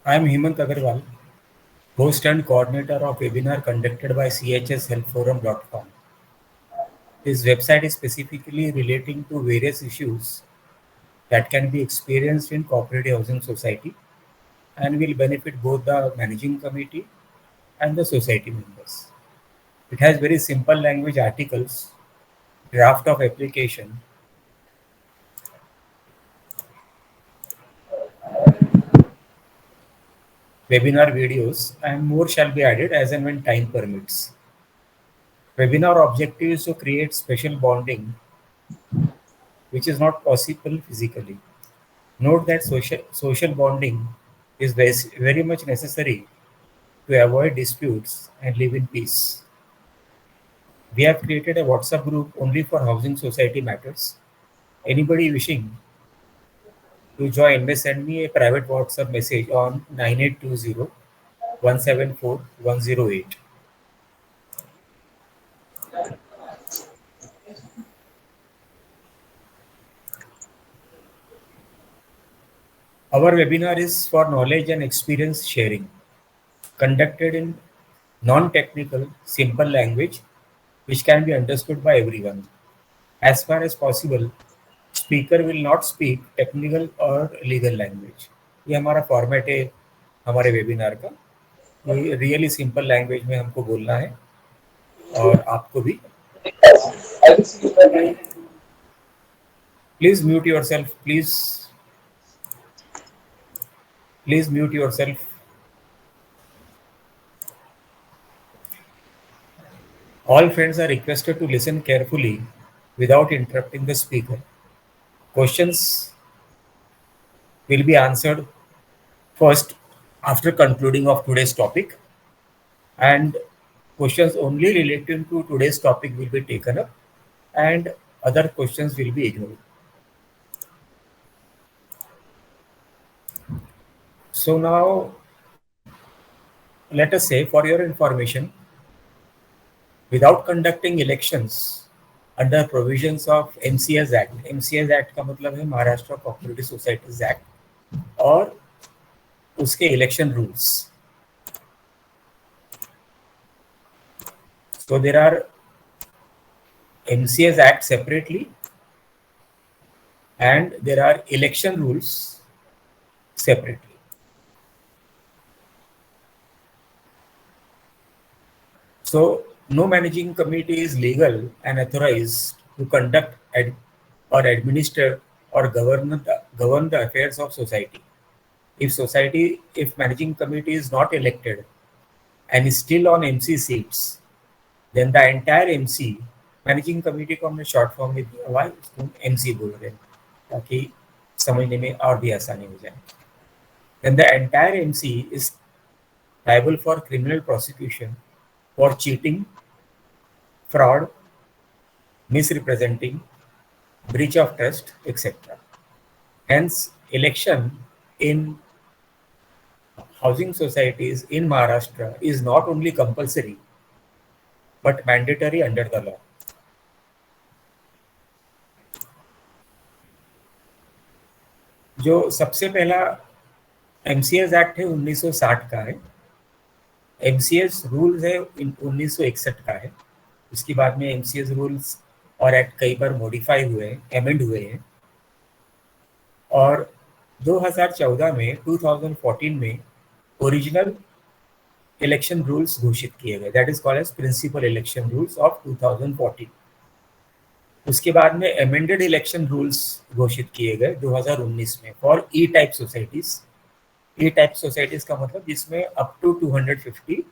I am Hemant Agarwal, host and coordinator of webinar conducted by chshelpforum.com. This website is specifically relating to various issues that can be experienced in cooperative housing society and will benefit both the managing committee and the society members. It has very simple language articles, draft of application, webinar videos, and more shall be added as and when time permits. Webinar objective is to create special bonding which is not possible physically. Note that social bonding is very much necessary to avoid disputes and live in peace. We have created a WhatsApp group only for housing society matters. Anybody wishing to join may send me a private WhatsApp message on 9820 174 108. Our webinar is for knowledge and experience sharing, conducted in non-technical, simple language which can be understood by everyone. As far as possible, speaker will not speak technical और legal language. ये हमारा format है हमारे webinar का. ये really simple language में हमको बोलना है और आपको भी. Please mute yourself. Please mute yourself. All friends are requested to listen carefully without interrupting the speaker. Questions will be answered first after concluding of today's topic, and questions only related to today's topic will be taken up and other questions will be ignored. So now let us say, for your information, without conducting elections under provisions of MCS Act. MCS Act का मतलब है Maharashtra cooperative societies act और उसके election rules. So there are MCS Act separately and there are election rules separately. So no managing committee is legal and authorized to conduct or administer or govern the affairs of society. If managing committee is not elected and is still on MC seats, then the entire MC, managing committee को हमने short form में दिया हुआ है, उसको MC बोल रहे हैं ताकि समझने में और भी आसानी हो जाए. Then the entire MC is liable for criminal prosecution for cheating, fraud, misrepresenting, breach of trust, etc. Hence, election in housing societies in Maharashtra is not only compulsory but mandatory under the law. जो सबसे पहला MCS act है 1960 का है. MCS rules है 1961 का है. उसके बाद में MCS रूल्स और एक्ट कई बार मॉडिफाई हुए हैं, एमेंड हुए हैं, और 2014 में 2014 में ओरिजिनल इलेक्शन रूल्स घोषित किए गए. That is called as principal election rules of 2014. उसके बाद में एमेंडेड इलेक्शन रूल्स घोषित किए गए 2019 में for E type societies. E type societies का मतलब जिसमें अप टू 250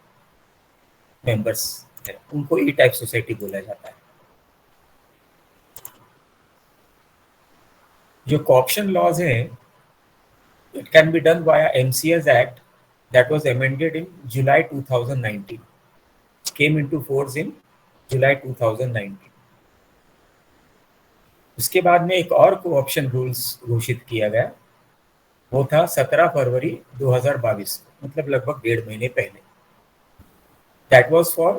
मेंबर्स है, उनको ई टाइप सोसाइटी बोला जाता है. जो कोऑप्शन लॉज हैं, it can be done via MCS act that was amended in July 2019. It came into force in July 2019. उसके बाद में एक और कोऑप्शन रूल्स घोषित किया गया, वो था 17 फरवरी 2022, मतलब लगभग 1.5 महीने पहले. That was for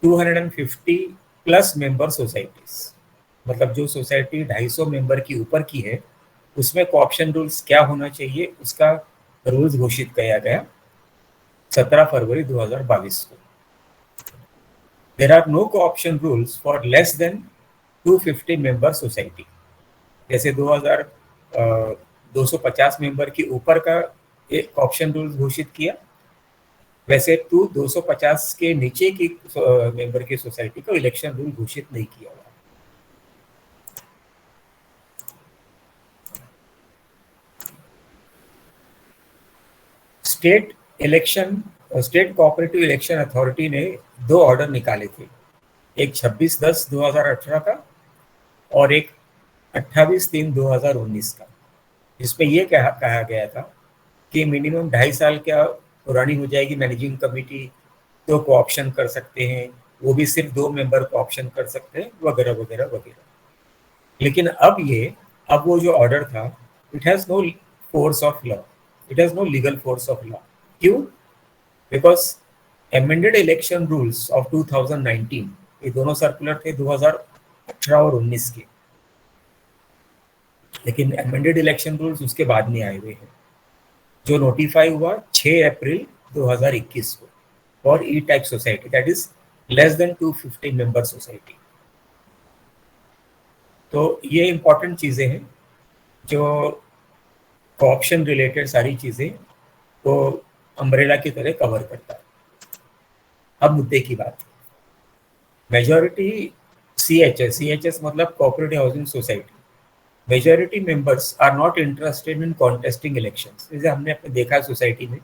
250 plus member societies. मतलब जो सोसाइटी 250 मेंबर की ऊपर की है उसमें कोऑप्शन रूल्स क्या होना चाहिए उसका रूल्स घोषित किया गया 17 फरवरी 2022 को। There are no cooption rules for less than 250 member society. जैसे 250 मेंबर के ऊपर का एक ऑप्शन रूल घोषित किया, वैसे 250 के नीचे की मेंबर की सोसाइटी को इलेक्शन रूल घोषित नहीं किया हुआ। स्टेट कोऑपरेटिव इलेक्शन अथॉरिटी ने 2 ऑर्डर निकाले थे, एक 26/10/2018 का और एक 28/3/2019 का, जिसमें यह कहा गया था कि मिनिमम 2.5 साल क्या पुरानी हो जाएगी मैनेजिंग कमेटी तो कोऑप्शन कर सकते हैं, वो भी सिर्फ 2 मेंबर को ऑप्शन कर सकते हैं, वगैरह वगैरह वगैरह। लेकिन अब वो जो ऑर्डर था, it has no force of law, it has no legal force of law. क्यों? Because amended election rules of 2019, ये दोनों सर्कुलर थे 2018 और 19 के, लेकिन एमेंडेड इलेक्शन रूल्स उसके बाद में आए हुए हैं, जो नोटिफाई हुआ 6 अप्रैल 2021 को for E type society, that is less than 250 member society. तो ये इंपॉर्टेंट चीज़ें हैं जो ऑप्शन रिलेटेड सारी चीज़ें को अम्ब्रेला की तरह कवर करता है। अब मुद्दे की बात, मेजॉरिटी CHS मतलब cooperative housing society, majority members are not interested in contesting elections. जैसे हमने अपने देखा सोसाइटी में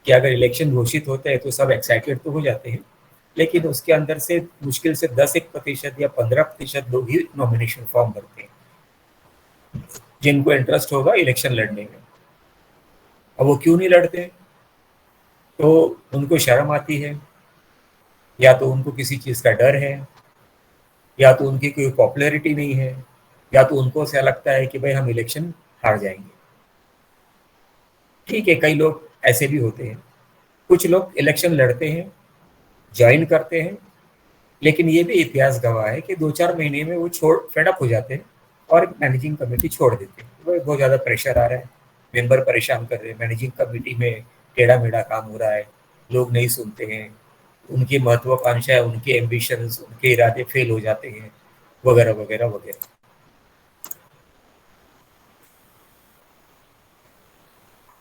कि अगर इलेक्शन घोषित होते हैं तो सब एक्साइटेड तो हो जाते हैं, लेकिन उसके अंदर से मुश्किल से 10% या 15% लोग ही नॉमिनेशन फॉर्म भरते हैं जिनको इंटरेस्ट होगा इलेक्शन लड़ने में। अब वो क्यों नहीं लड़ते? तो उनको शर्म आती है, या तो उनको किसी चीज़ का डर है, या तो उनकी कोई पॉपुलैरिटी नहीं है, या तो उनको ऐसा लगता है कि भाई हम इलेक्शन हार जाएंगे। ठीक है, कई लोग ऐसे भी होते हैं, कुछ लोग इलेक्शन लड़ते हैं, ज्वाइन करते हैं, लेकिन ये भी इतिहास गवाह है कि 2-4 महीने में वो फेड अप हो जाते हैं और मैनेजिंग कमेटी छोड़ देते हैं। बहुत ज़्यादा प्रेशर आ रहा है, मेंबर परेशान कर रहे हैं, मैनेजिंग कमेटी में टेढ़ा मेढ़ा काम हो रहा है, लोग नहीं सुनते हैं, उनकी महत्वाकांक्षा, उनके एम्बिशंस, उनके इरादे फेल हो जाते हैं, वगैरह वगैरह वगैरह।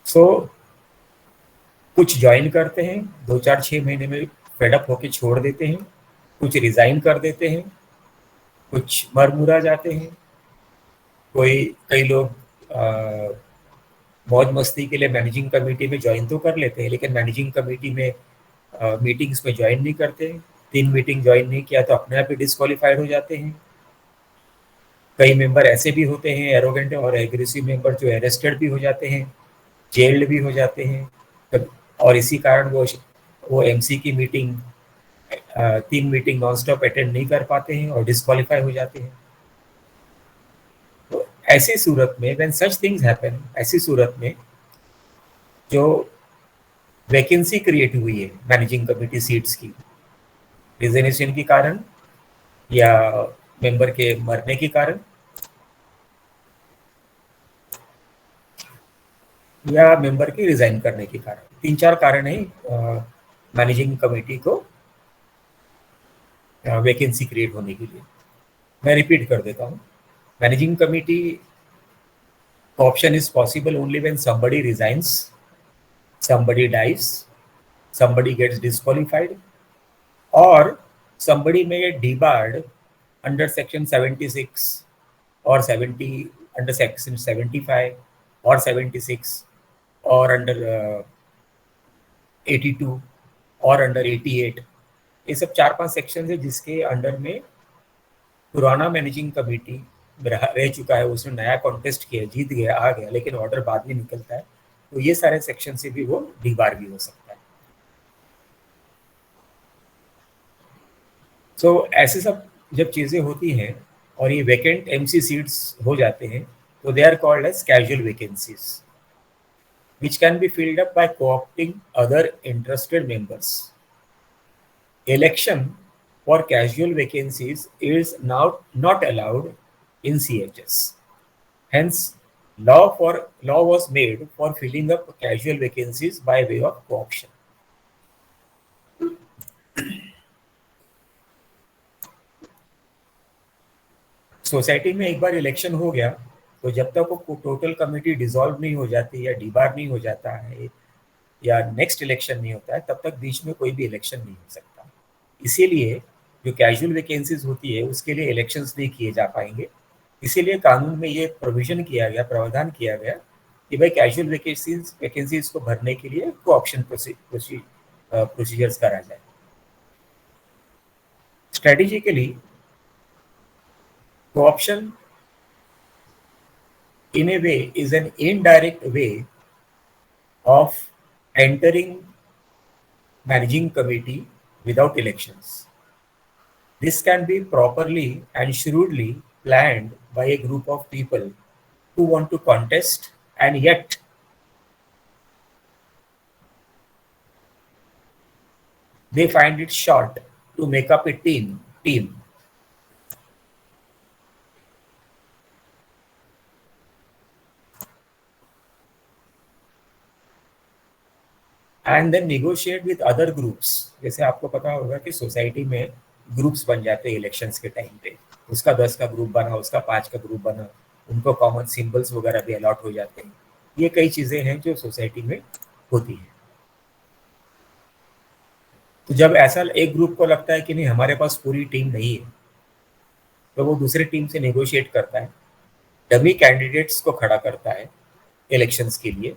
सो कुछ ज्वाइन करते हैं, 2-4-6 महीने में फेडअप होके छोड़ देते हैं, कुछ रिजाइन कर देते हैं, कुछ मर मुरा जाते हैं, कई लोग मौज मस्ती के लिए मैनेजिंग कमेटी में ज्वाइन तो कर लेते हैं, लेकिन मैनेजिंग कमेटी में मीटिंग्स में ज्वाइन नहीं करते। 3 मीटिंग ज्वाइन नहीं किया तो अपने आप ही डिस्क्वालीफाइड हो जाते हैं। कई मेंबर ऐसे भी होते हैं एरोगेंट और एग्रेसिव मेंबर, जो अरेस्टेड भी हो जाते हैं, जेल्ड भी हो जाते हैं, और इसी कारण वो MC की meeting 3 meeting non stop attend नहीं कर पाते हैं और डिस्क्वालीफाई हो जाते हैं। तो ऐसी सूरत में व्हेन सच थिंग्स हैपन, ऐसी सूरत में जो वैकेंसी क्रिएट हुई है मैनेजिंग कमेटी सीट्स की, रिजर्वेशन के कारण या मेंबर के मरने के कारण या मेंबर के रिजाइन करने के कारण, 3-4 कारण है मैनेजिंग कमेटी को वैकेंसी क्रिएट होने के लिए। मैं रिपीट कर देता हूँ, managing committee option is possible only when somebody resigns, somebody dies, somebody gets disqualified, or somebody may get debarred under section 76 or 70, under section 75 or 76, or under 82 और under 88। ये सब 4-5 सेक्शन है जिसके अंडर में पुराना मैनेजिंग कमेटी रह चुका है, उसने नया कॉन्टेस्ट किया, जीत गया, आ गया, लेकिन ऑर्डर बाद में निकलता है, तो ये सारे सेक्शन से भी वो डिबार भी हो सकता है। सो ऐसे सब जब चीज़ें होती हैं और ये वैकेंट MC सीट्स हो जाते हैं, तो they are called as casual vacancies which can be filled up by co-opting other interested members. Election for casual vacancies is now not allowed in CHS. Hence, Law was made for filling up casual vacancies by way of co-option. Society में एक बार election हो गया तो जब तक वो total committee dissolve नहीं हो जाती या डिबार नहीं हो जाता है या नेक्स्ट इलेक्शन नहीं होता है, तब तक बीच में कोई भी इलेक्शन नहीं हो सकता। इसीलिए जो कैजुअल वैकेंसीज होती है उसके लिए इलेक्शंस नहीं किए जा पाएंगे। इसीलिए कानून में ये प्रोविजन किया गया, प्रावधान किया गया कि भाई कैजुअल वैकेंसीज को भरने के लिए को ऑप्शन प्रोसीजर्स करा जाए। Strategically co-option in a way is an indirect way of entering managing committee without elections. This can be properly and shrewdly planned by a group of people who want to contest and yet they find it short to make up a team. And then negotiate with other groups. जैसे आपको पता होगा कि society में groups बन जाते हैं elections के टाइम पे, उसका 10 का ग्रुप बना, उसका 5 का ग्रुप बना, उनको कॉमन सिंबल्स वगैरह भी अलॉट हो जाते हैं। ये कई चीजें हैं जो सोसाइटी में होती है। तो जब ऐसा एक ग्रुप को लगता है कि नहीं हमारे पास पूरी टीम नहीं है, तो वो दूसरी टीम से नेगोशिएट करता है, डमी कैंडिडेट्स को खड़ा करता है इलेक्शंस के लिए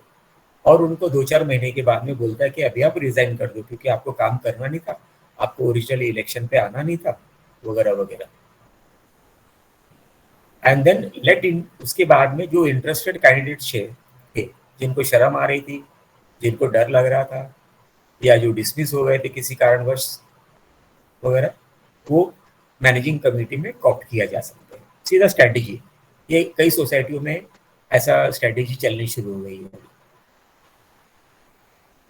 और उनको 2-4 महीने के बाद में बोलता है कि अभी आप रिजाइन कर दो क्योंकि आपको काम करना नहीं था, आपको ओरिजिनली इलेक्शन पे आना नहीं था, वगैरह वगैरह। एंड देन लेट इन उसके बाद में जो इंटरेस्टेड कैंडिडेट्स थे, जिनको शर्म आ रही थी, जिनको डर लग रहा था या जो डिसमिस हो गए थे किसी कारणवश वगैरह, वो मैनेजिंग कमेटी में कॉप्ट किया जा सकता है। सीधा स्ट्रैटेजी, ये कई सोसाइटियों में ऐसा स्ट्रैटेजी चलनी शुरू हो गई है।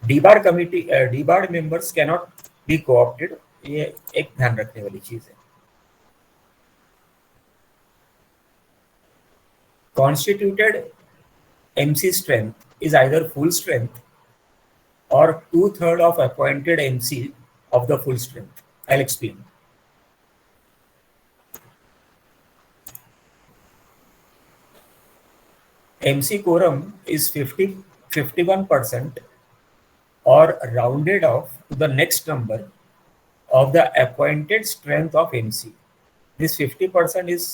Debar committee, debar members cannot be coopted, ये एक ध्यान रखने वाली चीज है। Constituted MC strength is either full strength और 2/3 of appointed MC of the full strength. I'll explain. MC quorum is 51% or rounded off to the next number of the appointed strength of MC. This 50% is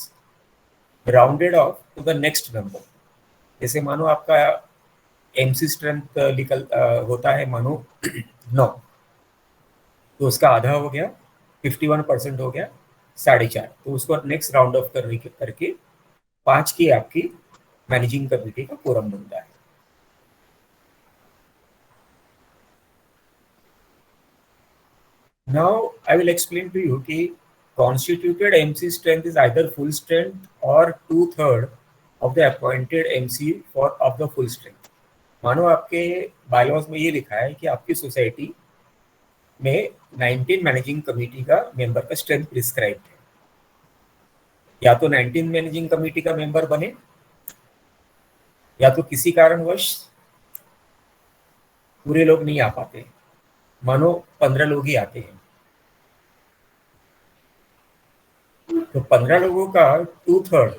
rounded off to the next number. जैसे मानो आपका MC strength होता है मानो 9, तो उसका आधा हो गया, 51% हो गया 4.5, तो उसको नेक्स्ट राउंड ऑफ करके 5 की आपकी मैनेजिंग कमेटी का कोरम बनता है। Now I will explain to you कि constituted MC strength is either full strength or 2/3 of the appointed MC of the full strength. मानो आपके बायलॉज में ये लिखा है कि आपकी सोसाइटी में 19 मैनेजिंग कमेटी का मेंबर का स्ट्रेंथ प्रिस्क्राइब है, या तो 19 मैनेजिंग कमेटी का मेंबर बने या तो किसी कारणवश पूरे लोग नहीं आ पाते, मानो 15 लोग ही आते हैं, तो 15 लोगों का 2/3,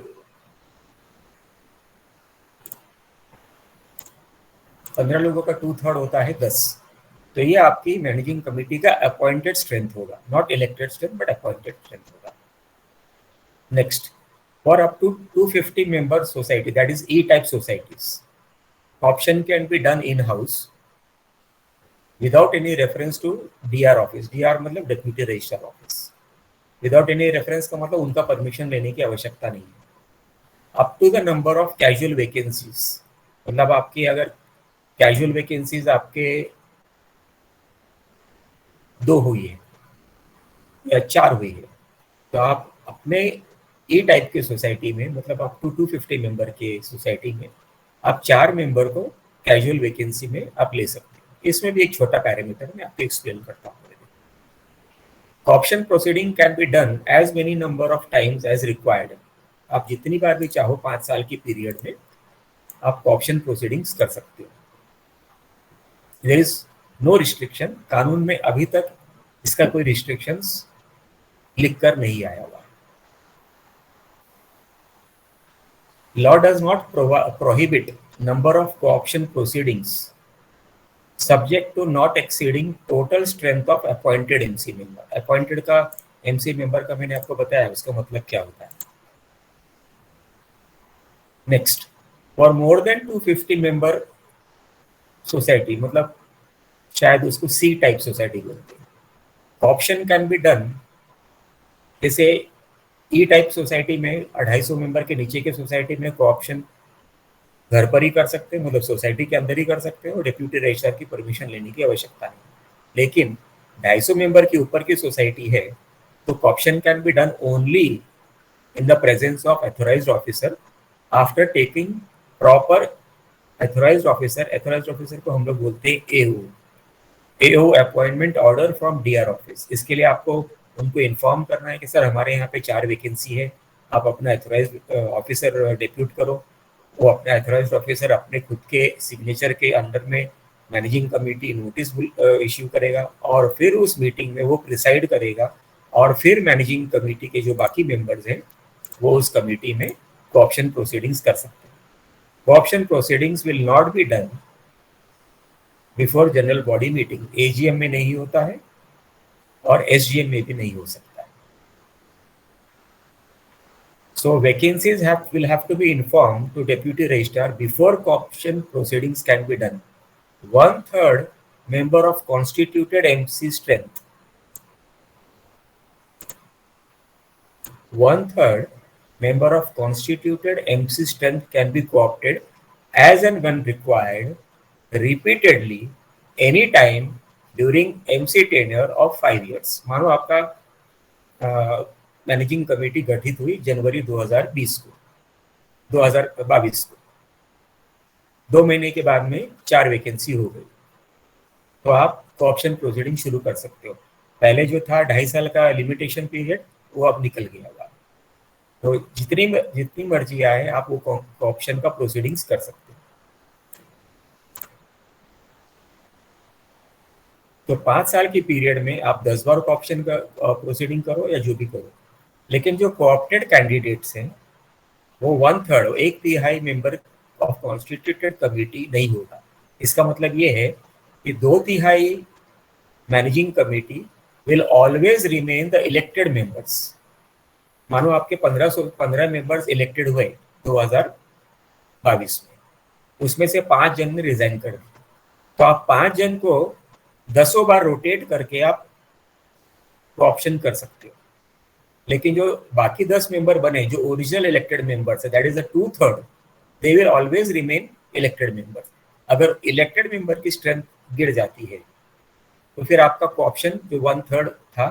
15 लोगों का 2/3 होता है 10। तो ये आपकी मैनेजिंग कमेटी का अपॉइंटेड स्ट्रेंथ होगा, not elected strength but appointed strength होगा। Next, for up to 250 member society, that is E type societies, option can be done in house without any reference to DR office. DR मतलब deputy registrar office. Without any reference का मतलब उनका permission लेने की आवश्यकता नहीं है। Up to the number of casual vacancies, मतलब आपकी अगर कैजुअल वैकेंसीज आपके 2 हुई है या 4 हुई है, तो आप अपने ए टाइप के सोसाइटी में, मतलब आप 250 मेंबर के सोसाइटी में आप 4 मेंबर को कैजुअल वैकेंसी में आप ले सकते हैं। इसमें भी एक छोटा पैरामीटर मैं आपको एक्सप्लेन करता हूँ। Option proceeding can be done as many number of times as required. आप जितनी बार भी चाहो 5 साल की पीरियड में आप ऑप्शन प्रोसीडिंग्स कर सकते हो। देयर इज नो रिस्ट्रिक्शन, कानून में अभी तक इसका कोई रिस्ट्रिक्शंस लिख कर नहीं आया हुआ। Law does not prohibit number of cooption proceedings subject to not exceeding total strength of appointed MC member. Appointed का एमसी मेंबर का मैंने आपको बताया उसका मतलब क्या होता है। Next, for more than 250 member society, मतलब शायद उसको सी टाइप सोसाइटी बोलते हैं, ऑप्शन कैन बी डन। जैसे ई टाइप सोसाइटी में 250 मेंबर के नीचे के सोसाइटी में कोऑप्शन घर पर ही कर सकते हैं, मतलब सोसाइटी के अंदर ही कर सकते हैं और डिप्यूटी रजिस्ट्रार की परमिशन लेने की आवश्यकता नहीं। लेकिन 250 मेंबर के ऊपर की सोसाइटी है तो option can be done only in the presence of authorised officer after taking proper authorised officer को हम लोग बोलते हैं AO appointment order from DR office. इसके लिए आपको उनको इन्फॉर्म करना है कि सर हमारे यहाँ पे 4 वैकेंसी है, आप अपना अथोराइज्ड ऑफिसर डिप्यूट करो। वो अपने अथोराइज्ड ऑफिसर अपने खुद के सिग्नेचर के अंडर में मैनेजिंग कमेटी नोटिस इश्यू करेगा और फिर उस मीटिंग में वो प्रिसाइड करेगा और फिर मैनेजिंग कमेटी के जो बाकी मेंबर्स हैं वो उस कमेटी में ऑप्शन प्रोसीडिंग्स कर सकते हैं। Option proceedings will not be done before general body meeting. AGM में नहीं होता है और एसजीएम में भी नहीं हो सकता है। So vacancies will have to be informed to deputy registrar before option proceedings can be done. 1/3 member of constituted MC strength. 1/3 member of constituted MC strength can be co-opted as and when required repeatedly anytime during MC tenure of 5 years. मानो आपका managing committee गठित हुई जनवरी 2022 को 2022 को, 2 महीने के बाद में 4 वैकेंसी हो गई तो आप ऑप्शन प्रोसीडिंग शुरू कर सकते हो। पहले जो था 2.5 साल का लिमिटेशन पीरियड वो अब निकल गया हुआ, तो जितनी मर्जी आए आप वो ऑप्शन का प्रोसीडिंग्स कर सकते हो। तो 5 साल की पीरियड में आप 10 बार ऑप्शन का प्रोसीडिंग करो या जो भी करो, लेकिन जो कोऑप्टेड कैंडिडेट्स हैं वो 1/3 1/3 मेंबर ऑफ कॉन्स्टिट्यूटेड कमेटी नहीं होगा। इसका मतलब ये है कि 2/3 managing committee will always remain the elected members. मानो आपके 15 मेंबर्स इलेक्टेड हुए 2022 में, उसमें से 5 जन ने रिजाइन कर दिया, तो आप 5 जन को 10 बार रोटेट करके आप ऑप्शन कर सकते हो। लेकिन जो बाकी 10 मेंबर बने जो ओरिजिनल इलेक्टेड मेंबर्स है, that is the 2/3, they will always remain elected members. अगर इलेक्टेड मेंबर की स्ट्रेंथ गिर जाती है तो फिर आपका ऑप्शन जो 1/3 था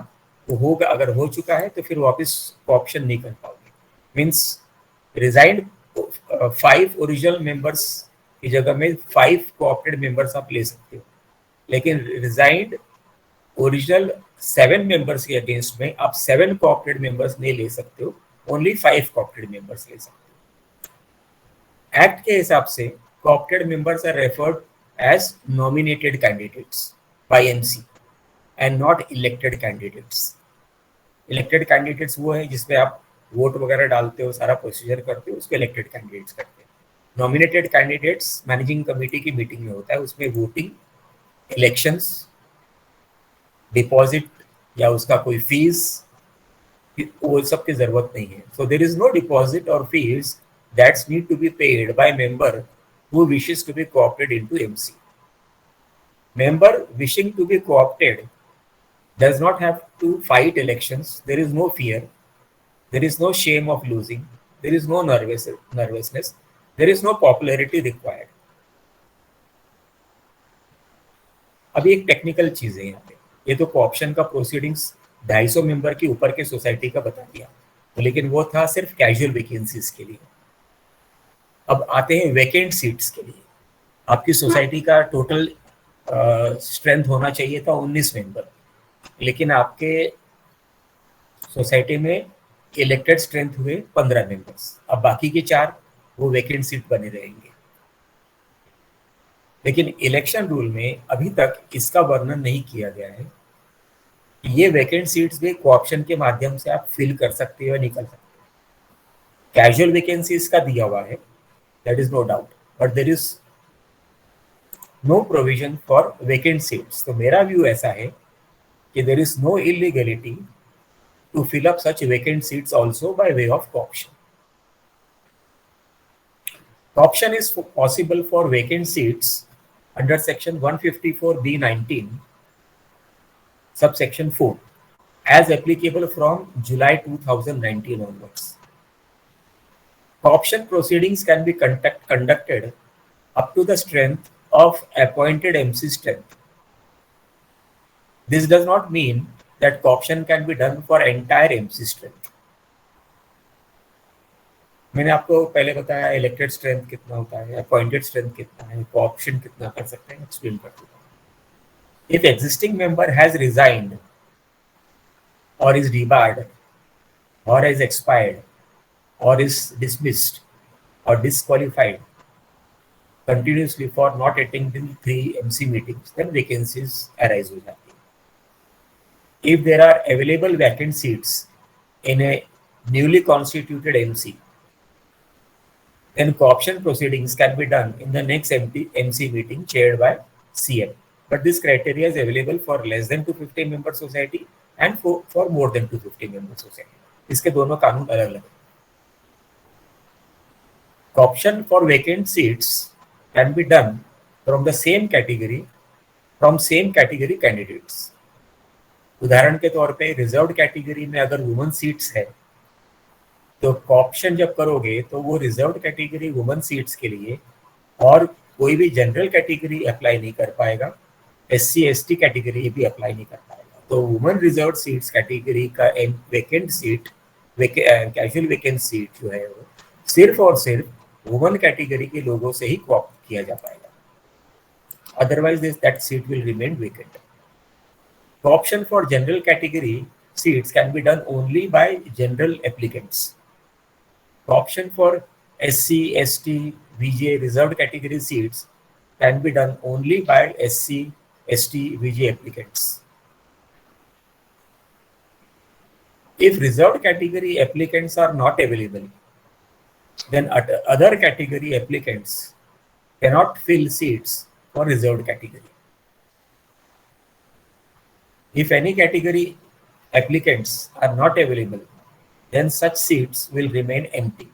वो होगा, अगर हो चुका है तो फिर वापस ऑप्शन नहीं कर पाओगे। मीन्स रिजाइंड 5 ओरिजिनल मेंबर्स की जगह में 5 कोऑप्टेड मेंबर्स आप ले सकते हो, लेकिन रिजाइंड ओरिजिनल 7 मेंबर्स के अगेंस्ट में आप 7 कोऑप्टेड मेंबर्स नहीं ले सकते हो, ओनली 5 कोऑप्टेड मेंबर्स ले सकते हो। एक्ट के हिसाब से coopted members are referred as nominated candidates by MC and not elected candidates. Elected candidates वो है जिसपे आप वोट वगैरह डालते हो, सारा प्रोसीजर करते हो, उसको इलेक्टेड कैंडिडेट्स करते हैं। नॉमिनेटेड कैंडिडेट्स मैनेजिंग कमेटी की मीटिंग में होता है, उसमें वोटिंग, इलेक्शंस, डिपॉजिट या उसका कोई फीस, वो सब की जरूरत नहीं है। So there is no deposit और fees that's need to be paid by member who wishes to be co-opted into MC. Member wishing to be co-opted does not have to fight elections. There is no fear. There is no shame of losing. There is no nervousness. There is no popularity required. अभी एक technical चीज है यहाँ पे, ये तो option का proceedings 250 member के ऊपर के सोसाइटी का बता दिया, तो लेकिन वो था सिर्फ कैजुअल वैकेंसीज के लिए। अब आते हैं वैकेंट सीट्स के लिए। आपकी सोसाइटी का टोटल स्ट्रेंथ होना चाहिए था 19 मेंबर, लेकिन आपके सोसाइटी में इलेक्टेड स्ट्रेंथ हुए 15 मेंबर्स। अब बाकी के 4 वो वैकेंट सीट बने रहेंगे। लेकिन इलेक्शन रूल में अभी तक इसका वर्णन नहीं किया गया है कि ये वैकेंट सीट्स भी कोऑप्शन के माध्यम से आप फिल कर सकते हो या निकल सकते हो। कैजुअल वैकेंसीज का दिया हुआ है, that is no doubt, but there is no provision for vacant seats. तो मेरा व्यू ऐसा है कि there is no illegality to fill up such vacant seats also by way of co-option. Co-option is possible for vacant seats under section 154B19 subsection 4 as applicable from July 2019 onwards. Co-option proceedings can be conducted up to the strength of appointed MC strength. This does not mean that co-option can be done for entire MC strength. मैंने आपको पहले बताया elected strength कितना होता है, appointed strength कितना है, को-ऑप्शन कितना कर सकते हैं, एक्सप्लेन कर दूंगा। If existing member has resigned और इज डिबार्ड और इज एक्सपायर्ड और इज डिसमिस्ड और disqualified continuously for not attending 3 MC meetings, then vacancies arise हो जाती है। If there are available vacant seats in a newly constituted MC, then co-option proceedings can be done in the next MC meeting chaired by CM. But this criteria is available for less than 250 member society and for more than 250 member society. इसके दोनों कानून अलग अलग हैं। Co-option for vacant seats can be done from the same category, from same category candidates. उदाहरण के तौर पे रिजर्व्ड कैटेगरी में अगर वुमेन सीट्स है तो ऑप्शन जब करोगे तो वो रिजर्व्ड कैटेगरी वुमेन सीट्स के लिए और कोई भी जनरल कैटेगरी अप्लाई नहीं कर पाएगा, SC ST कैटेगरी भी अप्लाई नहीं कर पाएगा। तो वुमेन रिजर्व्ड सीट्स कैटेगरी का vacant seat, casual vacant seat जो है वो सिर्फ और सिर्फ वुमेन कैटेगरी के लोगों से ही कॉप्ट किया जा पाएगा, otherwise that seat will remain vacant. Option for general category seats can be done only by general applicants. Option for SC, ST, VJ reserved category seats can be done only by SC, ST, VJ applicants. If reserved category applicants are not available, then other category applicants cannot fill seats for reserved category. If any category applicants are not available, then such seats will remain empty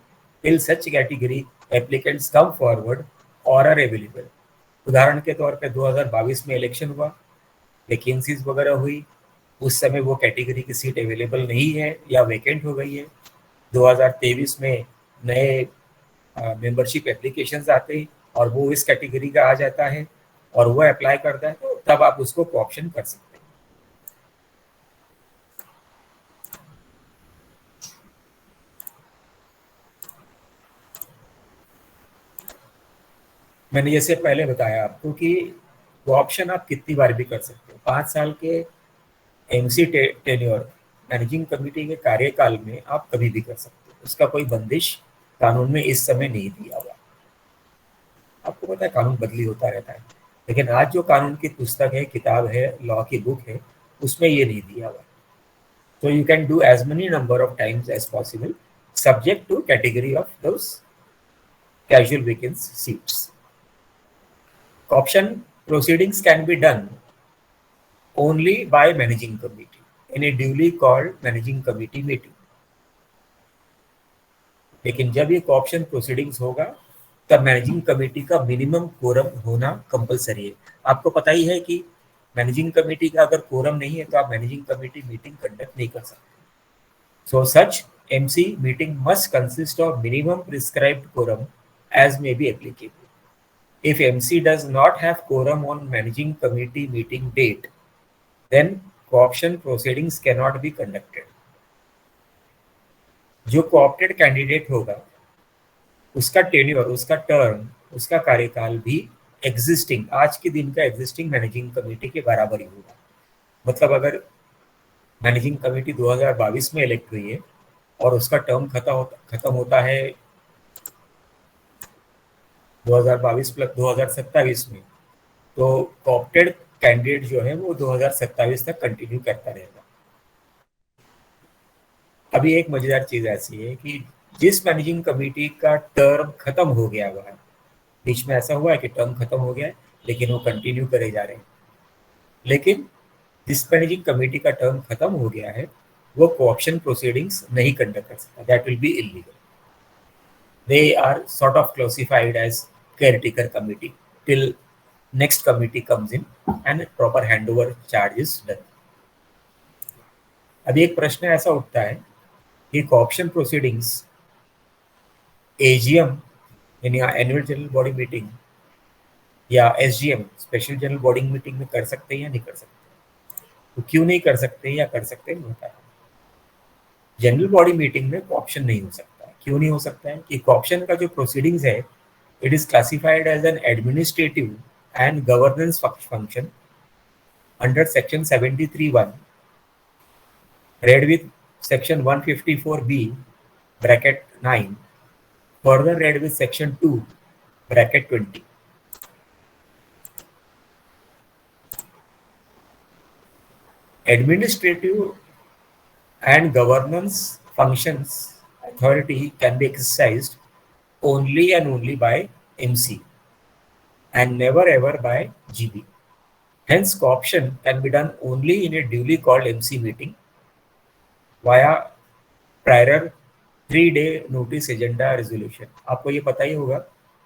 till such category applicants come forward or are available. उदाहरण के तौर पे 2022 में election हुआ, vacancies वगैरह हुई, उस समय वो कैटेगरी की सीट अवेलेबल नहीं है या वैकेंट हो गई है। 2023 में नए मेंबरशिप एप्लीकेशंस आते हैं और वो इस कैटेगरी का आ जाता है और वो अप्लाई करता है, तो तब आप उसको ऑप्शन कर सकते हैं। मैंने जैसे पहले बताया आपको कि ऑप्शन आप कितनी बार भी कर सकते हो। 5 साल के MC टेन्योर मैनेजिंग कमेटी के कार्यकाल में आप कभी भी कर सकते हो, उसका कोई बंदिश कानून में इस समय नहीं दिया हुआ। आपको पता है कानून बदली होता रहता है, लेकिन आज जो कानून की पुस्तक है, किताब है, लॉ की बुक है, उसमें ये नहीं दिया हुआ। तो you can do as many number of times as possible subject to category of those casual vacancy seats. Option proceedings can be done only by managing committee in a duly called managing committee meeting. लेकिन जब ये option proceedings होगा तब managing committee का minimum quorum होना compulsory है। आपको पता ही है कि मैनेजिंग कमेटी का अगर कोरम नहीं है तो आप मैनेजिंग कमेटी मीटिंग कंडक्ट नहीं कर सकते। So such MC meeting must consist of minimum prescribed quorum as may be applicable. If MC does not have quorum on managing committee meeting date, then co-option proceedings cannot be conducted. जो co-opted candidate होगा उसका tenure, उसका term, उसका कार्यकाल भी existing, आज के दिन का एग्जिस्टिंग मैनेजिंग कमेटी के बराबर ही होगा। मतलब अगर मैनेजिंग कमेटी 2022 में इलेक्ट हुई है और उसका टर्म खत्म होता है 2022 प्लस 2027 में, तो कॉप्टेड कैंडिडेट जो है वो 2027 तक कंटिन्यू करता रहेगा। अभी एक मजेदार चीज ऐसी है कि जिस मैनेजिंग कमेटी का टर्म खत्म हो गया हुआ है, बीच में ऐसा हुआ है कि टर्म खत्म हो गया है लेकिन वो कंटिन्यू करे जा रहे हैं, लेकिन जिस मैनेजिंग कमेटी का टर्म खत्म हो गया है वो कोऑप्शन प्रोसीडिंग्स नहीं कंडक्ट कर सकता, that will be illegal. They are sort of classified as caretaker committee till next committee comes in and proper handover charge is done। अभी एक प्रश्न ऐसा उठता है कि ऑप्शन प्रोसीडिंग्स एजीएम यानी एनुअल जनरल बॉडी मीटिंग या SGM special general body meeting में कर सकते हैं या नहीं कर सकते? तो क्यों नहीं कर सकते या कर सकते हैं बताया। जनरल बॉडी मीटिंग में ऑप्शन नहीं हो सकता। क्यों नहीं हो सकता है कि ऑप्शन का जो प्रोसीडिंग्स है it is classified as an administrative and governance function under section 73(1) read with section 154(b) bracket 9 further read with section 2 bracket 20। administrative and governance functions authority can be exercised only and only by MC and never ever by GB। Hence, co-option can be done only in a duly called MC meeting via prior 3-day notice agenda resolution. आपको ये पता ही होगा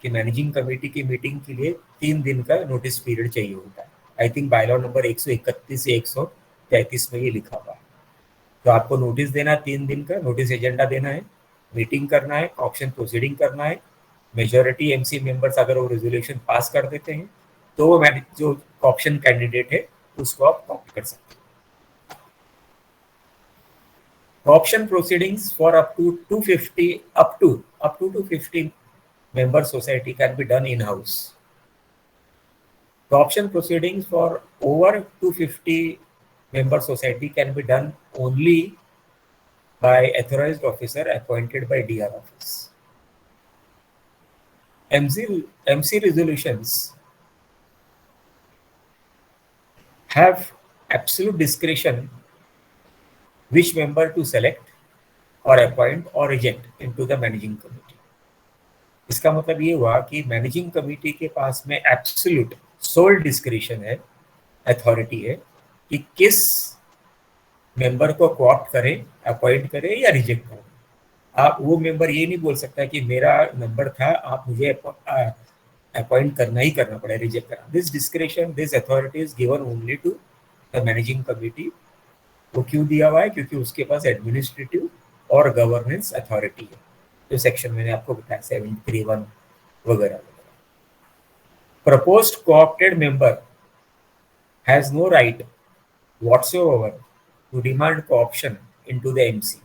कि managing committee की meeting के लिए 3 दिन का नोटिस पीरियड चाहिए होता है। आई थिंक बायलॉ नंबर 131 से 133 में ये लिखा हुआ है। तो आपको नोटिस देना 3 दिन का, नोटिस एजेंडा देना है, मीटिंग करना है, ऑप्शन प्रोसीडिंग करना है। मेजोरिटी एमसी मेंबर्स अगर वो रेजोल्यूशन पास कर देते हैं तो वो जो ऑप्शन कैंडिडेट है उसको आप ऑप्ट कर सकते हैं। Option proceedings for up to 250 member society can be done in house। Option proceedings for over 250 member society can be done only by authorized officer appointed by DR office। MC resolutions have absolute discretion which member to select or appoint or reject into the managing committee। इसका मतलब ये हुआ कि managing committee के पास में absolute soul discretion है, authority है कि किस मेंबर को कोऑप्ट करें, अपॉइंट करें या रिजेक्ट करें। आप वो मेंबर ये नहीं बोल सकता कि मेरा नंबर था, आप मुझे अपॉइंट करना ही करना पड़ा, रिजेक्ट करना। This discretion, this authority is given only to the managing committee. वो क्यों दिया हुआ है? क्योंकि उसके पास एडमिनिस्ट्रेटिव और गवर्नेंस अथॉरिटी है, जो सेक्शन मैंने आपको बताया 731 वगैरह वगैरह। Proposed co-opted member has no right whatsoever to demand co-option into the MC।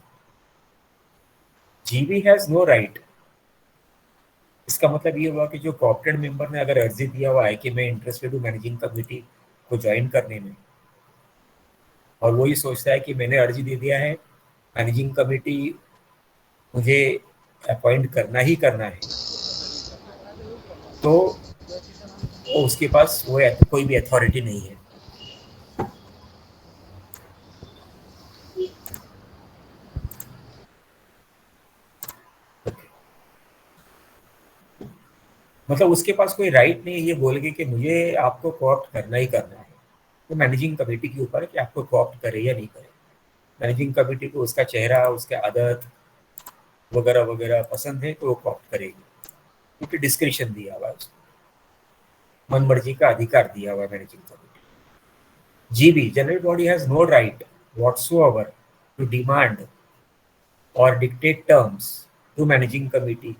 GB has no right। इसका मतलब ये हुआ कि जो कोऑप्टेड मेंबर ने अगर अर्जी दिया हुआ है कि मैं इंटरेस्टेड हूँ मैनेजिंग कमेटी को ज्वाइन करने में, और वो ये सोचता है कि मैंने अर्जी दे दिया है, मैनेजिंग कमेटी मुझे अपॉइंट करना ही करना है, तो उसके पास वो कोई भी अथॉरिटी नहीं है। मतलब उसके पास कोई राइट नहीं है ये बोल के कि मुझे आपको कोऑप्ट करना ही करना है। तो मैनेजिंग कमेटी के ऊपर है कि आपको कोऑप्ट करे या नहीं करे। मैनेजिंग कमेटी को उसका चेहरा, उसका आदत वगैरह वगैरह पसंद है तो वो कोऑप्ट करेगी, क्योंकि डिस्क्रिप्शन दिया हुआ है उसको, मन मर्जी का अधिकार दिया हुआ है managing committee. GB, general body has no right whatsoever to demand or dictate terms to managing committee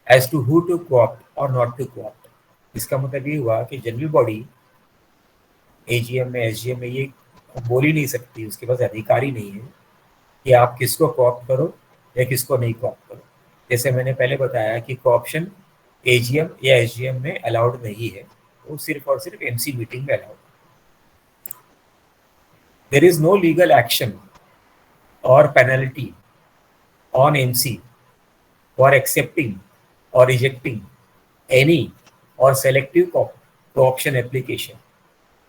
as to who to co-opt or not to co-opt। इसका मतलब ये हुआ कि जनरल बॉडी एजीएम में, एसजीएम में ये बोल ही नहीं सकती, उसके पास अधिकार ही नहीं है कि आप किसको co-opt करो या किसको नहीं co-opt करो। जैसे मैंने पहले बताया कि co-option एजीएम या एसजीएम में अलाउड नहीं है, वो सिर्फ और सिर्फ एमसी मीटिंग में allowed. There is no legal action और penalty on MC for accepting or rejecting any or selective co-option application.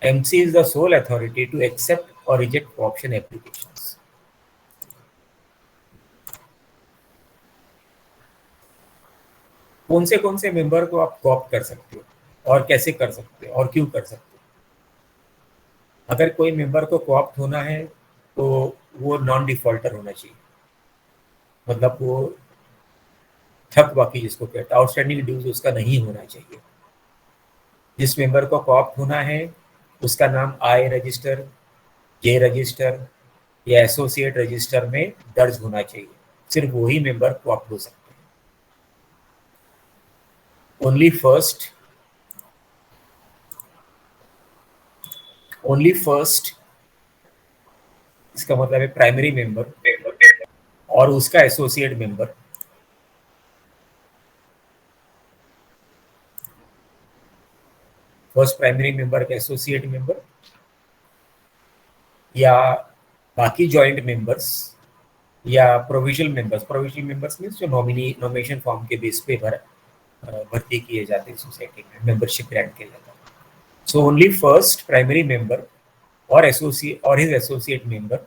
MC is the sole authority to accept or reject co-option applications. कौन से member को आप corp कर सकते हो और कैसे कर सकते हो और क्यों कर सकते हो? अगर कोई मेंबर को कॉप्ट होना है तो वो नॉन डिफॉल्टर होना चाहिए, मतलब वो थक बाकी जिसको कहते हैं, आउटस्टैंडिंग ड्यूज उसका नहीं होना चाहिए। जिस मेंबर को कॉप्ट होना है उसका नाम आई रजिस्टर, जे रजिस्टर या एसोसिएट रजिस्टर में दर्ज होना चाहिए। सिर्फ वही मेंबर कॉप्ट हो सकते हैं। ओनली फर्स्ट इसका मतलब है प्राइमरी मेंबर और उसका associate member first primary member का एसोसिएट मेंबर या बाकी जॉइंट मेंबर्स या प्रोविजनल मेंबर्स मीन्स जो नॉमिनेशन फॉर्म के बेस पे भर्ती किए जाते हैं सोसाइटी में, मेंबरशिप ग्रांट किया जाता है। So only first primary member और एसोसिएट और हिज एसोसिएट मेंबर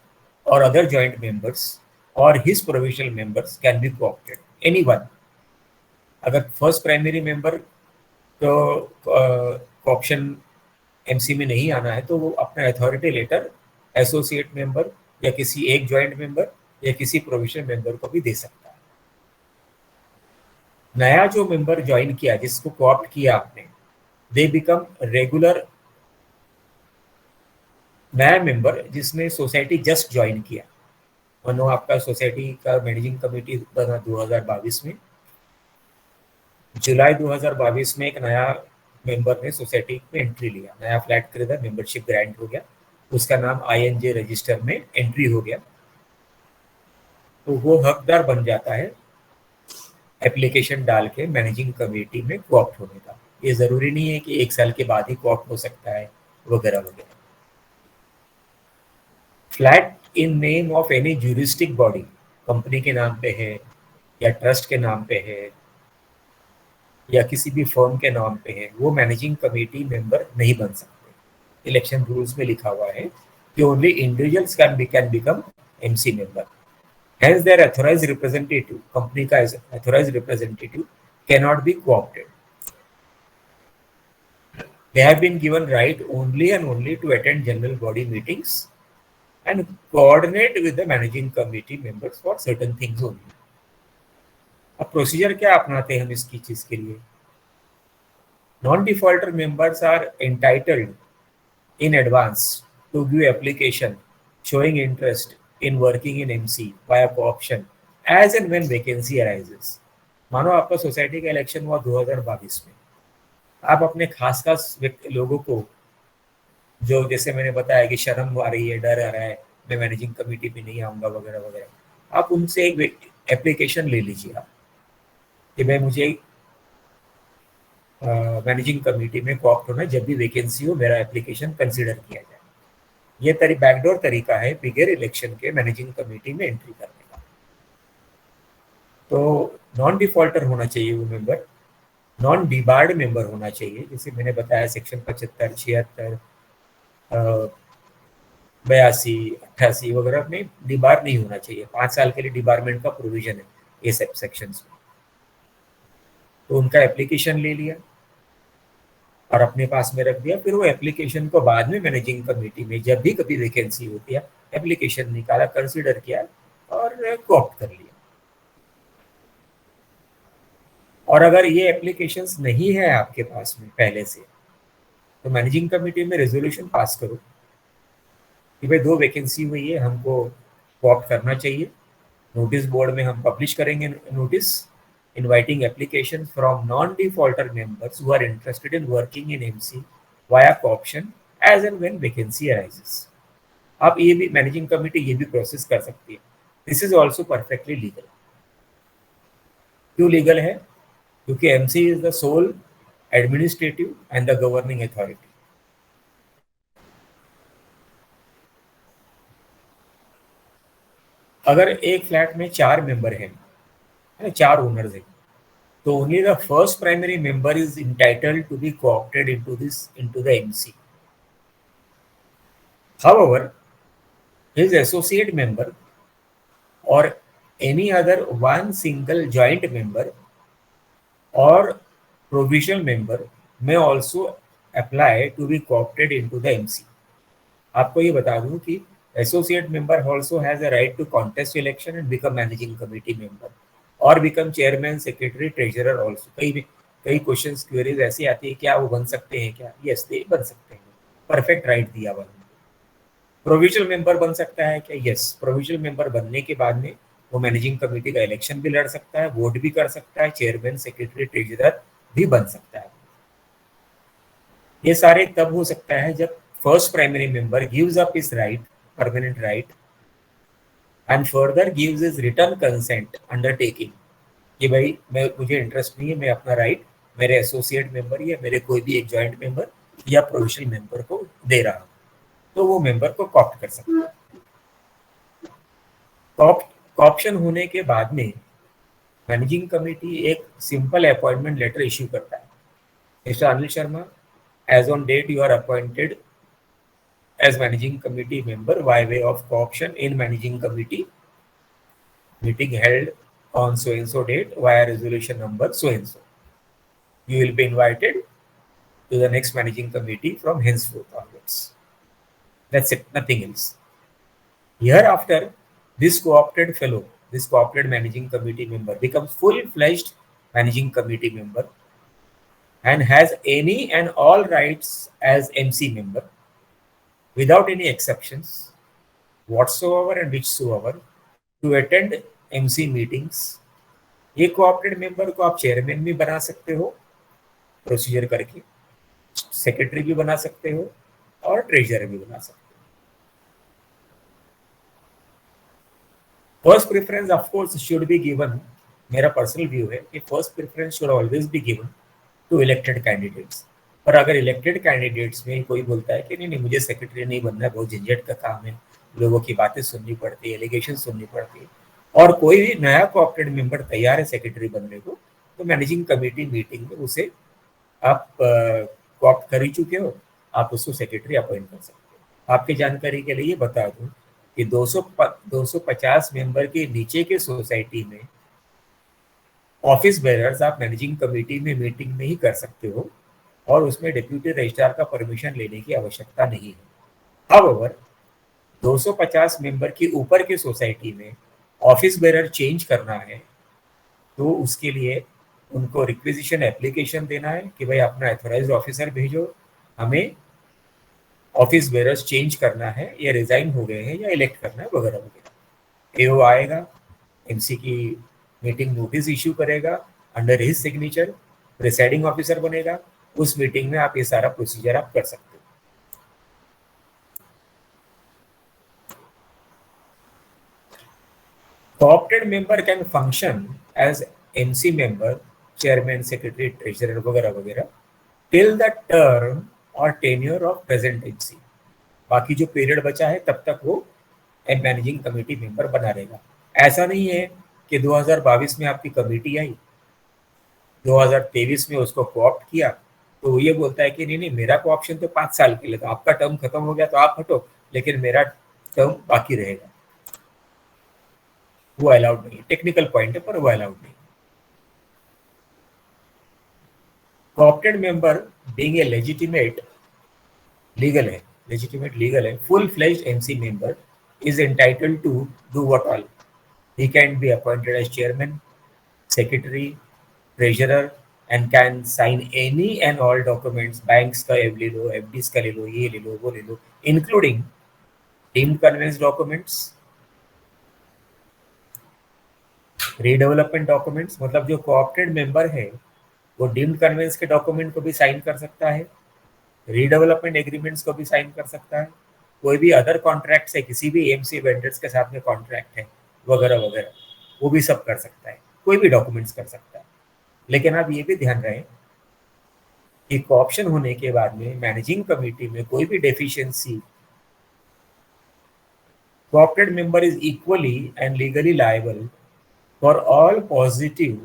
और अदर जॉइंट मेंबर्स और his provisional members can be co-opted, anyone. अगर फर्स्ट प्राइमरी मेंबर को ऑप्शन एमसी में नहीं आना है तो वो अपना अथॉरिटी लेटर एसोसिएट मेंबर या किसी एक जॉइंट मेंबर या किसी प्रोविजनल मेंबर को भी दे सकता है। नया जो मेंबर ज्वाइन किया, जिसको कॉप्ट किया आपने, दे बिकम रेगुलर। नया मेंबर जिसने सोसाइटी जस्ट ज्वाइन किया, मानो आपका सोसाइटी का मैनेजिंग कमेटी बना 2022 में, जुलाई 2022 में एक नया मेंबर ने सोसाइटी में एंट्री लिया, नया फ्लैट खरीदा, मेंबरशिप ग्रांट हो गया, उसका नाम आईएनजे रजिस्टर में एंट्री हो गया, तो वो हकदार बन जाता है एप्लीकेशन डाल के मैनेजिंग कमेटी में co-opt होने का। ये जरूरी नहीं है कि 1 साल के बाद ही co-opt हो सकता है, वगैरह वगैरह। Flat in name of any juristic body, company के नाम पे है या ट्रस्ट के नाम पे है या किसी भी फर्म के नाम पे है, वो मैनेजिंग कमेटी मेंबर नहीं बन सकते। इलेक्शन रूल्स में लिखा हुआ है कि only individuals can become MC member. Hence, their authorized representative, company का authorized representative cannot be co-opted. They have been given right only and only to attend general body meetings and coordinate with the managing committee members for certain things only. अब procedure क्या अपनाते हैं हम इसकी चीज के लिए? Non defaulter members are entitled in advance to give application showing interest in working in MC via co-option as and when vacancy arises. मानो आपका सोसाइटी का इलेक्शन हुआ 2022 में, आप अपने खास लोगों को, जो जैसे मैंने बताया कि शर्म आ रही है, डर आ रहा है, मैं मैनेजिंग कमेटी में नहीं आऊंगा वगैरह वगैरह, आप उनसे एक एप्लीकेशन ले लीजिए आप कि मैं मुझे मैनेजिंग कमेटी में co-opt होना, जब भी वैकेंसी हो मेरा एप्लीकेशन कंसिडर किया जाए। ये बैकडोर तरीका है बिगर इलेक्शन के मैनेजिंग कमेटी में एंट्री करने का। तो नॉन डिफॉल्टर होना चाहिए वो मेंबर, नॉन डिबार्ड मेंबर होना चाहिए, जैसे मैंने बताया सेक्शन 75, 76, 82, 88 वगैरह में डिबार नहीं होना चाहिए। 5 साल के लिए डिबारमेंट का प्रोविजन है ये सब सेक्शंस में। तो उनका एप्लीकेशन ले लिया और अपने पास में रख दिया, फिर वो एप्लीकेशन को बाद में मैनेजिंग कमेटी में जब भी कभी वैकेंसी होती है एप्लीकेशन निकाला, कंसीडर किया और co-opt कर लिया। और अगर ये एप्लीकेशंस नहीं है आपके पास में पहले से, तो मैनेजिंग कमेटी में रेजोल्यूशन पास करो कि भाई 2 वैकेंसी हुई है, हमको co-opt करना चाहिए। नोटिस बोर्ड में हम पब्लिश करेंगे notice inviting applications from non-defaulter members who are interested in working in MC via co-option as and when vacancy arises. आप ये भी मैनेजिंग कमेटी ये भी प्रोसेस कर सकती है। This is also perfectly legal. क्यों लीगल है? क्योंकि MC is the sole administrative and the governing authority. अगर एक फ्लैट में 4 मेंबर हैं, 4 ओनर्स हैं, So only the first primary member is entitled to be co-opted into the MC. However, his associate member or any other one single joint member or provisional member may also apply to be co-opted into the MC. आपको ये बता दूं कि associate member also has a right to contest election and become managing committee member or become chairman, secretary, treasurer also. कई questions queries ऐसी आती है क्या वो बन सकते हैं क्या? यस, दे बन सकते हैं, परफेक्ट राइट दिया हुआ। प्रोविजनल मेंबर बन सकता है क्या? यस, प्रोविजनल मेंबर बनने के बाद में वो मैनेजिंग कमेटी का इलेक्शन भी लड़ सकता है, वोट भी कर सकता है, चेयरमैन, सेक्रेटरी, ट्रेजरर भी बन सकता है। ये सारे तब हो सकता है जब first primary member gives up his right, permanent right, and further gives his return consent undertaking कि भाई मुझे इंटरेस्ट नहीं है, मैं अपना राइट मेरे एसोसिएट मेंबर या मेरे कोई भी एक जॉइंट मेंबर या प्रोविजनल मेंबर को दे रहा हूँ, तो वो मेंबर को कॉप्ट कर सकता है। कॉप्शन होने के बाद में मैनेजिंग कमेटी एक सिंपल अपॉइंटमेंट लेटर इश्यू करता है। Mister Anil Sharma, as on date you are appointed as managing committee member by way of co-option in managing committee meeting held on so and so date via resolution number so and so. You will be invited to the next managing committee from henceforth onwards. That's it, nothing else. Hereafter, this co-opted fellow, this co-opted managing committee member becomes full-fledged managing committee member and has any and all rights as MC member without any exceptions whatsoever and whichsoever to attend MC meetings. ये co-opted member को आप chairman भी बना सकते हो procedure करके, secretary भी बना सकते हो और ट्रेजरर भी बना सकते हो। First preference of course should be given, मेरा पर्सनल व्यू है कि first preference should always be given to elected candidates. पर अगर इलेक्टेड कैंडिडेट्स में कोई बोलता है कि नहीं मुझे सेक्रेटरी नहीं बनना है, बहुत झंझट का काम है, लोगों की बातें सुननी पड़ती है, एलिगेशन सुननी पड़ती है, और कोई भी नया कोऑप्टेड मेंबर तैयार है सेक्रेटरी बनने को, तो मैनेजिंग कमेटी मीटिंग में उसे आप कोऑप्ट कर ही चुके हो, आप उसको सेक्रेटरी अपॉइंट कर सकते हो। आपकी जानकारी के लिए ये बता दूं कि 250 मेंबर के नीचे के सोसाइटी में ऑफिस बेरर्स आप मैनेजिंग कमेटी में मीटिंग में ही कर सकते हो और उसमें डिप्यूटी रजिस्ट्रार का परमिशन लेने की आवश्यकता नहीं है। हाउएवर 250 मेंबर के ऊपर के सोसाइटी में ऑफिस बेरर चेंज करना है तो उसके लिए उनको रिक्वेजिशन एप्लीकेशन देना है कि भाई अपना एथोराइज्ड ऑफिसर भेजो, हमें ऑफिस बेरर्स चेंज करना है या रिजाइन हो गए हैं या इलेक्ट करना है वगैरह वगैरह। एओ आएगा, एमसी की मीटिंग नोटिस इश्यू करेगा, under his signature presiding officer बनेगा, उस मीटिंग में आप ये सारा प्रोसीजर आप कर सकते हो। Co-opted member can function as MC member, chairman, secretary, treasurer वगैरह वगैरह till the term और tenure of present MC। बाकी जो पीरियड बचा है तब तक वो मैनेजिंग कमेटी मेंबर बना रहेगा। ऐसा नहीं है कि 2022 में आपकी कमेटी आई, 2023 में उसको कोऑप्ट किया तो ये बोलता है कि नहीं मेरा को ऑप्शन तो 5 साल के लिए, तो आपका टर्म खत्म हो गया तो आप हटो, लेकिन मेरा टर्म बाकी रहेगा। वो अलाउड नहीं, टेक्निकल पॉइंट है पर वो अलाउड नहीं। Co-opted member being a legitimate legal है, full fledged MC member is entitled to do what all? He can be appointed as chairman, secretary, treasurer, and can sign any and all documents, banks का ले लो, FDs का ले लो, ये ले लो, वो ले लो, including deemed conveyance documents, redevelopment documents, मतलब जो कोऑप्टेड मेंबर है वो डीम्ड कन्वेंस के डॉक्यूमेंट को भी साइन कर सकता है, रीडेवलपमेंट एग्रीमेंट्स को भी साइन कर सकता है, कोई भी अदर कॉन्ट्रैक्ट्स है, किसी भी एमसी वेंडर्स के साथ में कॉन्ट्रैक्ट है वगैरह वगैरह, वो भी सब कर सकता है, कोई भी डॉक्यूमेंट्स कर सकता है। लेकिन आप ये भी ध्यान रहे कि कोऑप्शन होने के बाद में मैनेजिंग कमेटी में कोई भी deficiency, co-opted member is equally and legally liable for all positive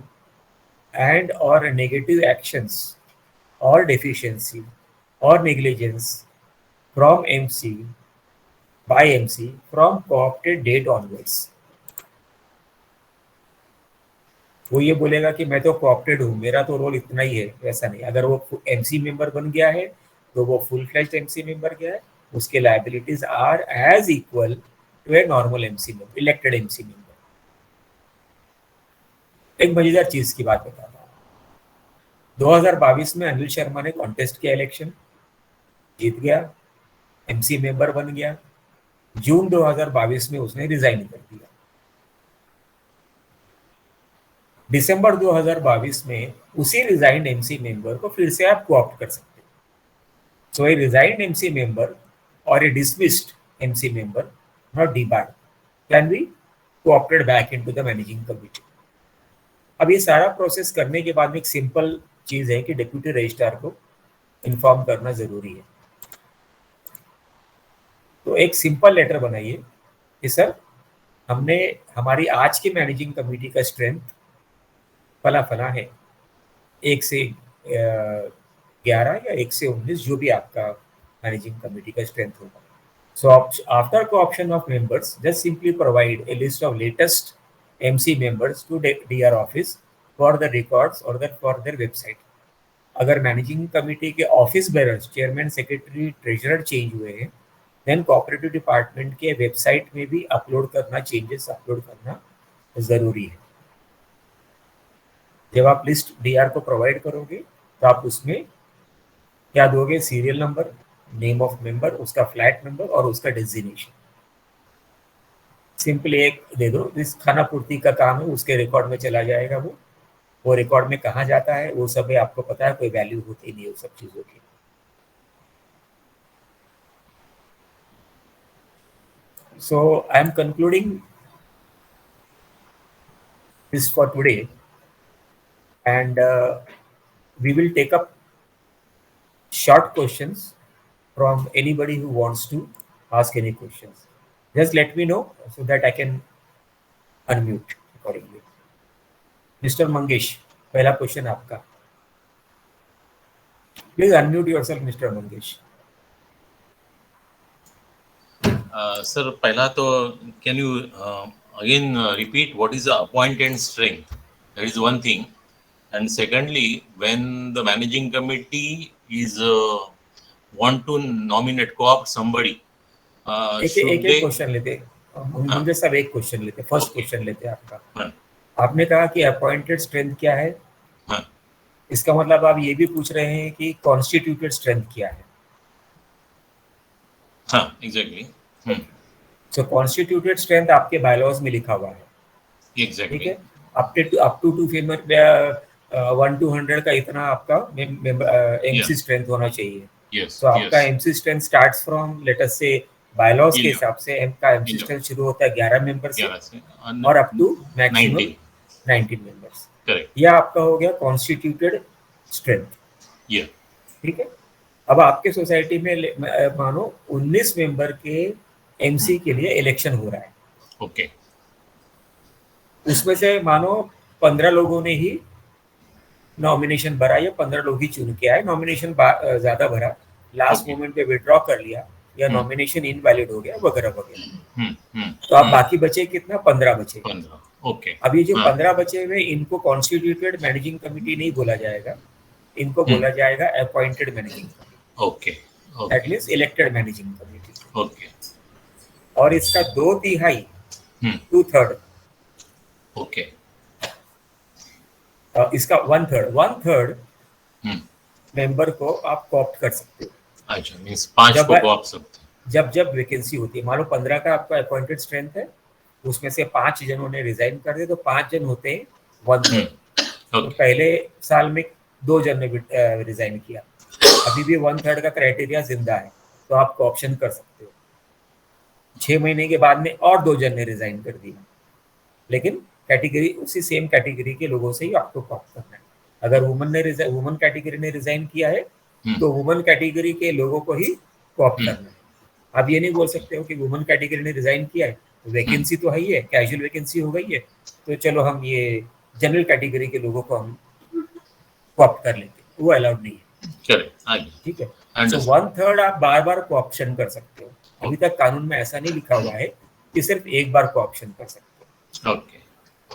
and or negative actions or deficiency or negligence from MC by MC from co-opted date onwards. वो ये बोलेगा कि मैं तो कोऑप्टेड हूँ, मेरा तो रोल इतना ही है, वैसा नहीं। अगर वो एमसी मेंबर बन गया है तो वो फुल फ्लेज्ड एमसी मेंबर गया है, उसके liabilities are as equal to a normal MC member, elected MC member. एक मजेदार चीज की बात बताता हूँ। 2022 में अनिल शर्मा ने कॉन्टेस्ट किया, इलेक्शन जीत गया, एमसी मेंबर बन गया। जून 2022 में उसने रिजाइन कर दिया। दिसंबर 2022 में उसी रिजाइंड एमसी मेंबर को फिर से आप कोऑप्ट कर सकते हैं। So a resigned MC member और a dismissed MC member not debarred can be co-opted back into the managing committee. अब ये सारा प्रोसेस करने के बाद में एक सिंपल चीज है कि डिप्यूटी रजिस्ट्रार को इन्फॉर्म करना जरूरी है। तो एक सिंपल लेटर बनाइए कि सर हमने हमारी आज की मैनेजिंग कमेटी का स्ट्रेंथ फला फला है, 1 से 11 या 1 से 19, जो भी आपका मैनेजिंग कमेटी का स्ट्रेंथ होगा। So after co-option of members, just simply provide a list of latest MC members to DR office for the records or for their website. अगर मैनेजिंग कमेटी के office bearers, chairman, secretary, treasurer change हुए हैं, then cooperative department के website में भी upload करना, changes upload करना जरूरी है। जब आप लिस्ट डीआर को प्रोवाइड करोगे तो आप उसमें क्या दोगे? Serial number, name of member, उसका फ्लैट नंबर और उसका डेजिग्नेशन। सिंपली एक दे दो, इस खाना पूर्ति का काम है, उसके रिकॉर्ड में चला जाएगा। वो रिकॉर्ड में कहाँ जाता है वो सब है, आपको पता है, कोई वैल्यू होती नहीं है उस सब चीजों की। So I am concluding this for today, and we will take up short questions from anybody who wants to ask any questions. Just let me know so that I can unmute accordingly. Mr. Mangesh, पहला question आपका। Please unmute yourself, Mr. Mangesh. Sir, पहला तो can you again repeat what is the appointed strength? That is one thing. And secondly, when the managing committee is want to nominate co-opt somebody, एक question लेते, मुझे सब एक question लेते। First question लेते आपका। आपने कहा कि अपॉइंटेड स्ट्रेंथ क्या है, इसका मतलब आप ये भी पूछ रहे हैं कि कॉन्स्टिट्यूटेड स्ट्रेंथ क्या है? हाँ, एग्जैक्टली। सो कॉन्स्टिट्यूटेड स्ट्रेंथ आपके बायलॉज में लिखा हुआ है। एग्जैक्टली। ठीक है, अप टू 1 to 100 का इतना आपका एमसी स्ट्रेंथ होना चाहिए। तो आपका MC strength starts from, let us से, बायलॉज के हिसाब से एम का एमसी स्ट्रेंथ शुरू होता है 11 मेंबर से और अप टू मैक्सिमम 19 मेंबर्स। यह आपका हो गया कॉन्स्टिट्यूटेड स्ट्रेंथ। ठीक है, अब आपके सोसाइटी में मानो 19 मेंबर के एमसी के लिए इलेक्शन हो रहा है। ओके। उसमें से मानो 15 लोगों ने ही नॉमिनेशन भरा या 15 लोग ही चुन के आए, नॉमिनेशन ज्यादा भरा, लास्ट मोमेंट पे विड्रॉ कर लिया या नॉमिनेशन इनवैलिड हो गया वगैरह वगैरह। तो आप बाकी बचे कितना? 15 बचे। ओके। अब ये जो 15 बचे हुए, इनको कॉन्स्टिट्यूटेड मैनेजिंग कमिटी नहीं बोला जाएगा, इनको बोला जाएगा appointed managing committee. Okay. That means elected managing committee. Okay. और इसका 2/3, 2/3, ओके, इसका 1/3 मेंबर को आप कॉप्ट कर सकते हो। अच्छा, मींस 5 को कॉप्ट सकते हैं जब वैकेंसी होती है। मान लो 15 का आपका अपॉइंटेड स्ट्रेंथ है, उसमें से 5 जनों ने रिजाइन कर दिया तो 5 जन होते हैं 1/3। तो पहले साल में 2 जन ने रिजाइन किया, अभी भी 1/3 का क्राइटेरिया जिंदा है, तो आप ऑप्शन कर सकते हो। 6 महीने के बाद में और 2 जन ने रिजाइन कर दिया, लेकिन कैटेगरी उसी सेम कैटेगरी के लोगों से ही आपको कॉप्ट करना है। अगर वुमन कैटेगरी ने रिजाइन किया है तो वुमन कैटेगरी के लोगों को ही कॉप्ट करना है। आप ये नहीं बोल सकते हो कि वुमन कैटेगरी ने रिजाइन किया है, वैकेंसी तो है ही है, कैजुअल वैकेंसी हो गई है, तो चलो हम ये जनरल कैटेगरी के लोगों को हम ऑप्ट कर लेते हैं, वो अलाउड नहीं है। करेक्ट, आगे ठीक है, सो अंडरस्टूड। 1/3 आप बार बार को ऑप्शन कर सकते हो। अभी तक कानून में ऐसा नहीं लिखा हुआ है कि सिर्फ एक बार को ऑप्शन कर सकते हो। ओके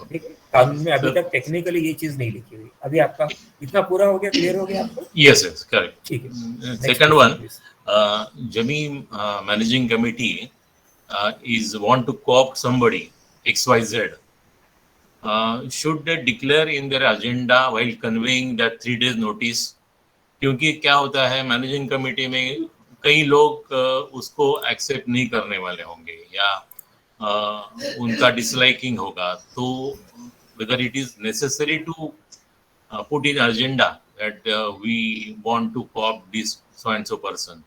ठीक है, कानून में अभी सर, तक टेक्निकली ये चीज नहीं लिखी हुई। अभी आपका इतना पूरा हो गया, क्लियर हो गया आपको? yes, yes, correct. ठीक है, next Second question one, please. Jami managing committee is want to co-opt somebody XYZ. Should they declare in their agenda while conveying that 3 days notice? क्योंकि क्या होता है मैनेजिंग कमेटी में कई लोग उसको एक्सेप्ट नहीं करने वाले होंगे या उनका डिसलाइकिंग होगा, तो whether it is necessary to put in agenda that we want to co-opt this so and so person.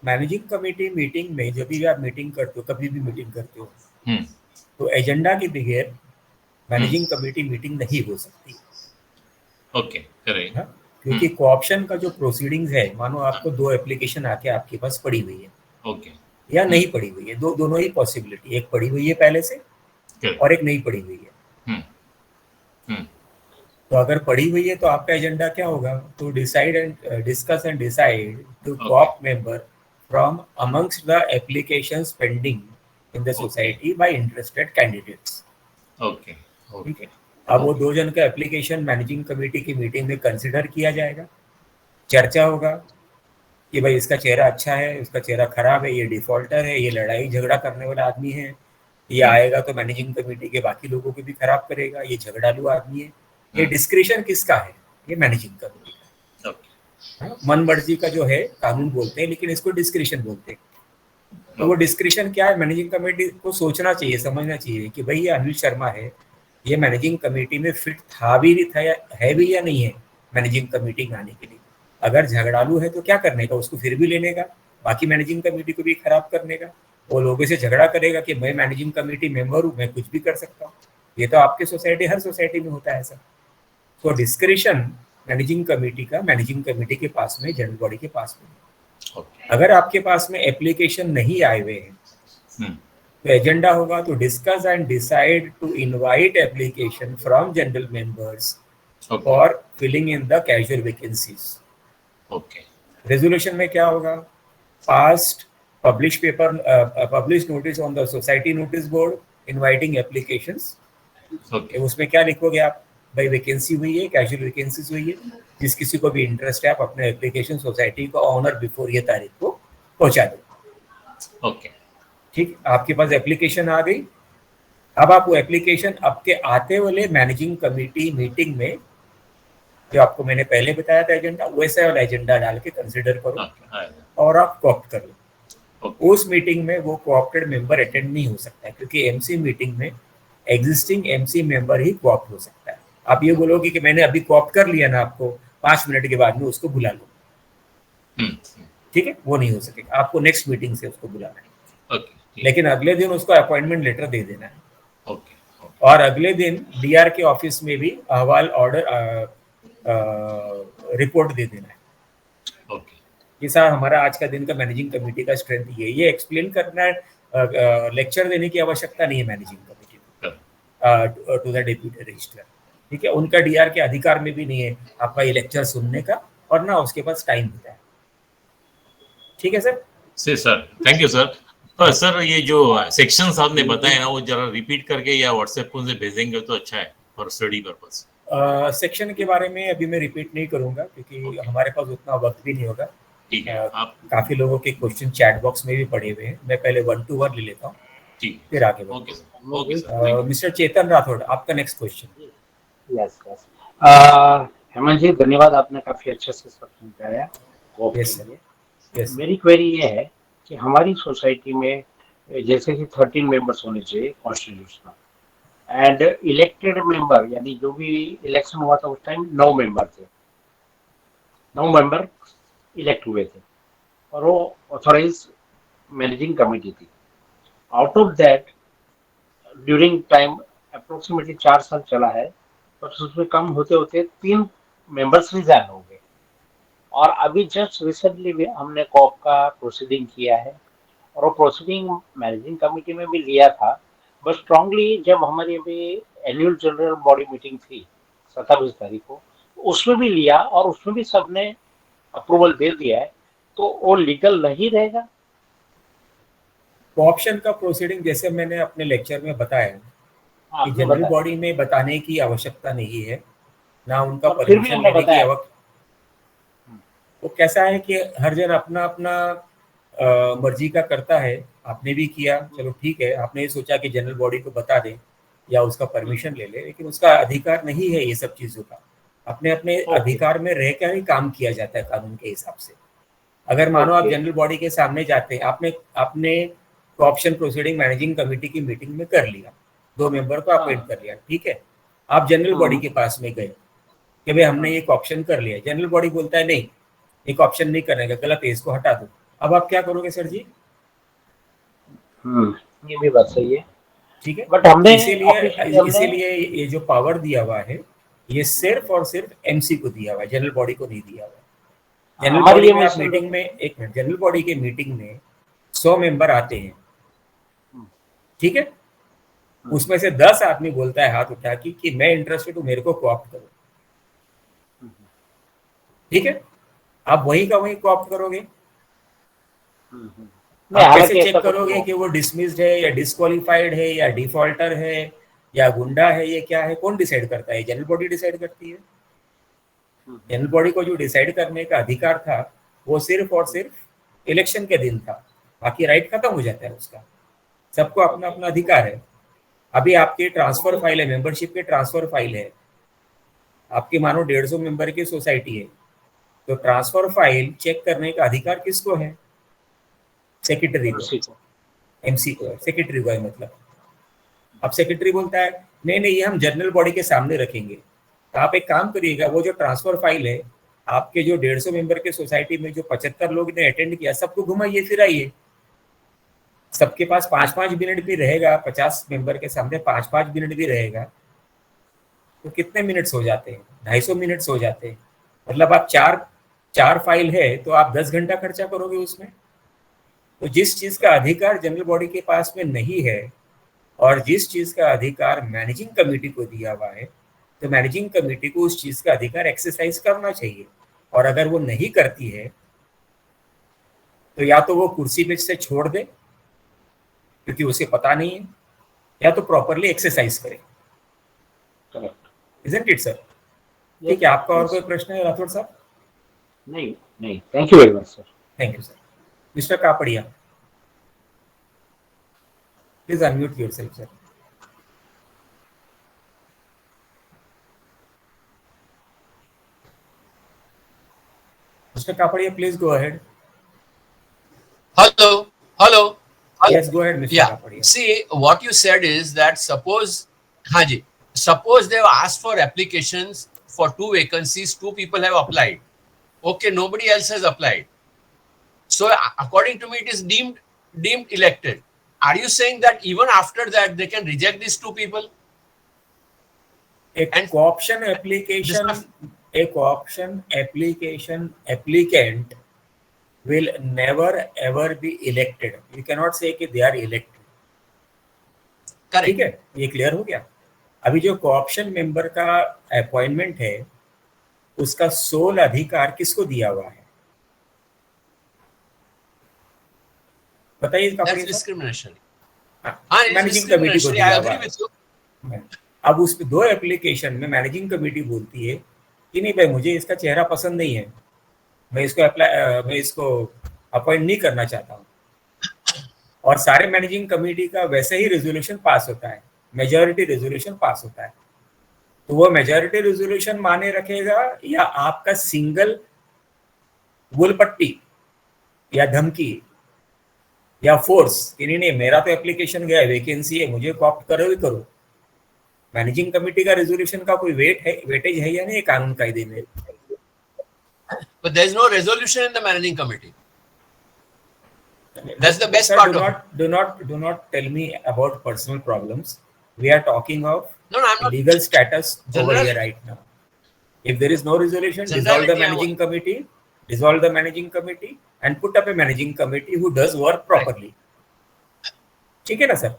Managing committee meeting में जब भी आप मीटिंग करते हो, कभी भी मीटिंग करते हो, हम्म, तो एजेंडा के बगैर मैनेजिंग कमेटी मीटिंग नहीं हो सकती। Okay, correct. हाँ? क्योंकि कोऑप्शन का जो प्रोसीडिंग्स है, मानो आपको 2 एप्लीकेशन आके आपके पास पड़ी हुई है ओके, या नहीं पड़ी हुई है, दोनों ही पॉसिबिलिटी, एक पड़ी हुई है पहले से करेक्ट। और एक नहीं पड़ी हुई है। हम्म, तो अगर पड़ी हुई है तो आपका एजेंडा क्या होगा? तो decide and discuss and decide to Okay. Co-opt member from amongst the applications pending in the Okay. Society by interested candidates. Okay, ठीक है, अब वो 2 जन का एप्लीकेशन मैनेजिंग कमेटी की मीटिंग में कंसिडर किया जाएगा, चर्चा होगा कि भाई इसका चेहरा अच्छा है, इसका चेहरा खराब है, ये डिफॉल्टर है, ये लड़ाई झगड़ा करने वाला आदमी है, ये आएगा तो मैनेजिंग कमेटी के बाकी लोगों को भी खराब करेगा, ये झगड़ालू आदमी है। ये डिस्क्रिशन किसका है? ये मैनेजिंग कमेटी का। हाँ, मन मर्जी का जो है कानून बोलते हैं, लेकिन इसको डिस्क्रिशन बोलते हैं। तो वो डिस्क्रिशन क्या है? मैनेजिंग कमेटी को सोचना चाहिए, समझना चाहिए कि भाई ये अनिल शर्मा है, ये मैनेजिंग कमेटी में फिट था भी नहीं था या है भी या नहीं है मैनेजिंग कमेटी में आने के लिए। अगर झगड़ालू है तो क्या करने का, उसको फिर भी लेने का, बाकी मैनेजिंग कमेटी को भी खराब करने का। वो लोगों से झगड़ा करेगा कि मैं मैनेजिंग कमेटी मेंबर हूँ, मैं कुछ भी कर सकता हूँ। ये तो आपके सोसाइटी, हर सोसाइटी में होता है ऐसा। तो डिस्क्रिशन मैनेजिंग कमेटी का मैनेजिंग कमेटी के पास में, जनरल बॉडी के पास में। ओके, अगर आपके पास में एप्लीकेशन नहीं आए हुए हैं तो एजेंडा होगा तो discuss and decide to invite application from general members okay, for filling in the casual vacancies. Okay, resolution में क्या होगा? Past publish paper, publish notice on the society notice board inviting applications. Okay, उसमें क्या लिखोगे आप? भाई vacancy हुई है, कैजुअल वैकेंसीज हुई है, जिस किसी को भी इंटरेस्ट है आप अपने एप्लीकेशन सोसाइटी को ऑनर बिफोर ये तारीख को पहुंचा दो। ओके, ठीक, आपके पास एप्लीकेशन आ गई। अब आप वो एप्लीकेशन आपके आते वाले मैनेजिंग कमेटी मीटिंग में, जो आपको मैंने पहले बताया था एजेंडा, वैसे वाला एजेंडा डाल के कंसिडर करो और आप कॉप्ट कर लो। उस मीटिंग में वो कोऑप्टेड मेंबर अटेंड नहीं हो सकता है, क्योंकि एमसी मीटिंग में एग्जिस्टिंग एमसी मेंबर ही कॉप्ट हो सकता है। आप ये बोलोगे कि मैंने अभी कॉप्ट कर लिया ना, आपको 5 मिनट के बाद में उसको बुला लो। ठीक है, वो नहीं हो सकेगा, आपको नेक्स्ट मीटिंग से उसको बुलाना है। लेकिन अगले दिन उसको अपॉइंटमेंट लेटर दे देना है। और अगले दिन डीआर के ऑफिस में भी अहवाल ऑर्डर रिपोर्ट दे देना है कि सर हमारा आज का दिन का मैनेजिंग कमेटी का स्ट्रेंथ ये एक्सप्लेन करना है। लेक्चर देने की आवश्यकता नहीं है मैनेजिंग कमेटी को टू द डेप्यूटी रजिस्ट्रार। ठीक है, उनका डीआर के अधिकार में भी नहीं है आपका ये लेक्चर सुनने का, और ना उसके पास टाइम होता है। ठीक है sir? Sir, thank you sir. Sir ये जो सेक्शंस आपने बताए ना, वो जरा रिपीट करके या व्हाट्सएप पे उनसे भेजेंगे तो अच्छा है फॉर स्टडी पर्पस। सेक्शन के बारे में अभी मैं रिपीट नहीं करूंगा, क्योंकि हमारे पास उतना वक्त भी नहीं होगा। ठीक है, आप काफी लोगों के क्वेश्चन चैट बॉक्स में भी पड़े हुए हैं, मैं पहले 1 to 1 ले लेता हूँ, ठीक, फिर आगे okay sir, okay sir. Mister Chetan Rathod, आपका next question. Yes yes, Hemant ji धन्यवाद, आपने काफी अच्छे से सब समझाया। यस, मेरी क्वेरी ये है कि हमारी सोसाइटी में जैसे कि 13 मेंबर्स होने चाहिए कॉन्स्टिट्यूशनल, एंड इलेक्टेड मेंबर, यानी जो भी इलेक्शन हुआ था उस टाइम 9 मेंबर थे, 9 मेंबर इलेक्ट हुए थे और वो ऑथराइज मैनेजिंग कमेटी थी। Out of that during time approximately 4 साल चला है, तो उसमें कम होते होते 3 मेंबर्स रिजाइन हो गए, और अभी जस्ट रिसेंटली भी हमने कॉप का प्रोसीडिंग किया है, और वो प्रोसीडिंग मैनेजिंग कमेटी में भी लिया था। बट स्ट्रांगली जब हमारी अभी एनुअल जनरल बॉडी मीटिंग थी 27 तारीख को, उसमें भी लिया और उसमें भी सबने अप्रूवल दे दिया है, तो वो लीगल नहीं रहेगा? ऑप्शन का प्रोसीडिंग जैसे मैंने अपने लेक्चर में बताया कि आपने जनरल बताया, बॉडी में बताने की आवश्यकता नहीं है, ना उनका और फिर भी परमिशन हमने लेने की बताया। वो कैसा है कि हर जन अपना अपना मर्जी का करता है। आपने भी किया, चलो ठीक है, आपने ये सोचा कि जनरल बॉडी को बता दें या उसका परमिशन ले ले, लेकिन उसका अधिकार नहीं है ये सब चीज़ों का। अपने अपने ओके, अधिकार में रह कर ही काम किया जाता है कानून के हिसाब से। अगर मानो आप ओके, जनरल बॉडी के सामने जाते हैं, आपने आपने ऑप्शन प्रोसीडिंग मैनेजिंग कमेटी की मीटिंग में कर लिया, 2 मेंबर को अपॉइंट हाँ, कर लिया, ठीक है। आप जनरल बॉडी हाँ, के पास में गए कि भाई हमने हाँ, एक ऑप्शन कर लिया, जनरल बॉडी बोलता है नहीं, एक ऑप्शन नहीं करने का, गलत है, इसको हटा दो। अब आप क्या करोगे सर जी? ये भी बात सही है। ठीक है। बट हमने इसीलिए ऑफिशियली हमने, इसीलिए ये जो पावर दिया हुआ है, ये सिर्फ और सिर्फ एमसी को दिया हुआ है, जनरल बॉडी को नहीं दिया हुआ है। जनरल हमारी बॉडी ये में आप मिशन मीटिंग में, एक मिनट, जनरल बॉडी के मीटिंग में 100 मेंबर आते हैं, ठीक है। उसमें से 10 आदमी बोलता है हाथ उठा कि मैं इंटरेस्टेड हूँ, मेरे को कोऑप्ट करो, ठीक है। आप वहीं का वहीं कोऑप्ट करोगे। नहीं, आप कैसे हालांकि चेक ऐसा कुछ करोगे हो, कि वो डिसमिस्ड है या डिस्क्वालिफाइड है या डिफॉल्टर है या गुंडा है, ये क्या है, कौन डिसाइड करता है? जनरल बॉडी डिसाइड करती है। जनरल बॉडी को जो डिसाइड करने का अधिकार था वो सिर्फ और सिर्फ इलेक्शन के दिन था, बाकी राइट खत्म हो जाता है उसका। सबको अपना अपना अधिकार है। अभी आपकी ट्रांसफर फाइल है, मेंबरशिप की ट्रांसफर फाइल है, आपकी मानो 150 मेंबर की सोसाइटी है, तो ट्रांसफर फाइल चेक करने का अधिकार किसको है? सेक्रेटरी को, एमसी को। एमसी को है, सेक्रेटरी को है मतलब। अब सेक्रेटरी बोलता है नहीं नहीं, ये हम जनरल बॉडी के सामने रखेंगे। तो आप एक काम करिएगा, वो जो ट्रांसफर फाइल है आपके जो 150 मेंबर के सोसाइटी में जो 75 लोग ने अटेंड किया, सबको घुमाइए फिराइए, सबके पास 5-5 मिनट भी रहेगा, 50 मेंबर के सामने 5-5 मिनट भी रहेगा, तो कितने मिनट्स हो जाते हैं? 250 मिनट्स हो जाते हैं। मतलब आप चार चार फाइल है तो आप 10 घंटा खर्चा करोगे उसमें। तो जिस चीज का अधिकार जनरल बॉडी के पास में नहीं है और जिस चीज का अधिकार मैनेजिंग कमेटी को दिया हुआ है, तो मैनेजिंग कमेटी को उस चीज का अधिकार एक्सरसाइज करना चाहिए। और अगर वो नहीं करती है तो या तो वो कुर्सी पे से छोड़ दे क्योंकि उसे पता नहीं है, या तो प्रॉपरली एक्सरसाइज करे। करेक्ट। Isn't it sir? ठीक है, आपका और कोई प्रश्न है राठौड़ साहब? नहीं, नहीं, thank you very much sir. Thank you sir. Mister Kapadia, please unmute yourself sir. Mr. Kapadia, please go ahead. Hello, hello. Yes, go ahead, Mr. Yeah. Kapadia. See, what you said is that suppose they have asked for applications for 2 vacancies, 2 people have applied. Okay, nobody else has applied. So according to me, it is deemed elected. Are you saying that even after that they can reject these 2 people? A co-option application applicant will never ever be elected. You cannot say कि they are elected. Correct. ठीक है, ये clear हो गया। अभी जो co-option member का appointment है उसका सोल अधिकार किसको दिया हुआ है बताइए? That's discrimination. मैनेजिंग कमेटी को दिया I हुआ agree with you. है। अब उस 2 एप्लीकेशन में मैनेजिंग कमेटी बोलती है कि नहीं भाई, मुझे इसका चेहरा पसंद नहीं है, मैं इसको अपॉइंट नहीं करना चाहता हूँ। और सारे मैनेजिंग कमेटी का वैसे ही रेजोल्यूशन पास होता है, मेजॉरिटी रेजोल्यूशन पास होता है। तो वो मेजॉरिटी रेजोल्यूशन माने रखेगा या आपका सिंगल गुलपट्टी या धमकी या फोर्स कि नहीं नहीं मेरा तो एप्लीकेशन गया, वैकेंसी है, मुझे कॉप्ट करो ही करो। मैनेजिंग कमेटी का रेजोल्यूशन का कोई वेटेज है या नहीं कानून कायदे में? But there is no resolution in the managing committee. That's the best part of it. Do not tell me about personal problems. We are talking of No, I'm not. legal status over General- here right now. If there is no resolution, dissolve the Generality, managing committee and put up a managing committee who does work properly. ठीक है ना sir?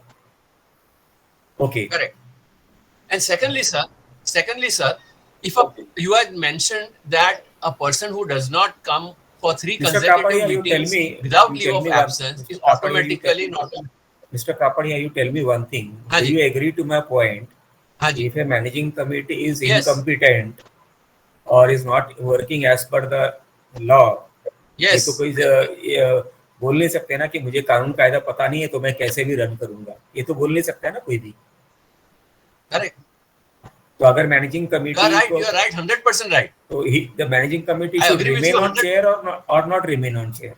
Okay. Correct. And secondly, sir, if you had mentioned that a person who does not come for 3 Mr. consecutive Kapadia, you tell meetings me, without you leave tell of me one, absence Mr. is Kapadia, automatically not a. Mr. Kapadia, you tell me one thing. Do Haji, you agree to my point? Haji. If a managing committee is Yes, incompetent or is not working as per the law, ये तो yes, कोई बोल नहीं सकते ना कि मुझे कानून कायदा पता नहीं है तो मैं कैसे भी रन करूंगा, ये तो बोल नहीं सकता है ना कोई भी. correct. तो अगर managing You committee are right. को, You are right. 100% right. तो the managing committee I should agree with remain you on 100. Chair और not remain on chair.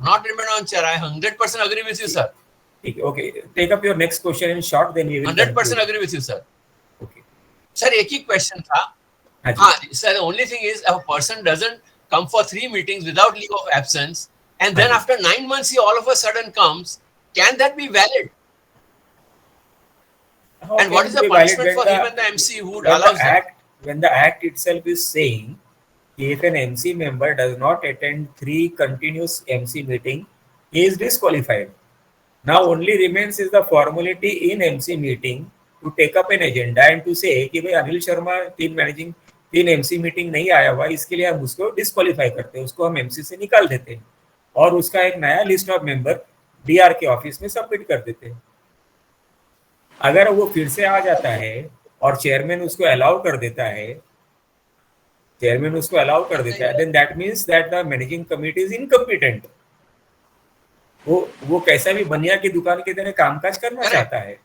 Not remain on chair. I 100% agree with you, sir. ठीक है, okay. Take up your next question in short, then we will 100% agree with you, sir. Okay. Sir, एक ही question था. हाँ जी. हाँ, sir. The only thing is, if a person doesn't come for 3 meetings without leave of absence, and then Haji. after 9 months he all of a sudden comes, can that be valid? How And what can is it the be valid punishment when for the- him and the MC who when the allows that? act when the act itself is saying if an MC member does not attend 3 continuous MC meeting, he is disqualified. Now only remains is the formality in MC meeting to take up an agenda and to say कि भाई Anil Sharma 3 MC meeting नहीं आया हुआ, इसके लिए हम उसको disqualify करते हैं, उसको हम MC से निकाल देते हैं और उसका एक नया लिस्ट ऑफ मेंबर डीआर के ऑफिस में सबमिट कर देते हैं. अगर वो फिर से आ जाता है और चेयरमैन उसको अलाउ कर देता है, then that means that the managing committee is incompetent. वो कैसा भी बनिया की दुकान की तरह कामकाज करना Correct. चाहता है.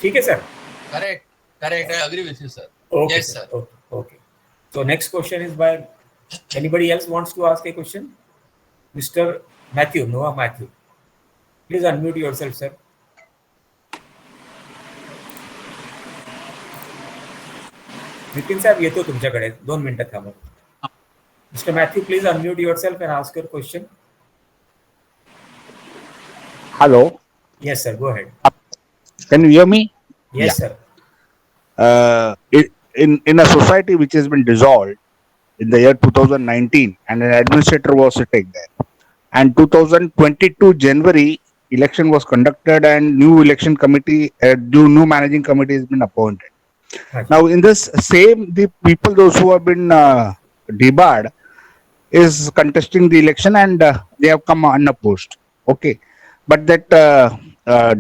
ठीक है sir. Correct. Correct. I agree with you, sir. Okay, Yes, sir. Okay. So next question is by anybody else wants to ask a question? Mr. Matthew, Noah Matthew. Please unmute yourself, sir. Nitin साहेब येतो तुमच्याकडे 2 मिनिटं थांबा. Mr. Matthew, please unmute yourself and ask your question. Hello, Yes, sir. Go ahead. can you hear me? Yes, sir. In a society which has been dissolved in the year 2019, and an administrator was sitting there, and 2022 January election was conducted, and new election committee, new managing committee has been appointed. Haji. Now, in this same, the people those who have been debarred is contesting the election, and they have come unopposed. Okay, but that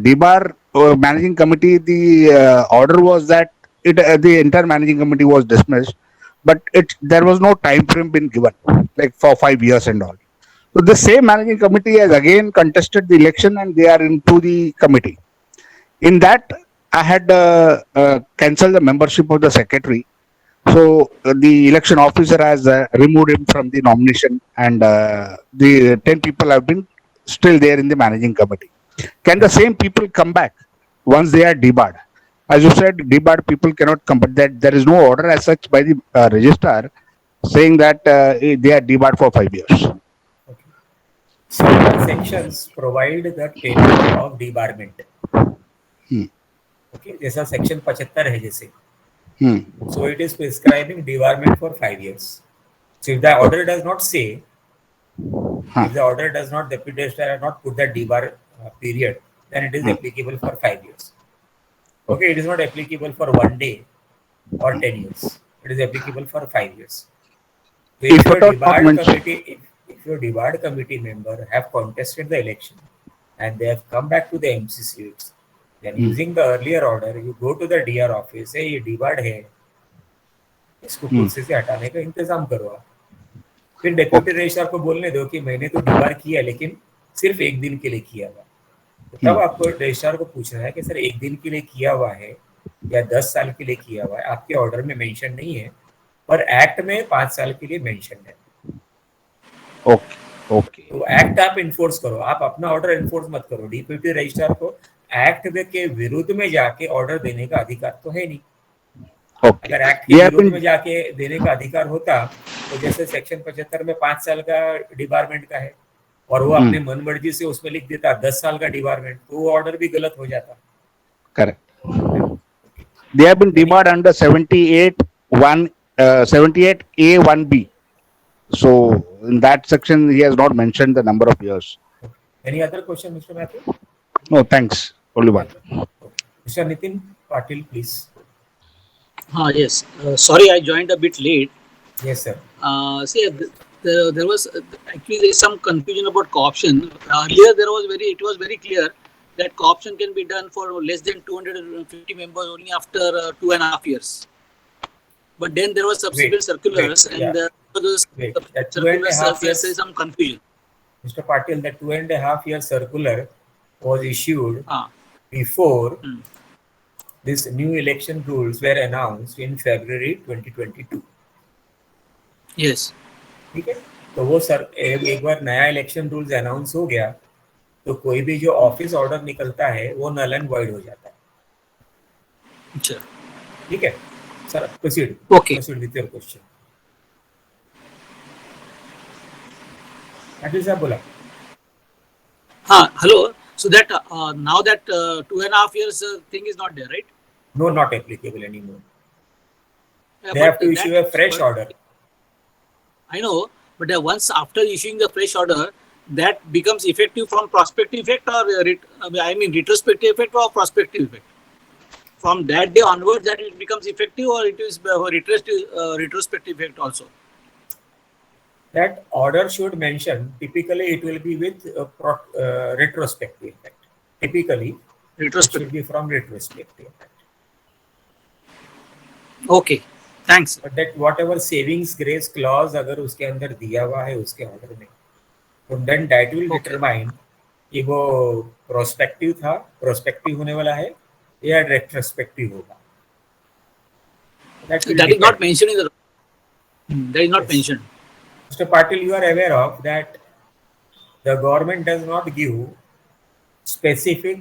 debar managing committee, the order was that the entire managing committee was dismissed, but there was no time frame been given, like for 5 years and all. So the same managing committee has again contested the election, and they are into the committee. In that, I had cancelled the membership of the secretary. So the election officer has removed him from the nomination, and the 10 people have been still there in the managing committee. Can the same people come back once they are debarred? As you said, debarred people cannot come, but that there is no order as such by the registrar saying that they are debarred for 5 years. Okay. Certain sections provide the tenure of debarment. Okay, जैसा section 75 है जैसे. So it is prescribing debarment for 5 years. So if the order does not say, if the order does not, deputy registrar has not put that debar period, then it is applicable for 5 years. Okay, it is not applicable for 1 day or 10 years. It is applicable for 5 years. So if your debarred committee member have contested the election and they have come back to the MC seats, then using the earlier order, you go to the DR office, say ये debarred है, इसको कुर्सी से हटाने का इंतजाम करो आप. फिर डेप्यूटी रजिस्ट्रार को बोलने दो कि मैंने तो डिबार किया लेकिन सिर्फ 1 दिन के लिए किया हुआ. तो तब आपको रजिस्ट्रार को पूछना है कि सर 1 दिन के लिए किया हुआ है या 10 साल के लिए किया हुआ है, आपके ऑर्डर में मेंशन नहीं है पर एक्ट में 5 साल के लिए मेंशन है. Okay. तो एक्ट आप इन्फोर्स करो, आप अपना ऑर्डर इन्फोर्स मत करो. डिप्यूटी रजिस्ट्रार को एक्ट के विरुद्ध में जाके ऑर्डर देने का अधिकार तो है नहीं. Okay. अगर एक्ट के विरुद्ध में जाके देने का अधिकार होता तो जैसे सेक्शन 75 में 5 साल का डिबारमेंट का है और वो अपने मन मर्जी से उसमें लिख देता 10 साल का डिबारमेंट, तो वो ऑर्डर भी गलत हो जाता. Correct. They have been debarred under 78A1B. So in that section, he has not mentioned the number of years. Any other question, Mr. Matthew? No, thanks. Only one. Mr. Nitin Patil, please. Yes. Sorry, I joined a bit late. Yes, sir. See, there was actually there is some confusion about co-option. Earlier, it was very clear that co-option can be done for less than 250 members only after 2.5 years. But then there was subsequent circulars, and those That circulars 2.5 there is years, some confusion. Mr. Patil, the 2.5 year circular was issued Ah. before Hmm. these new election rules were announced in February 2022. Yes. ठीक है, तो वो sir एक बार नया election rules announce हो गया तो कोई भी जो ऑफिस ऑर्डर निकलता है वो नल एंड वॉइड हो जाता है. अच्छा. ठीक है sir, proceed. Okay. Proceed with your question. Patil साहब बोला. Hello. So that now that 2.5 years thing is not there, right? No, not applicable anymore. Yeah, They but have to issue a that- fresh but- order. I know, but once after issuing the fresh order, that becomes effective from prospective effect or retrospective effect or prospective effect. From that day onwards, that it becomes effective, or it is retrospective effect also. That order should mention, typically it will be with retrospective effect. Typically, it Retrospective. should be from retrospective effect. Okay. Thanks. But that whatever savings grace clause अगर उसके अंदर दिया हुआ है उसके order में, तो then that will Okay. determine कि वो प्रोस्पेक्टिव होने वाला है या रेट्रोस्पेक्टिव होगा. That will That is not depend. mentioned in the. That is not Yes. mentioned. Mr. Patil, you are aware of that the government does not give specific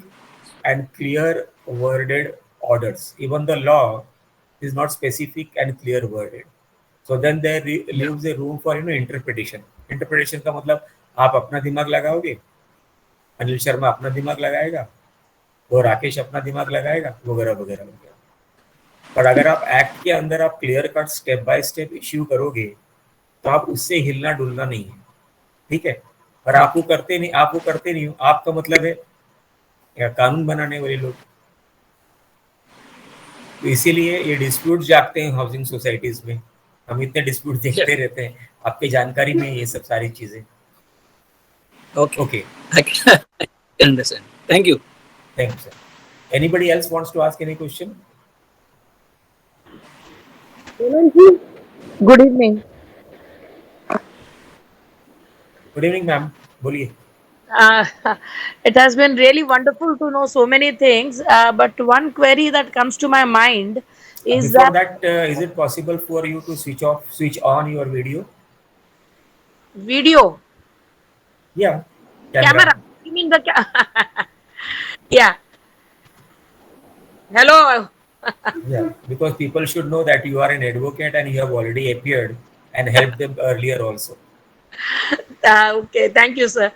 and clear worded orders. Even the law is not specific and clear worded. So then there leaves a room for interpretation. Interpretation का मतलब आप अपना दिमाग लगाओगे, अनिल शर्मा अपना दिमाग लगाएगा, वो राकेश अपना दिमाग लगाएगा, वगैरह वगैरह वगैरह. पर अगर आप एक्ट के अंदर आप clear cut step by step issue करोगे तो आप उससे हिलना डुलना नहीं है. ठीक है, पर आप वो करते नहीं हो. आपका मतलब है या कानून बनाने वाले लोग. तो इसीलिए ये डिस्प्यूट जागते हैं हाउसिंग सोसाइटीज में. हम इतने डिस्प्यूट देखते रहते हैं. आपकी जानकारी में ये सब सारी चीजें. Okay. Okay, I can understand. Thank you. thank you, sir. Anybody else wants to ask any question? Good evening. Good evening, ma'am. बोलिए. It has been really wonderful to know so many things, but one query that comes to my mind is Before that that, is it possible for you to switch on your video? video Yeah. camera. You mean the yeah. Hello. Yeah, because people should know that you are an advocate and you have already appeared and helped them earlier also. Okay, thank you, sir.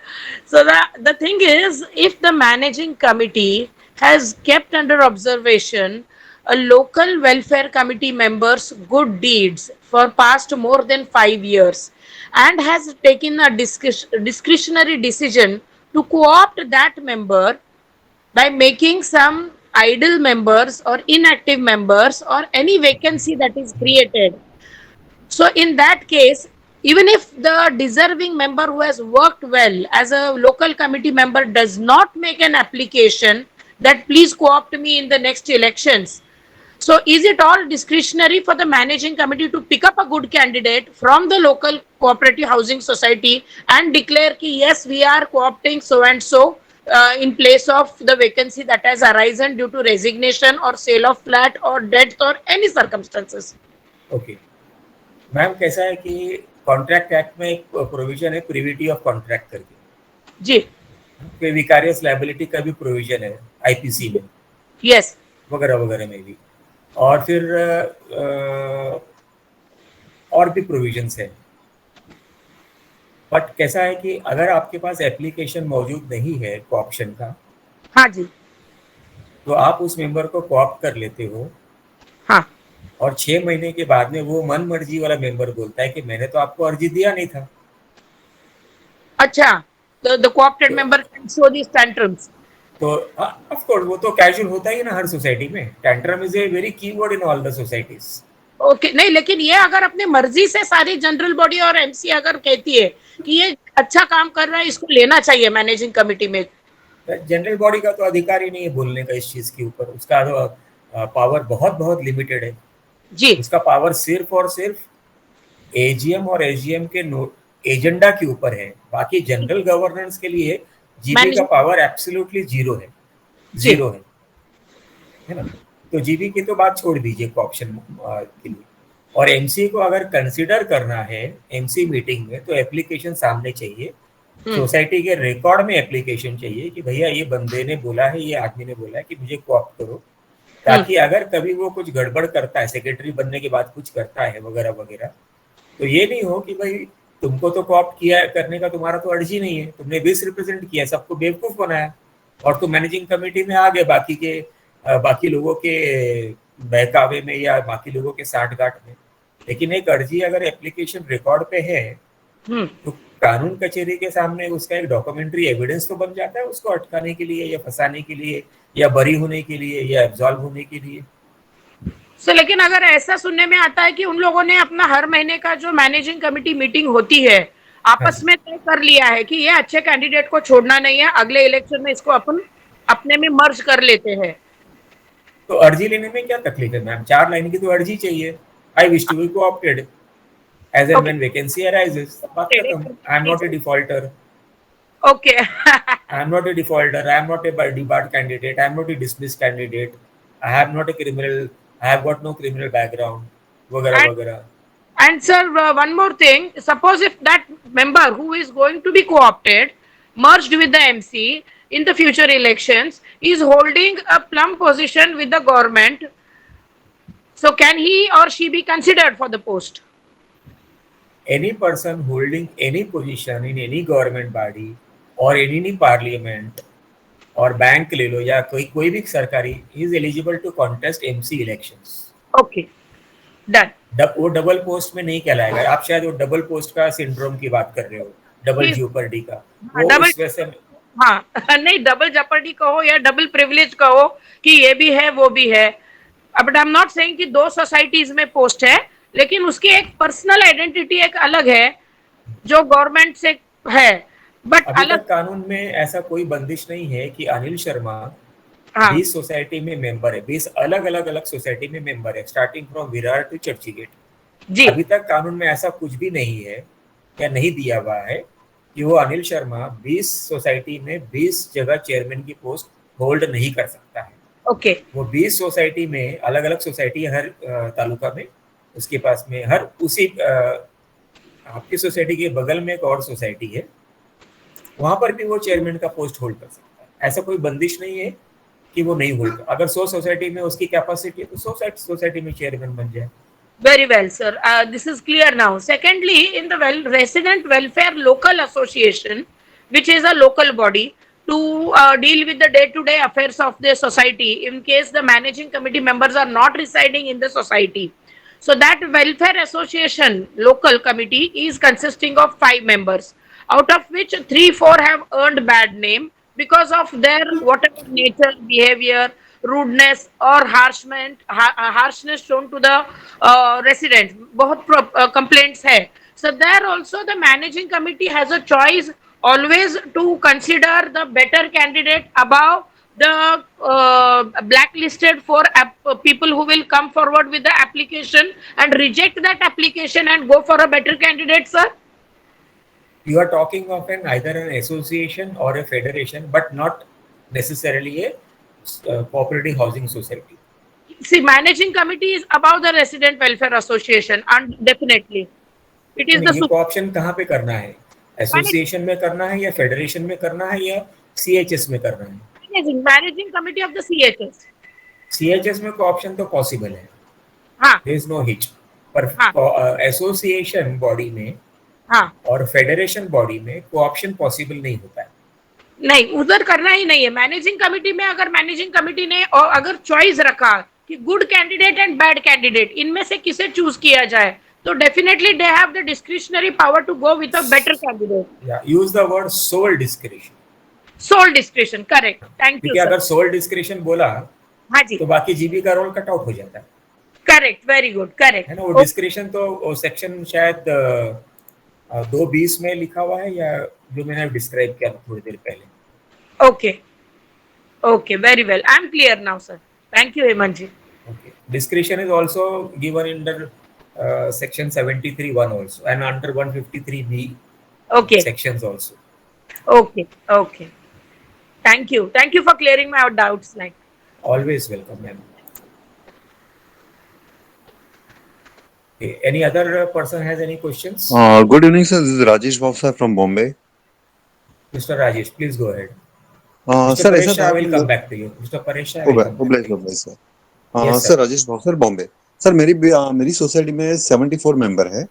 So the thing is, if the managing committee has kept under observation a local welfare committee member's good deeds for past more than 5 years and has taken a discretionary decision to co-opt that member by making some idle members or inactive members or any vacancy that is created. So in that case, even if the deserving member who has worked well as a local committee member does not make an application that please co-opt me in the next elections, so is it all discretionary for the managing committee to pick up a good candidate from the local cooperative housing society and declare ki yes, we are co-opting so and so in place of the vacancy that has arisen due to resignation or sale of flat or death or any circumstances? Okay. Ma'am कैसा है कि contract act में एक provision है privity of contract करके. जी. फिर विकारियस liability का भी प्रोविजन है आईपीसी में. यस. वगैरह वगैरह में भी. और फिर और भी प्रोविजंस है. बट कैसा है कि अगर आपके पास एप्लीकेशन मौजूद नहीं है कोऑप्शन का, हाँ जी, तो आप उस मेंबर को कोऑप्ट कर लेते हो. हाँ. और 6 महीने के बाद में वो मन मर्जी वाला मेंबर बोलता है कि मैंने तो आपको अर्जी दिया नहीं था. अच्छा, the co-opted member can show these tantrums. तो ऑफ कोर्स वो तो कैजुअल होता ही ना हर सोसाइटी में. टैंट्रम इज ए वेरी की word in all the societies. Okay नहीं, लेकिन ये अगर अपने मर्जी से सारी जनरल बॉडी और एमसी अगर कहती है कि ये अच्छा काम कर रहा है, इसको लेना चाहिए मैनेजिंग कमेटी में. जनरल बॉडी का तो अधिकार ही नहीं है बोलने का इस चीज के ऊपर. उसका तो पावर बहुत बहुत लिमिटेड है. जी. उसका पावर सिर्फ और सिर्फ एजीएम और एसजीएम के एजेंडा के ऊपर है. बाकी जनरल गवर्नेंस के लिए जीबी का पावर एब्सोल्युटली जीरो है. जीरो है ना. तो जीबी की तो बात छोड़ दीजिए ऑप्शन के लिए. और एमसी को अगर कंसीडर करना है एमसी मीटिंग में, तो एप्लीकेशन सामने चाहिए. सोसाइटी के रिकॉर्ड में एप्लीकेशन चाहिए कि भैया ये बंदे ने बोला है, ये आदमी ने बोला है कि मुझे कोऑप्ट करो, ताकि अगर कभी वो कुछ गड़बड़ करता है, सेक्रेटरी बनने के बाद कुछ करता है वगैरह वगैरह, तो ये नहीं हो कि भाई तुमको तो कोऑप्ट किया करने का तुम्हारा तो अर्जी नहीं है, तुमने 20 रिप्रेजेंट किया, सबको बेवकूफ बनाया और तुम मैनेजिंग कमेटी में आ गए बाकी लोगों के बहकावे में या बाकी लोगों के साठगांठ में. लेकिन एक अर्जी अगर एप्लीकेशन रिकॉर्ड पे है तो कानून कचहरी के सामने उसका एक डॉक्यूमेंट्री एविडेंस तो बन जाता है उसको अटकाने के लिए या फंसाने के लिए या बरी होने के लिए या एब्सॉल्व होने के लिए. लेकिन अगर ऐसा सुनने में आता है कि उन लोगों ने अपना हर महीने का जो मैनेजिंग कमेटी मीटिंग होती है आपस में तय कर लिया है कि ये अच्छे कैंडिडेट को छोड़ना नहीं है, अगले इलेक्शन में इसको अपन अपने में मर्ज कर लेते हैं, तो अर्जी लेने में क्या तकलीफ है मैम? 4 लाइन की तो अर्जी चाहिए. I wish to be co-opted as and when vacancy arises. बात खत्म. I am not a defaulter. Okay. I am not a defaulter. I am not a debarred candidate. I am not a dismissed candidate. I have not a criminal. I have got no criminal background. वगैरह वगैरह. And sir, one more thing. Suppose if that member who is going to be co-opted, merged with the MC in the future elections, is holding a plum position with the government, so can he or she be considered for the post? Any person holding any position in any government body or in any parliament और bank ले लो या कोई भी सरकारी, is eligible to contest MC elections. Okay, done. वो double post में नहीं कहलाएगा. आप शायद वो डबल पोस्ट का सिंड्रोम की बात कर रहे हो, डबल ज्योपर्डी का. वो इस वजह से हाँ नहीं, डबल जेपर्डी कहो या डबल प्रिविलेज कहो कि ये भी है वो भी है. But I am not saying कि 2 सोसाइटीज में पोस्ट है, लेकिन उसकी एक पर्सनल आइडेंटिटी एक अलग है जो गवर्नमेंट से है. बट अलग कानून में ऐसा कोई बंदिश नहीं है कि अनिल शर्मा 20 सोसाइटी में मेंबर है, 20 अलग अलग सोसाइटी में मेंबर है, starting from Virar to Churchgate. जी अभी तक कानून में ऐसा कुछ भी नहीं है या नहीं दिया हुआ है कि वो अनिल शर्मा 20 सोसाइटी में 20 जगह चेयरमैन की पोस्ट होल्ड नहीं कर सकता है. ओके. वो 20 सोसाइटी में अलग अलग सोसाइटी हर तालुका में उसके पास में हर उसी आपकी सोसाइटी के बगल में एक और सोसाइटी है, वहां पर भी वो चेयरमैन का पोस्ट होल्ड कर सकता है. ऐसा कोई बंदिश नहीं है कि वो नहीं होल्ड. अगर 100 सोसाइटी में उसकी कैपेसिटी है तो 100 सोसाइटी में चेयरमैन बन जाए. Very well, sir. This is clear now. Secondly, in the Resident Welfare Local Association, which is a local body to deal with the day-to-day affairs of the society, in case the managing committee members are not residing in the society. So that Welfare Association local committee is consisting of 5 members, out of which 3-4 have earned bad name because of their whatever nature, behavior, rudeness or harshness shown to the residents. बहुत complaints है. So there also the managing committee has a choice always to consider the better candidate above the blacklisted for people who will come forward with the application and reject that application and go for a better candidate, sir. You are talking of either an association or a federation, but not necessarily a cooperative housing society. See, managing committee is above the Resident Welfare Association, and definitely it is the option कहाँ पे करना है? Association में करना है या federation में करना है या सीएचएस में करना है? Managing committee of the CHS. CHS में ऑप्शन तो पॉसिबल है. हाँ. There is no hitch. पर एसोसिएशन बॉडी में और फेडरेशन बॉडी में ऑप्शन पॉसिबल नहीं होता है. नहीं, उधर करना ही नहीं है. मैनेजिंग कमेटी में अगर मैनेजिंग कमेटी ने अगर चॉइस रखा कि good candidate and bad candidate, इनमें से किसे चूज किया जाए, तो definitely they have the discretionary power to go with a better candidate. Use the word sole discretion. Sole description, correct, thank you क्योंकि सर। अगर सोल डिस्क्रिप्शन बोला हाँ जी, तो बाकी जीबी का रोल कट आउट हो जाता है करेक्ट, वेरी गुड, करेक्ट। है ना। वो डिस्क्रिप्शन तो सेक्शन शायद 2:20 में लिखा हुआ है, या जो मैंने डिस्क्राइब किया था थोड़ी देर पहले। Okay, okay, very well, I am clear now sir, thank you Hemant ji. Okay. Discretion is also given under section 73(1) also, and under 153(b) okay, sections also. Okay, okay, thank you for clearing my doubts like. Always welcome, ma'am. Okay. Any other person has any questions? Good evening, sir. This is Rajesh Bhavsar from Bombay. Mr. Rajesh, please go ahead. Mr. Sir, Paresh ऐसा Shah था will कि come back to you. Mr. Paresh Shah will come back oblige to you. Oblige sir. Yes, sir sir. Rajesh Bhavsar Bombay. Sir मेरी society में 74 member है।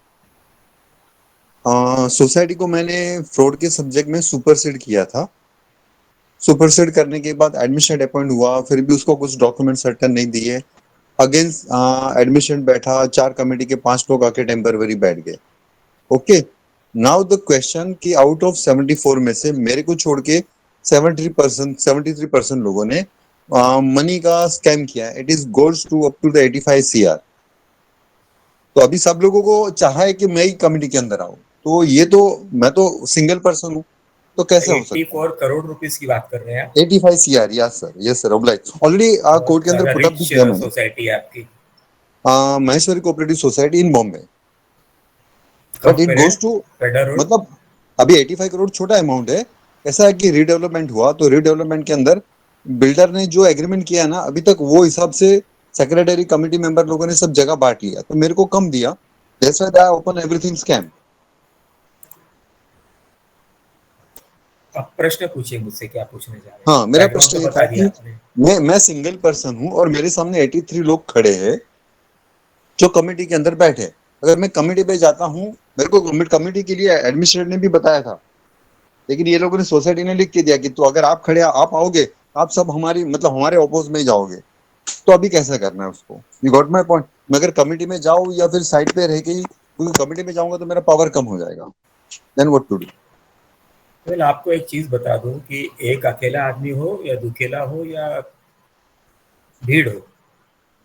Society को मैंने fraud के subject में सुपरसीड किया था। सुपरसीड करने के बाद एडमिशन अपॉइंट हुआ, फिर भी उसको कुछ डॉक्यूमेंट सर्टन नहीं दिए। अगेंस्ट एडमिशन बैठा, 4 कमेटी के 5 लोग आके टेम्पररी बैठ गए। ओके, नाउ द क्वेश्चन कि आउट ऑफ 74 में से मेरे को छोड़ के 73% लोगों ने मनी का स्कैम किया। It is goals to up to the 85 CR। तो अभी सब लोगों को चाहा है कि मैं ही कमेटी के अंदर आऊं, तो ये तो मैं तो सिंगल पर्सन हूं, तो कैसे हो सकता है? 84 करोड़ रुपीस की बात कर रहे हैं आप। 85 CR, yes sir oblige. Already court के अंदर पुट अप भी किया मैंने। सोसाइटी है आपकी। Maheshwari cooperative society in Bombay, कब बट इट पे है? गोज टू फेडर रोड। मतलब अभी 85 करोड़ छोटा अमाउंट है। ऐसा है कि रीडेवलपमेंट हुआ, तो रीडेवलपमेंट के अंदर बिल्डर ने जो एग्रीमेंट किया ना, अभी तक वो हिसाब से सेक्रेटरी कमेटी मेंबर लोगों ने सब जगह बांट लिया, तो मेरे को कम दिया। That's why I open everything scam. आप प्रश्न पूछिए मुझसे, क्या पूछने जा रहे हैं? हाँ, मेरा Background प्रश्न तो ये बता था दिया कि आपने। मैं सिंगल पर्सन हूँ और मेरे सामने 83 लोग खड़े हैं जो कमेटी के अंदर बैठे। अगर मैं कमेटी पे जाता हूँ, मेरे को कमेटी के लिए एडमिनिस्ट्रेटर ने भी बताया था, लेकिन ये लोगों ने सोसाइटी ने लिख के दिया कि तो अगर आप खड़े आप आओगे, आप सब हमारे ओपोज में ही जाओगे। तो अभी कैसे करना है उसको? You got my point. मैं अगर कमेटी में जाऊँ या फिर साइड पे रह के ही, क्योंकि कमेटी में जाऊंगा तो मेरा पावर कम हो जाएगा। Then what to do? Well, आपको एक चीज बता दूं कि एक अकेला आदमी हो या दुकेला हो या भीड़ हो,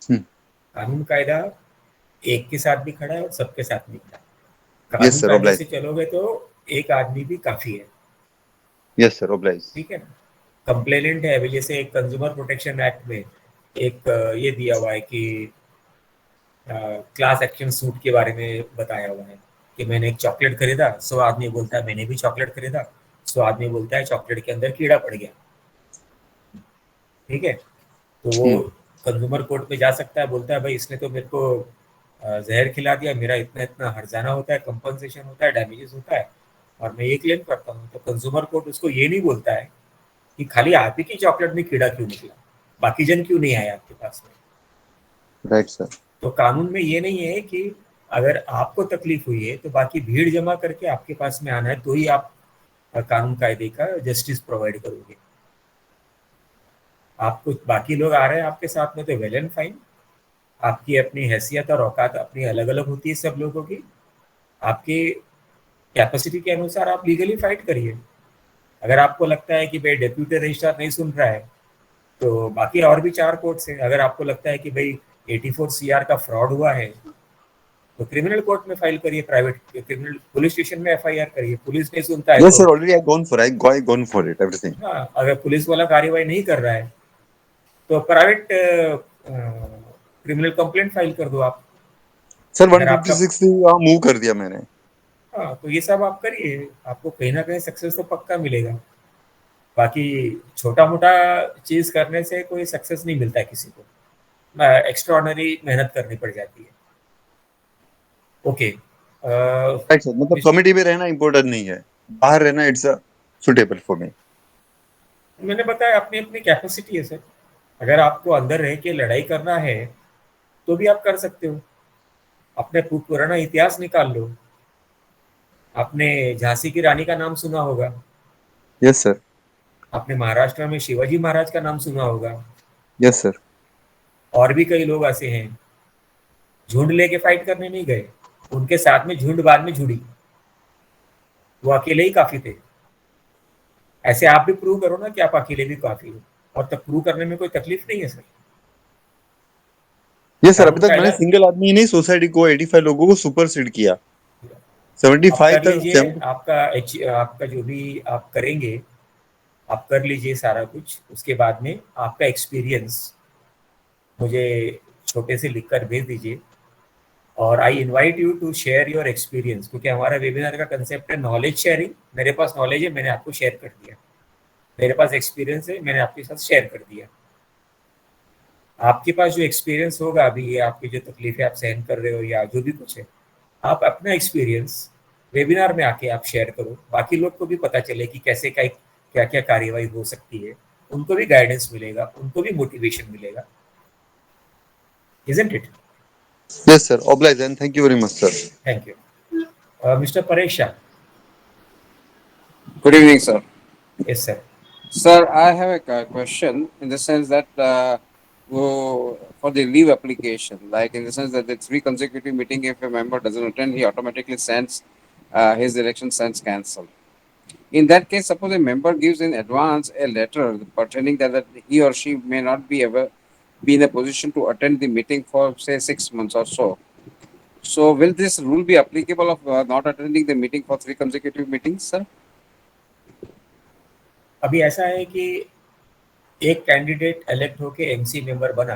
कानून कायदा एक के साथ भी खड़ा है और सबके साथ भी खड़ा है। यस कानून सर कायदे ओब्लाइज। से चलोगे तो एक आदमी भी काफी है। Yes sir oblige. ठीक है ना। कंप्लेनेंट है अभी, जैसे एक कंज्यूमर प्रोटेक्शन एक्ट में एक ये दिया हुआ है कि क्लास एक्शन सूट के बारे में बताया हुआ है कि मैंने एक चॉकलेट खरीदा, 100 आदमी बोलता है मैंने भी चॉकलेट खरीदा, 100 आदमी बोलता है चॉकलेट के अंदर कीड़ा पड़ गया। ठीक है, तो वो कंज्यूमर कोर्ट में जा सकता है, बोलता है भाई इसने तो मेरे को जहर खिला दिया, मेरा इतना इतना हर्जाना होता है, कंपनसेशन होता है, डैमेजेस होता है, और मैं ये क्लेम करता हूँ। तो कंज्यूमर कोर्ट उसको ये नहीं बोलता है कि खाली आप ही की चॉकलेट में कीड़ा क्यों निकला, बाकी जन क्यों नहीं आए आपके पास में। Right sir. तो कानून में ये नहीं है कि अगर आपको तकलीफ हुई है तो बाकी भीड़ जमा करके आपके पास में आना है तो ही आप कानून कायदे का जस्टिस प्रोवाइड करोगे। आपको बाकी लोग आ रहे हैं आपके साथ में तो वेल एंड फाइन, आपकी अपनी हैसियत और औकात अपनी अलग अलग होती है सब लोगों की। आपकी कैपेसिटी के अनुसार आप लीगली फाइट करिए। अगर आपको लगता है कि भाई डेप्यूटी रजिस्ट्रार नहीं सुन रहा है तो बाकी और भी 4 कोर्ट्स हैं। अगर आपको लगता है कि भाई 84 CR का फ्रॉड हुआ है तो क्रिमिनल कोर्ट में फाइल करिए, प्राइवेट क्रिमिनल पुलिस स्टेशन में FIR करिए। पुलिस नहीं सुनता है यस तो sir already I gone for it everything. हाँ, अगर पुलिस वाला कार्रवाई नहीं कर रहा है तो प्राइवेट क्रिमिनल कंप्लेंट फाइल कर दो आप। सर अगर आपका 156 से मूव कर दिया मैंने। हाँ, तो ये सब आप करिए, आपको कहीं ना कहीं सक्सेस तो पक्का मिलेगा। बाकी छोटा मोटा चीज करने से कोई सक्सेस नहीं मिलता है किसी को, एक्स्ट्राऑर्डिनरी मेहनत करनी पड़ जाती है। ओके, राइट सर, मतलब कमेटी में रहना इंपॉर्टेंट नहीं है, बाहर रहना इट्स सुटेबल फॉर मी। मैंने बताया अपनी अपनी कैपेसिटी है सर। अगर आपको अंदर रह के लड़ाई करना है तो भी आप कर सकते हो। अपने पुराना इतिहास निकाल लो। आपने झांसी की रानी का नाम सुना होगा। Yes sir. आपने महाराष्ट्र में शिवाजी महाराज का नाम सुना होगा। Yes sir. और भी कई लोग ऐसे हैं, झुंड लेके फाइट करने नहीं गए, उनके साथ में झुंड बाद में जुड़ी, वो अकेले ही काफी थे। ऐसे आप भी प्रूव करो ना कि आप अकेले भी काफी हो, और तब प्रूव करने में कोई तकलीफ नहीं है सर। ये सर, अभी कानून तक मैंने कायदा सिंगल आदमी ही नहीं सोसाइटी को 85 लोगों को सुपरसीड किया। आप 75 कर तक लीजिए, आपका जो भी आप करेंगे आप कर लीजिए सारा कुछ। उसके बाद में आपका एक्सपीरियंस मुझे छोटे से लिख कर भेज दीजिए, और I invite you to share your experience, क्योंकि हमारा वेबिनार का कंसेप्ट है नॉलेज शेयरिंग। मेरे पास नॉलेज है, मैंने आपको शेयर कर दिया। मेरे पास एक्सपीरियंस है, मैंने आपके साथ शेयर कर दिया। आपके पास जो एक्सपीरियंस होगा अभी, ये आपकी जो तकलीफें आप सहन कर रहे हो या जो भी कुछ है, आप अपना एक्सपीरियंस वेबिनार में आके आप शेयर करो, बाकी लोग को भी पता चले कि कैसे क्या क्या कार्यवाही हो सकती है। उनको भी गाइडेंस मिलेगा, उनको भी मोटिवेशन मिलेगा। Isn't it? Yes, sir. Obliged, and thank you very much, sir. Thank you. Mr. Paresh Shah. Good evening, sir. Yes, sir. Sir, I have a question in the sense that for the leave application, like in the sense that the 3 consecutive meeting, if a member doesn't attend, he automatically sends his election sends cancelled. In that case, suppose a member gives in advance a letter pertaining that he or she may not be in a position to attend the meeting for say 6 months or so. So, will this rule be applicable of not attending the meeting for 3 consecutive meetings, sir? अभी ऐसा है कि एक candidate elect होके MC member बना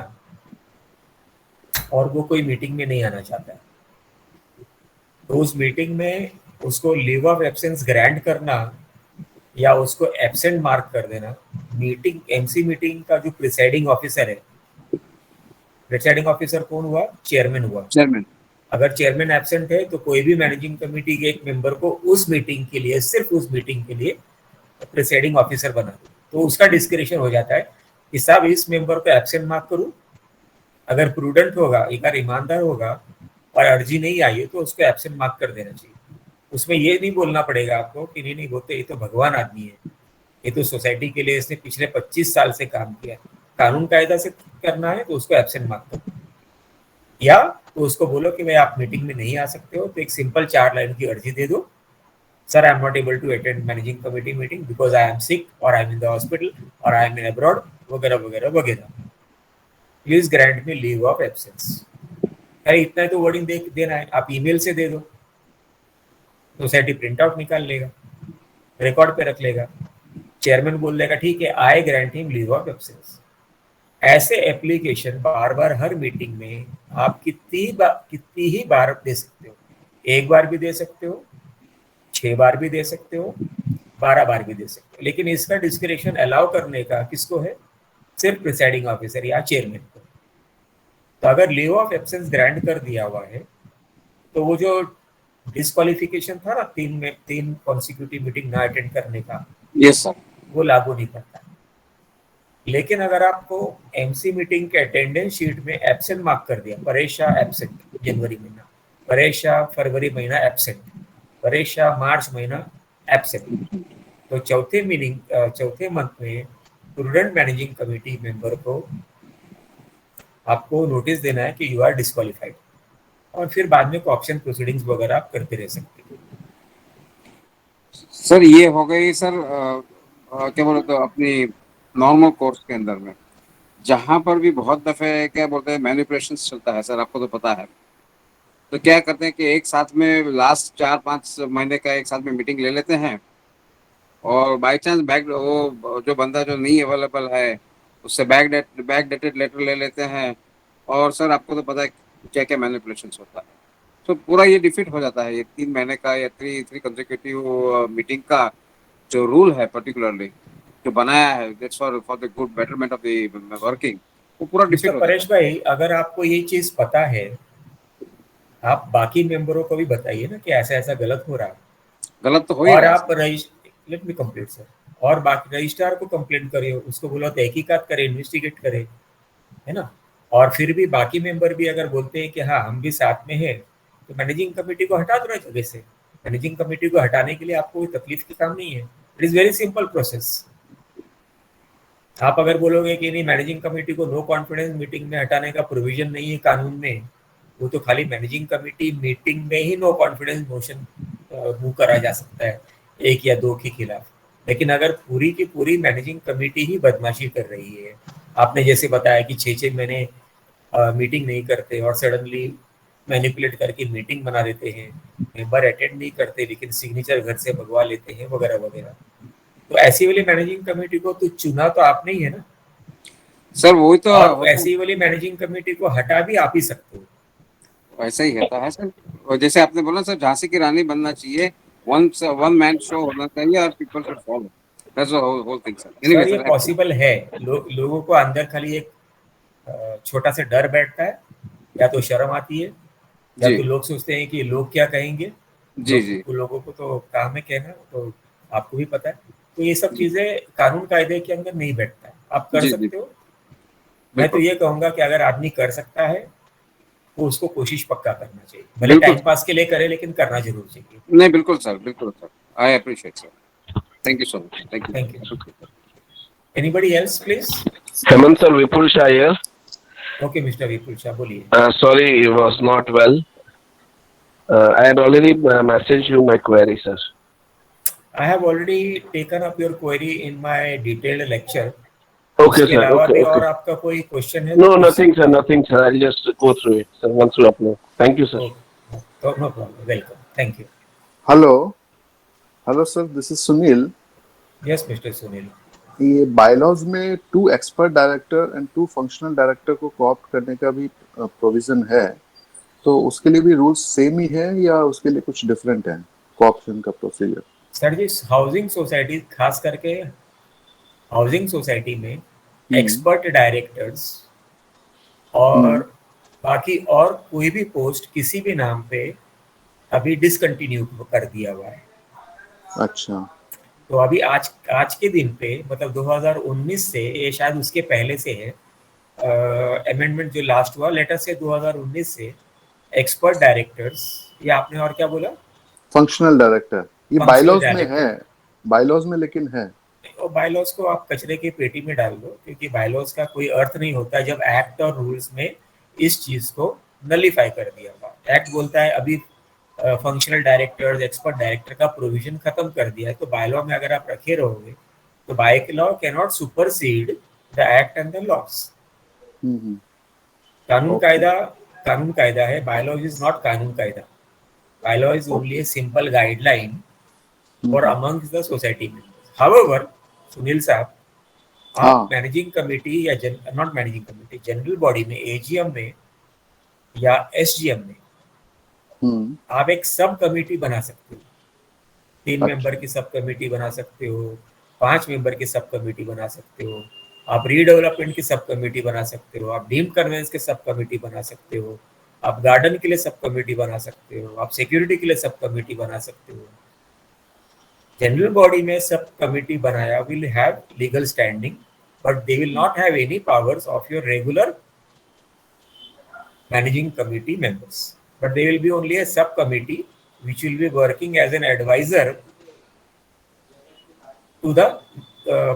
और वो कोई मीटिंग में नहीं आना चाहता है, तो उस मीटिंग में उसको लीव ऑफ एब्सेंस ग्रांट करना या उसको एब्सेंट मार्क कर देना, मीटिंग एमसी मीटिंग का जो प्रिसाइडिंग ऑफिसर है, प्रिसाइडिंग ऑफिसर कौन हुआ? चेयरमैन हुआ। चेयरमैन। अगर चेयरमैन एब्सेंट है तो कोई भी मैनेजिंग कमेटी के एक मेंबर को उस मीटिंग के लिए, सिर्फ उस मीटिंग के लिए प्रिसाइडिंग ऑफिसर बना, तो उसका डिस्क्रिप्शन हो जाता है कि साहब इस मेंबर को एब्सेंट मार्क करूं। अगर प्रूडेंट होगा, एक बार ईमानदार होगा और अर्जी नहीं आई है तो उसको एब्सेंट मार्क कर देना चाहिए। उसमें ये नहीं बोलना पड़ेगा आपको कि नहीं बोलते, ये तो भगवान आदमी है, ये तो सोसाइटी के लिए इसने पिछले 25 साल से काम किया, कानून कायदा से करना है तो उसको एब्सेंट मार्क करो। या तो उसको बोलो कि मैं आप मीटिंग में नहीं आ सकते हो, तो एक सिंपल 4 लाइन की अर्जी दे दो, sir I am not able to attend managing committee meeting because I am sick और I am in the hospital और आई एम इन अब्रॉड, वगैरह वगैरह वगैरह, please grant me leave of absence. अरे इतना तो वर्डिंग देना है, आप ईमेल से दे दो, सोसाइटी प्रिंट आउट निकाल लेगा, रिकॉर्ड पे रख लेगा, चेयरमैन बोल देगा ठीक है, आई grant him leave of absence. ऐसे एप्लीकेशन बार बार हर मीटिंग में आप कितनी ही बार दे सकते हो। 1 बार भी दे सकते हो, 6 बार भी दे सकते हो, 12 बार भी दे सकते हो, लेकिन इसका डिस्क्रिप्शन अलाउ करने का किसको है? सिर्फ प्रिसाइडिंग ऑफिसर या चेयरमैन को। तो अगर लीव ऑफ एब्सेंस ग्रांट कर दिया हुआ है तो वो जो डिस्क्वालिफिकेशन था ना 3 कॉन्सिक्यूटिव मीटिंग ना अटेंड करने का, यस सर, वो लागू नहीं करता। लेकिन अगर आपको एमसी मीटिंग के अटेंडेंस शीट में एब्सेंट मार्क कर दिया, परेश शाह एब्सेंट जनवरी महीना, परेश शाह फरवरी महीना एब्सेंट, परेश शाह मार्च महीना एब्सेंट, तो चौथे मंथ में प्रूडेंट मैनेजिंग कमेटी मेंबर को आपको नोटिस देना है कि यू आर डिस्क्वालिफाइड, और फिर बाद में ऑप्शन प्रोसीडिंग्स वगैरह आप करते रह सकते हैं। सर ये हो गई सर क्या बोलते तो अपनी नॉर्मल कोर्स के अंदर में, जहाँ पर भी बहुत दफे क्या बोलते हैं मैनिपुलेशन चलता है सर, आपको तो पता है। तो क्या करते हैं कि एक साथ में लास्ट 4-5 महीने का एक साथ में मीटिंग ले लेते हैं, और बाई चांस वो जो बंदा जो नहीं अवेलेबल है उससे बैक डेटेड लेटर ले लेते हैं, और सर आपको तो पता है क्या क्या मैनिपुलेशन होता है। तो पूरा ये डिफीट हो जाता है, ये 3 महीने का या 3 कंसेक्यूटिव मीटिंग का जो रूल है पर्टिकुलरली जो बनाया है, that's for the good betterment of the working, वो पूरा डिफीट हो जाता है। परेश भाई, अगर आपको ये चीज पता है, आप बाकी मेंबरों को भी बताइए ना कि ऐसा ऐसा गलत हो रहा है। गलत तो हो ही और रहा है आप लेट मी कंप्लीट सर, और बाकी रजिस्ट्रार को कंप्लेंट करिए, उसको बोलो तहकीकात करे, इन्वेस्टिगेट करे, है ना। और फिर भी बाकी मेंबर भी अगर बोलते हैं कि हाँ हम भी साथ में हैं, तो मैनेजिंग कमेटी को हटा दो ना जगह से। मैनेजिंग कमेटी को हटाने के लिए आपको कोई तकलीफ की काम नहीं है, it is very simple process. आप अगर बोलोगे कि नहीं मैनेजिंग कमेटी को नो कॉन्फिडेंस मीटिंग में हटाने का प्रोविजन नहीं है कानून में, वो तो खाली मैनेजिंग कमेटी मीटिंग में ही नो कॉन्फिडेंस मोशन मूव करा जा सकता है 1 या 2 के खिलाफ, लेकिन अगर पूरी की पूरी मैनेजिंग कमेटी ही बदमाशी कर रही है, आपने जैसे बताया कि 6-6 महीने मीटिंग नहीं करते और सडनली मैनिपुलेट करके मीटिंग बना देते हैं, मेंबर अटेंड नहीं करते लेकिन सिग्नेचर घर से भगवा लेते हैं वगैरह वगैरह, तो ऐसी वाली मैनेजिंग कमेटी को तो चुना तो आपने ही है ना सर वही तो और ऐसी वाली मैनेजिंग कमेटी को हटा भी आप ही सकते हो। वैसा ही होता है सर। और जैसे आपने बोला सर, झांसी की रानी बनना चाहिए, वन मैन शो होना चाहिए और people should follow, that's the whole thing sir. Sir ये पॉसिबल है, लोगों को अंदर खाली एक छोटा सा डर बैठता है, या तो शर्म आती है, या जी तो लोग सोचते हैं कि लोग क्या कहेंगे। जी जी लोगों को तो काम है कहना, तो आपको भी पता है, तो ये सब चीजें कानून कायदे के अंदर नहीं बैठता है, आप कर जी जी सकते हो। मैं तो बिल्कुल ये कहूंगा कि अगर आदमी कर सकता है तो उसको कोशिश पक्का करना चाहिए, भले बिल्कुल। टाइम पास के लिए करे लेकिन करना जरूर चाहिए। नहीं बिल्कुल सर, बिल्कुल sir, I appreciate sir, thank you so much, thank you. Anybody else please? Hemant sir, Vipul Shah here. Okay mister Vipul Shah बोलिए। Sorry, he was not well. I had already messaged you my query, sir. I have already taken up your query in my detailed lecture. Okay, इसके sir. अलावा Okay, भी और okay. आपका कोई question है? No, nothing, sir. Nothing, sir. I'll just go through it, sir. Once you upload. Thank you, sir. तो no problem, welcome, thank you. Hello sir, this is Sunil. Yes mister Sunil. ये bylaws में 2 expert director and 2 functional director को co-opt करने का भी provision है, तो उसके लिए भी रूल्स सेम ही है या उसके लिए कुछ डिफरेंट है कोऑप्शन का प्रोसीजर? सर जी, हाउसिंग सोसाइटी, खास करके हाउसिंग सोसाइटी में एक्सपर्ट डायरेक्टर्स और बाकी और कोई भी पोस्ट किसी भी नाम पे अभी डिसकंटिन्यू कर दिया हुआ है। अच्छा, तो अभी आज के दिन पे, मतलब 2019 से, ये शायद उसके पहले से है, अमेंडमेंट जो लास्ट हुआ लेटर से 2019 से एक्सपर्ट डायरेक्टर्स, ये आपने और क्या बोला? फंक्शनल डायरेक्टर, ये Functional बायलॉज में director। है, बायलॉज में लेकिन है। और बायलॉज को आप कचरे की पेटी में डाल दो, क्योंकि बायलॉज का कोई अर्थ नहीं होता जब एक्ट और रूल्स में इस चीज को नलीफाई कर दिया हुआ। एक्ट बोलता है अभी फंक्शनल डायरेक्टर्स, एक्सपर्ट डायरेक्टर का प्रोविजन खत्म कर दिया है, तो बायलॉ में अगर आप रखे रहोगे तो bylaw can not supersede the act and the loss. कानून कायदा है, बायलॉ इज नॉट कानून कायदा। Bylaw is only a simple guideline for amongst the society members. However Sunil साहब, आप मैनेजिंग कमेटी या not managing committee, general body में, AGM में या एसजीएम में आप एक सब कमेटी बना सकते हो। 3 मेंबर की सब कमेटी बना सकते हो, 5 मेंबर की सब कमेटी बना सकते हो, आप रीडेवलपमेंट की सब कमेटी बना सकते हो, आप डीम कन्वेंस के सब कमेटी बना सकते हो, आप गार्डन के लिए सब कमेटी बना सकते हो, आप सिक्योरिटी के लिए सब कमेटी बना सकते हो। जनरल बॉडी में सब कमेटी बनाया will have legal standing, but they will not have any powers of your regular managing committee members, but they will be only a subcommittee which will be working as an advisor to the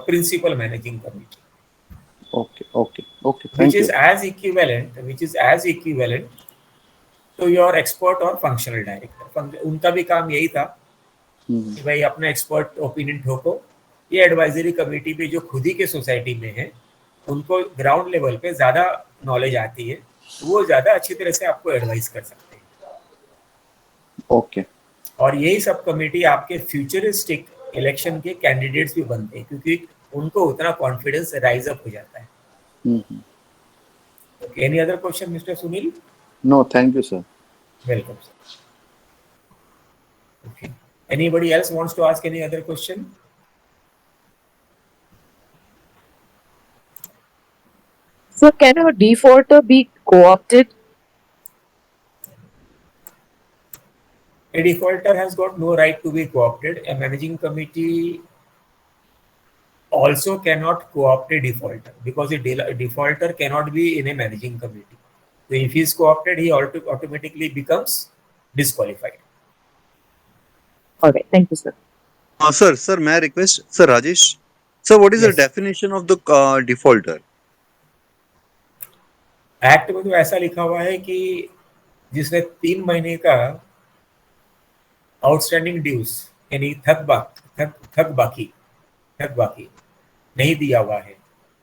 principal managing committee. Okay. Thank you. Which is as equivalent to your expert or functional director. उनका भी काम यही था कि भाई अपना expert opinion ठोको। ये advisory committee पे जो खुद ही के सोसाइटी में है, उनको ग्राउंड लेवल पे ज्यादा नॉलेज आती है, वो ज्यादा अच्छी तरह से आपको एडवाइस कर सकते हैं। ओके। और यही सब कमेटी आपके फ्यूचरिस्टिक इलेक्शन के कैंडिडेट्स भी बनते हैं, क्योंकि उनको उतना कॉन्फिडेंस राइज अप हो जाता है। Okay, any other question mister Sunil? No, thank you sir. Welcome sir. Okay, anybody else wants to ask any other question? So can a defaulter be co-opted? A defaulter has got no right to be co-opted. A managing committee also cannot co-opt a defaulter, because a defaulter cannot be in a managing committee. So if he is co-opted, he automatically becomes disqualified. All right, thank you, sir. Sir, may I request, Sir Rajesh? Sir, what is the definition of the defaulter? Act में तो ऐसा लिखा हुआ है कि जिसने 3 महीने का आउटस्टैंडिंग ड्यूज यानी थक बाकी बाकी नहीं दिया हुआ है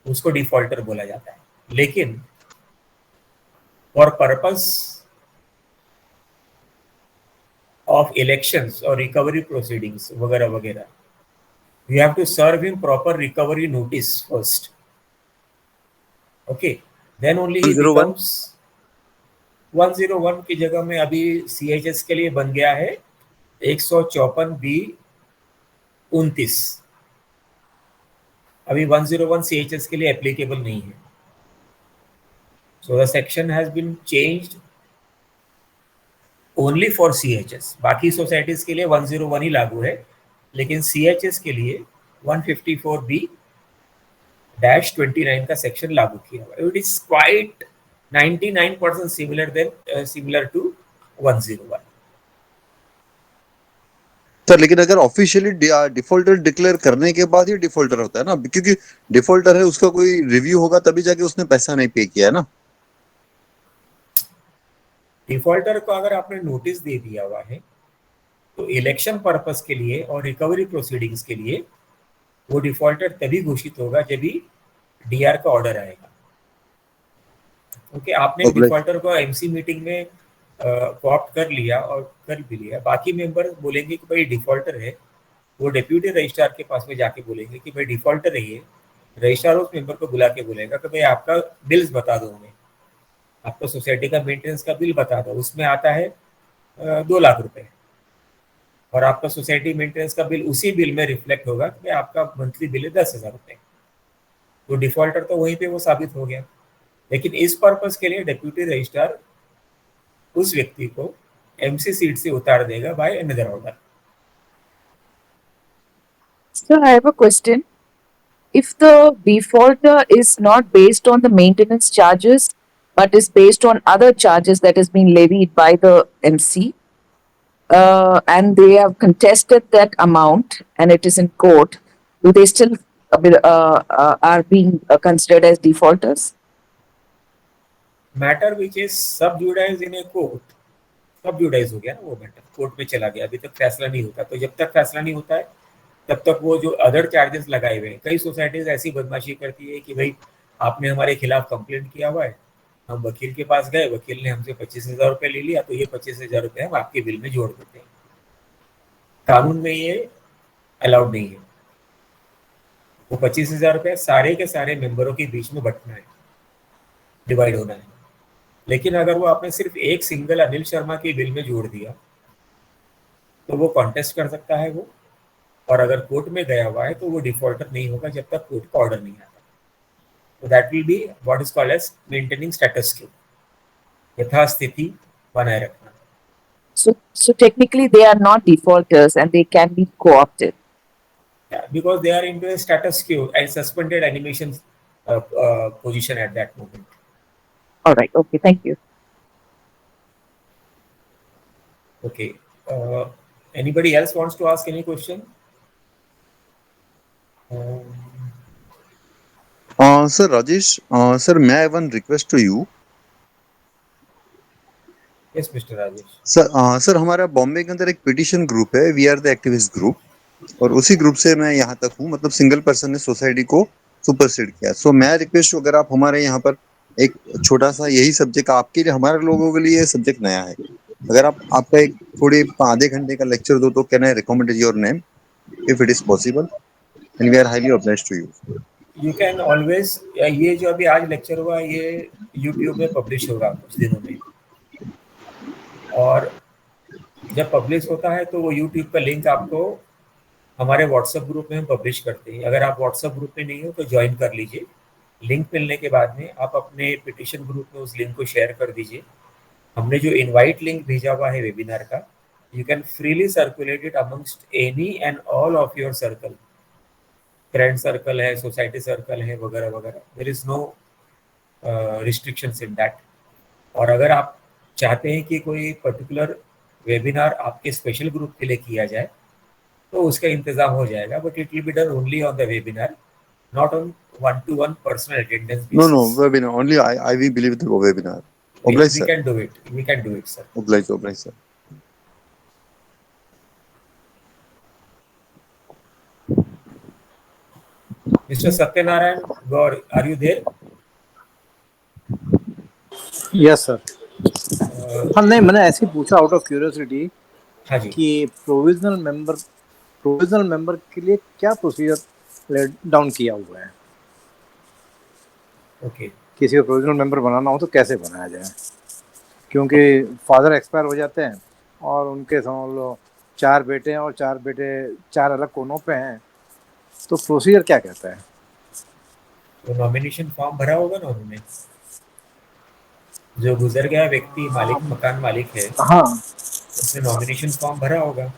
उसको डिफॉल्टर बोला जाता है. लेकिन फॉर पर्पस ऑफ इलेक्शंस और रिकवरी प्रोसीडिंग्स वगैरह वगैरह, you have to serve him proper recovery notice first. Okay, then only he 101? becomes 101 की जगह में अभी CHS के लिए बन गया है 154B29. अभी 101 CHS के लिए एप्लीकेबल नहीं है. So the section has been changed only for CHS. बाकी सोसाइटीज के लिए 101 ही लागू है, लेकिन CHS के लिए 154B-29 का सेक्शन लागू किया हुआ है. It is quite 99% similar to 101. Sir लेकिन अगर ऑफिशियली डिफॉल्टर डिक्लेयर करने के बाद ही डिफॉल्टर होता है ना, क्योंकि डिफॉल्टर है उसका कोई रिव्यू होगा तभी जाके उसने पैसा नहीं पे किया है ना. डिफॉल्टर को अगर आपने नोटिस दे दिया हुआ है तो इलेक्शन पर्पस के लिए और रिकवरी प्रोसीडिंग्स के लिए वो डिफॉल्टर तभी घोषित होगा जब भी डीआर का ऑर्डर आएगा. ओके, आपने डिफॉल्टर को एमसी मीटिंग में कॉप्ट कर लिया और कर भी लिया. बाकी मेंबर बोलेंगे कि भाई डिफॉल्टर है, वो डेप्यूटी रजिस्ट्रार के पास में जाके बोलेंगे कि भाई डिफॉल्टर है ये. रजिस्ट्रार उस मेंबर को बुला के बोलेगा कि भाई आपका बिल्स बता दो हमें, आपको सोसाइटी का मेंटेनेंस का बिल बता दो, उसमें आता है 2 लाख रुपए, और आपका सोसाइटी मेंटेनेंस का बिल उसी बिल में रिफ्लेक्ट होगा कि आपका मंथली बिल है 10,000 रुपए. तो डिफॉल्टर तो वहीं पे वो साबित हो गया. लेकिन इस पर्पस के लिए डेप्यूटी रजिस्ट्रार उस व्यक्ति को एमसी सीट से उतार देगा by another order. So I have a question. If the defaulter is not based on the maintenance charges, but is based on other charges that has been levied by the MC, and they have contested that amount and it is in court, do they still are being considered as defaulters? Matter which is सब जुडाइज इन a court, सब जुडाइज हो गया ना, वो matter court में चला गया, अभी तक फैसला नहीं होता. तो जब तक फैसला नहीं होता है तब तक वो जो अदर चार्जेस लगाए हुए हैं, कई सोसाइटीज ऐसी बदमाशी करती है कि भाई आपने हमारे खिलाफ कंप्लेंट किया हुआ है, हम वकील के पास गए, वकील ने हमसे 25,000 रुपये ले लिया, तो ये 25,000 रुपये हम आपके बिल में जोड़ देते हैं. कानून में ये अलाउड नहीं है. वो 25,000 रुपये सारे के सारे मेंबरों के बीच में बंटना है, डिवाइड होना है. लेकिन अगर वो आपने सिर्फ एक सिंगल अनिल शर्मा के बिल में जोड़ दिया तो वो कॉन्टेस्ट कर सकता है वो, और अगर कोर्ट में गया हुआ है तो वो डिफॉल्टर नहीं होगा जब तक कोर्ट का ऑर्डर नहीं आता. तो that will be what is called as maintaining status quo, यथास्थिति बनाए रखना. So technically they are not defaulters and they can be co-opted. Yeah, because they are into a status quo and suspended animation position at that moment. All right. Okay. Thank you. Okay. Anybody else wants to ask any question? Sir Rajesh, sir, may I have one request to you? Yes, Mr. Rajesh. Sir हमारा बॉम्बे के अंदर एक petition group है, we are the activist group, और उसी group से मैं यहाँ तक हूँ. मतलब सिंगल पर्सन ने सोसाइटी को सुपरसीड किया. सो मैं रिक्वेस्ट, अगर आप हमारे यहाँ पर एक छोटा सा यही सब्जेक्ट, आपके लिए, हमारे लोगों के लिए सब्जेक्ट नया है, अगर आप आपका एक थोड़े आधे घंटे का लेक्चर दो तो can I recommend your name if it is possible, and we are highly obliged to you. You can always, ये जो अभी आज लेक्चर हुआ ये YouTube में पब्लिश होगा कुछ दिनों में, और जब पब्लिश होता है तो वो YouTube का लिंक आपको हमारे व्हाट्सएप ग्रुप में हम पब्लिश करते हैं. अगर आप व्हाट्सएप ग्रुप में नहीं हो तो ज्वाइन कर लीजिए. लिंक मिलने के बाद में आप अपने पिटिशन ग्रुप में उस लिंक को शेयर कर दीजिए. हमने जो इनवाइट लिंक भेजा हुआ है वेबिनार का, you can freely circulate it amongst any and all of your circle. Friend circle है, सोसाइटी सर्कल है, वगैरह वगैरह. There is no restrictions in that. और अगर आप चाहते हैं कि कोई पर्टिकुलर वेबिनार आपके स्पेशल ग्रुप के लिए किया जाए तो उसका इंतजाम हो जाएगा, but it will be done only on the webinar, not on one-to-one personal attendance basis. No, webinar only. We believe the webinar. We can do it. We can do it, sir. Oblige, sir. Mr. Satyanarayan Gaur, are you there? Yes sir. Uh, हाँ नहीं, मैंने ऐसे ही पूछा out of curiosity हाँ जी। कि provisional member के लिए क्या प्रोसीजर लेट डाउन किया हुआ है। ओके। किसी को प्रोविजनल मेंबर बनाना हो तो कैसे बनाया जाए, क्योंकि फादर एक्सपायर हो जाते हैं और उनके समझ लो 4 बेटे हैं और 4 बेटे 4 अलग कोनों पे हैं, तो प्रोसीजर क्या कहता है? तो नॉमिनेशन फॉर्म भरा होगा ना उन्होंने, जो गुजर गया व्यक्ति मालिक मकान मालिक है, हाँ, उसने नॉमिनेशन फॉर्म भरा होगा।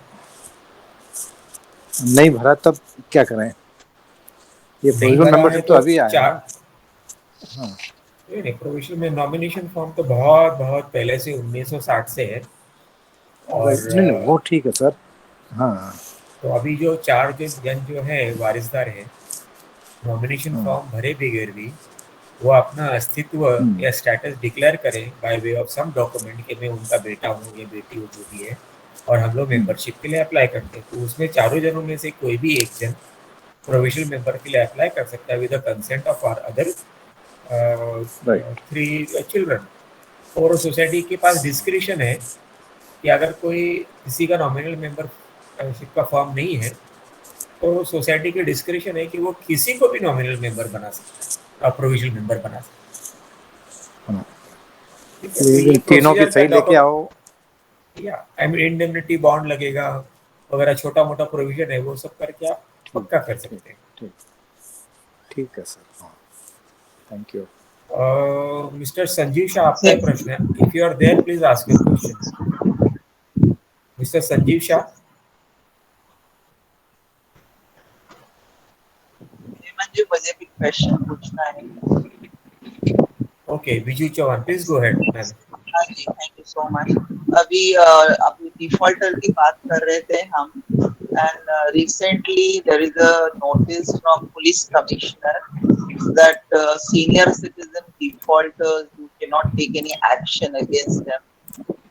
नहीं भरा तब क्या करें? ये नहीं प्रोविजनल भरा है मेंबरशिप तो अभी आया चार ना। हाँ नहीं, प्रोविजन में नॉमिनेशन फॉर्म तो बहुत बहुत पहले से 1960 से है। और नहीं वो ठीक है सर। हाँ तो अभी जो 4 जन जो है वारिसदार है, नॉमिनेशन फॉर्म भरे बगैर भी वो अपना अस्तित्व या स्टेटस डिक्लेयर करें by way of some document कि मैं उनका बेटा हूँ या बेटी हूँ जो भी है, और हम लोग मेंबरशिप के लिए अप्लाई करते हैं, तो उसमें चारों जनों में से कोई भी एक जन प्रोविजनल मेंबर के लिए अप्लाई कर सकता है with the consent of our other 3 children. और सोसाइटी के पास डिस्क्रिशन है कि अगर कोई किसी का नॉमिनल मेंबरशिप का फॉर्म नहीं है तो सोसाइटी की डिस्क्रिशन है कि वो किसी को भी नॉमिनल मेंबर बना सकता है और प्रोविजनल मेंबर बना सकता है। ठीक है, तो ये तीनों की प्रोसीजर सही लेके आओ। या आई मीन इंडेमनिटी बॉन्ड लगेगा वगैरह, छोटा मोटा प्रोविजन है, वो सब करके आप पक्का कर सकते हैं। ठीक है सर। हाँ thank you. Mister Sanjeev Shah, आपका एक प्रश्न है। If you are there please ask your question. Mister Sanjeev Shah. मुझे भी क्वेश्चन पूछना है। Okay, Viju Chauhan please go ahead ma'am. हाँ जी, थैंक यू सो मच। अभी अपनी डिफॉल्टर की बात कर रहे थे हम, and recently there is a notice from police commissioner that senior citizen defaulters, you cannot take any action against them.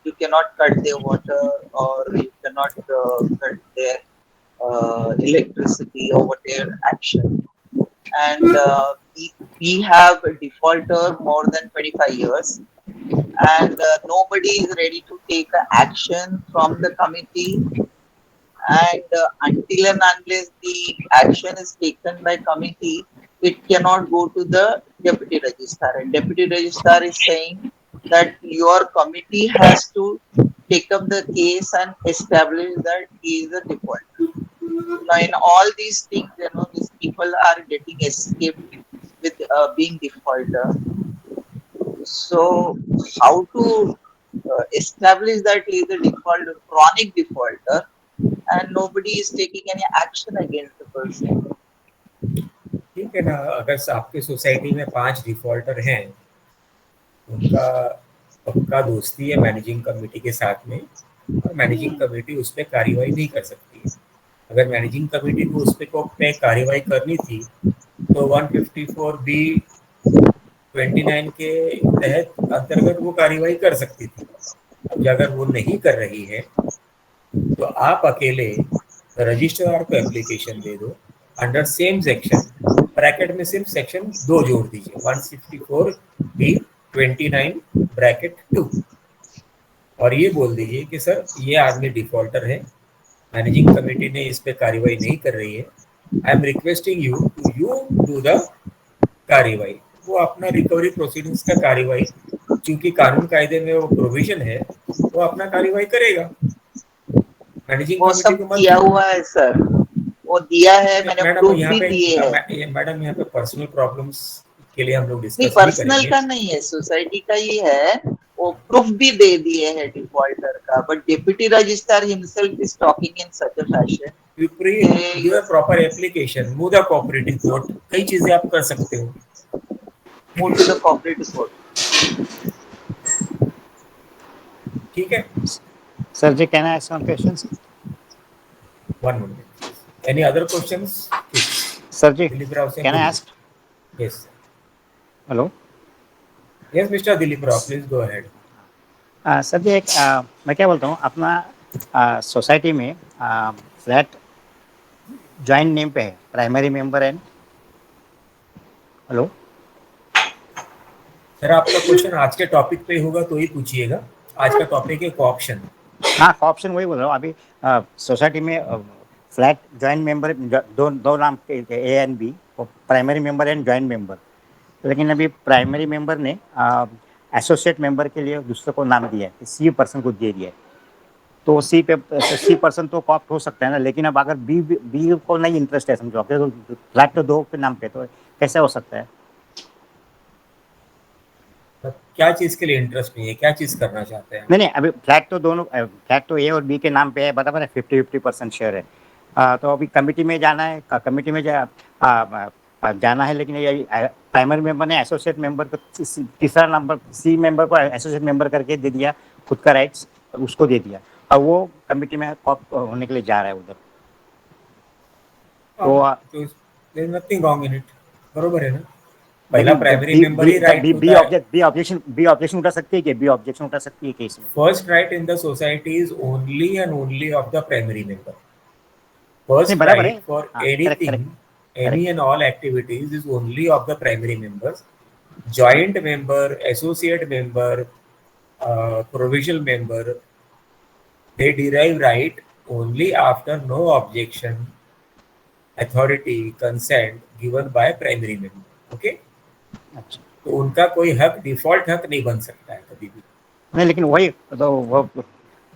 You cannot cut their water or you cannot cut their electricity over their action. And we have a defaulter more than 25 years, and nobody is ready to take action from the committee. And until and unless the action is taken by committee, it cannot go to the deputy registrar, and deputy registrar is saying that your committee has to take up the case and establish that he is a defaulter. Now in all these things, these people are getting escaped with being defaulter. So how to establish that he is a defaulter, chronic defaulter, and nobody is taking any action against the person? ठीक है ना, अगर आपके society में 5 defaulter हैं, उनका पक्का दोस्ती है मैनेजिंग कमेटी के साथ में, और मैनेजिंग कमेटी उस पर कार्रवाई नहीं कर सकती है। अगर मैनेजिंग कमेटी को उस पर कार्रवाई करनी थी तो 154B29 के तहत अंतर्गत वो कार्रवाई कर सकती थी। अब अगर वो नहीं कर रही है तो आप अकेले रजिस्ट्रार को एप्लीकेशन दे दो अंडर सेम सेक्शन, ब्रैकेट में सिर्फ सेक्शन 2 जोड़ दीजिए, 164B29 ब्रैकेट 2, और ये बोल दीजिए कि सर ये आदमी डिफॉल्टर है, मैनेजिंग कमेटी ने इस पे कार्रवाई नहीं कर रही है, I am requesting you do the कार्रवाई। वो अपना रिकवरी प्रोसीडिंग्स का कार्रवाई, क्योंकि कानून कायदे में वो प्रोविजन है, वो अपना कार्रवाई करेगा। मैनेजिंग वो कमेटी सब को मत किया हुआ है सर, वो दिया है, मैंने प्रूफ भी दिए है। मैडम यहाँ पे पर्सनल प्रॉब्लम्स के लिए हम लोग डिस्कस नहीं, पर्सनल का नहीं है, सोसाइटी का ही है, वो प्रूफ भी दे दिए है डिफॉल्टर का, but deputy registrar himself is talking in such a fashion. Give a proper application, move the cooperative court, कई चीजें आप कर सकते हो। Move to the cooperative court, ठीक है sir ji. Can I ask some questions? One minute, any other questions? Sir ji can I ask? Yes hello. Yes mister Dilip Rao, please go ahead. Sir ji मैं क्या बोलता हूँ, अपना सोसाइटी में फ्लैट जॉइंट नेम पे है, primary member and hello sir आपका question आज के टॉपिक पे होगा तो ही पूछिएगा। आज का टॉपिक है कोऑप्शन। हाँ ऑप्शन वही बोल रहा हूँ अभी। सोसाइटी में फ्लैट ज्वाइंट मेंबर दो नाम के A and B, primary member and joint member. लेकिन अभी प्राइमरी मेंबर ने एसोसिएट मेंबर के लिए दूसरे को नाम दिया है, सी पर्सन को दे दिया है। तो सी पर्सन तो कॉप्ट हो सकता है ना, लेकिन अब अगर बी को नहीं इंटरेस्ट है समझो, तो फ्लैट तो दो के नाम पे, तो कैसे हो सकता है? क्या चीज के लिए इंटरेस्ट नहीं है, क्या चीज करना चाहते हैं? नहीं अभी फ्लैट तो दोनों, फ्लैट तो ए और बी के नाम पे है, बराबर है, 50-50% शेयर है। तो अभी कमिटी में जाना है, कमिटी में जाना है, लेकिन ये प्राइमरी मेंबर ने एसोसिएट मेंबर को तीसरा नंबर सी मेंबर को एसोसिएट मेंबर करके दे दिया, खुद का राइट्स उसको दे दिया, और वो कमिटी में कॉप होने के लिए जा रहा है उधर। तो नथिंग रॉन्ग इन इट, बरोबर है ना? पहला प्राइमरी मेंबर ही राइट बी ऑब्जेक्शन उठा सकती है कि बी ऑब्जेक्शन उठा सकती है केस में? First right in the society is only and only of the primary member. First बराबर right है, for anything, any and all activities is only of the primary members. Joint member, associate member, provisional member, they derive right only after no objection, authority, consent given by primary member. Okay? अच्छा, तो उनका कोई हक default हक नहीं बन सकता है कभी भी। नहीं लेकिन वही तो वो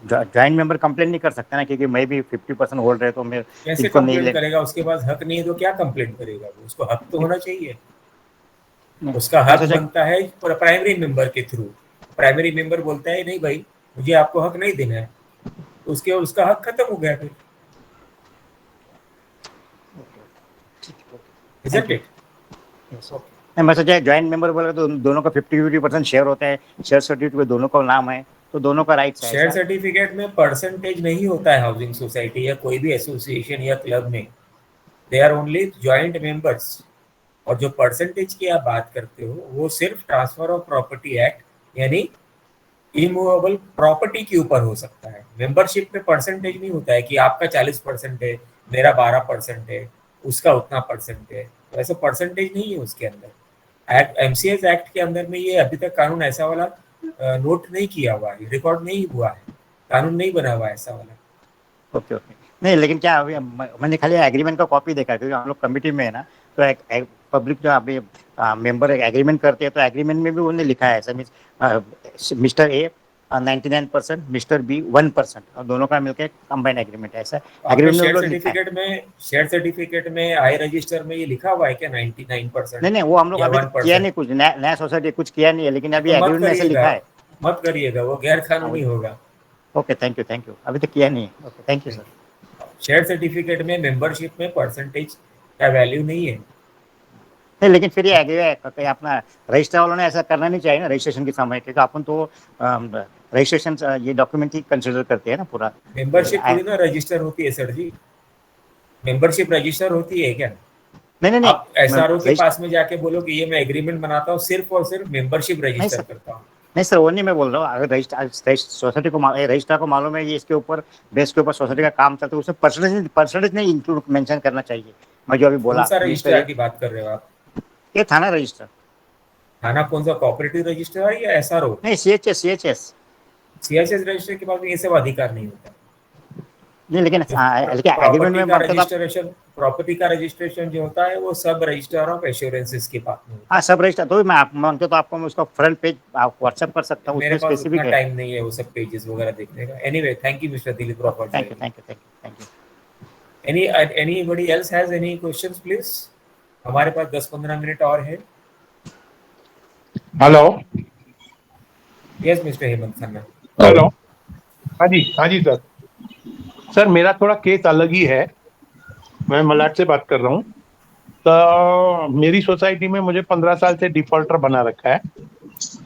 ज्वाइंट मेंबर कंप्लेन नहीं कर सकता ना, क्योंकि मैं भी 50% होल्ड रहे तो मैं कैसे इनको नहीं कंप्लेंट करेगा? उसके पास हक नहीं है तो क्या कंप्लेंट करेगा? उसको हक तो होना चाहिए। उसका हक बनता है प्राइमरी मेंबर के थ्रू। प्राइमरी मेंबर बोलता है नहीं भाई मुझे आपको हक नहीं देना है, उसके उसका हक खत्म हो गया फिर। Isn't it? मैं सोचा ज्वाइंट मेंबर बोला तो दोनों का 50-50% शेयर होता है, शेयर सर्टिफिकेट में दोनों का नाम है, तो दोनों का राइट्स है। शेयर सर्टिफिकेट में परसेंटेज नहीं होता है हाउसिंग सोसाइटी या कोई भी एसोसिएशन या क्लब में। They are only joint members. और जो परसेंटेज की आप बात करते हो वो सिर्फ ट्रांसफर ऑफ प्रॉपर्टी एक्ट यानी इमूवेबल प्रॉपर्टी के ऊपर हो सकता है। मेंबरशिप में परसेंटेज नहीं होता है कि आपका 40% है, मेरा 12% है, उसका उतना परसेंट है। तो ऐसा परसेंटेज नहीं है उसके अंदर। एक्ट एमसीएस एक्ट के अंदर में ये अभी तक कानून ऐसा वाला नोट नहीं किया हुआ है, रिकॉर्ड नहीं हुआ है, कानून नहीं बना हुआ है ऐसा वाला। ओके नहीं, लेकिन क्या अभी मैंने खाली एग्रीमेंट का कॉपी देखा, क्योंकि हम लोग कमिटी में है ना, तो एक पब्लिक जो अभी मेंबर एग्रीमेंट करते हैं तो एग्रीमेंट में भी उन्होंने लिखा है ऐसा, means mister A 99%, mister B 1%, और दोनों का मिलकर कंबाइंड एग्रीमेंट है। ऐसा एग्रीमेंट शेयर सर्टिफिकेट में आई रजिस्टर में ये लिखा हुआ है क्या 99%? नहीं वो हम लोग अभी किया नहीं, कुछ नया सोसाइटी कुछ किया नहीं है, लेकिन अभी एग्रीमेंट में ऐसा लिखा है। मत करिएगा, वो गैर कानूनी होगा। ओके थैंक यू, अभी तो किया नहीं है। Okay thank you sir. Share certificate में मेंबरशिप में परसेंटेज का वैल्यू नहीं है। नहीं लेकिन फिर ये अपना रजिस्टर वालों ने ऐसा करना नहीं चाहिए ना रजिस्ट्रेशन के समय, क्योंकि अपन तो रजिस्ट्रेशन ये डॉक्यूमेंट ही कंसिडर करते हैं ना पूरा। मेंबरशिप थोड़ी ना रजिस्टर होती है सर जी। मेंबरशिप रजिस्टर होती है क्या? नहीं आप एसआरओ के पास में जाके बोलो कि ये मैं एग्रीमेंट बनाता हूँ, सिर्फ और सिर्फ मेंबरशिप रजिस्टर करता हूँ। नहीं सर वो नहीं मैं बोल रहा हूँ, अगर सोसाइटी को रजिस्ट्रार को मालूम है ये इसके ऊपर बेस के ऊपर सोसाइटी का काम चलता है, उसमें परसेंटेज नहीं इंक्लूड मेंशन करना चाहिए। मैं जो अभी बोला, कौन सा रजिस्टर की बात कर रहे हो आप? ये थाना रजिस्टर। थाना कौन सा, कोऑपरेटिव रजिस्टर है या एसआरओ? नहीं सीएचएस रजिस्टर के पास ये सब अधिकार नहीं होता। नहीं लेकिन एग्रीमेंट में रजिस्ट्रेशन प्रॉपर्टी का रजिस्ट्रेशन जो होता है वो सब रजिस्टर ऑफ एश्योरेंसेस के पास में। हाँ सब रजिस्टर, तो मैं आप मांगते तो आपको मैं उसका फ्रंट पेज आप व्हाट्सएप कर सकता हूँ। मेरे पास उतना टाइम नहीं है वो सब पेजेस वगैरह देखने का। Anyway thank you mister Dilip Robert. Thank you. Anybody else has any questions please? हमारे पास 10-15 मिनट और है। Hello yes mister Hemant Khanna. Hello हाँ जी सर मेरा थोड़ा केस अलग ही है। मैं मलाड से बात कर रहा हूँ। तो मेरी सोसाइटी में मुझे 15 साल से डिफॉल्टर बना रखा है,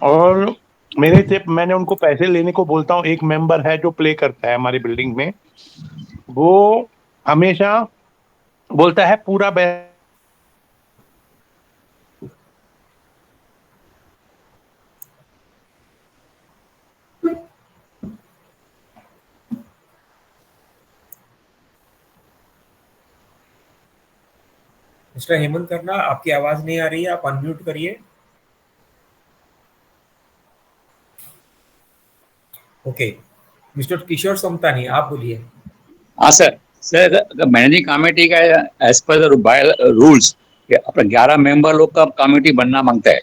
और मेरे से मैंने उनको पैसे लेने को बोलता हूँ। एक मेंबर है जो प्ले करता है हमारी बिल्डिंग में, वो हमेशा बोलता है पूरा मिस्टर हेमंत करना, आपकी आवाज नहीं आ रही है, आप अनम्यूट करिए। ओके, मिस्टर किशोर समतानी, आप बोलिए। हाँ सर, सर मैनेजिंग कमेटी का एज पर रूल्स अपना 11 मेंबर लोग का कमेटी बनना मांगता है,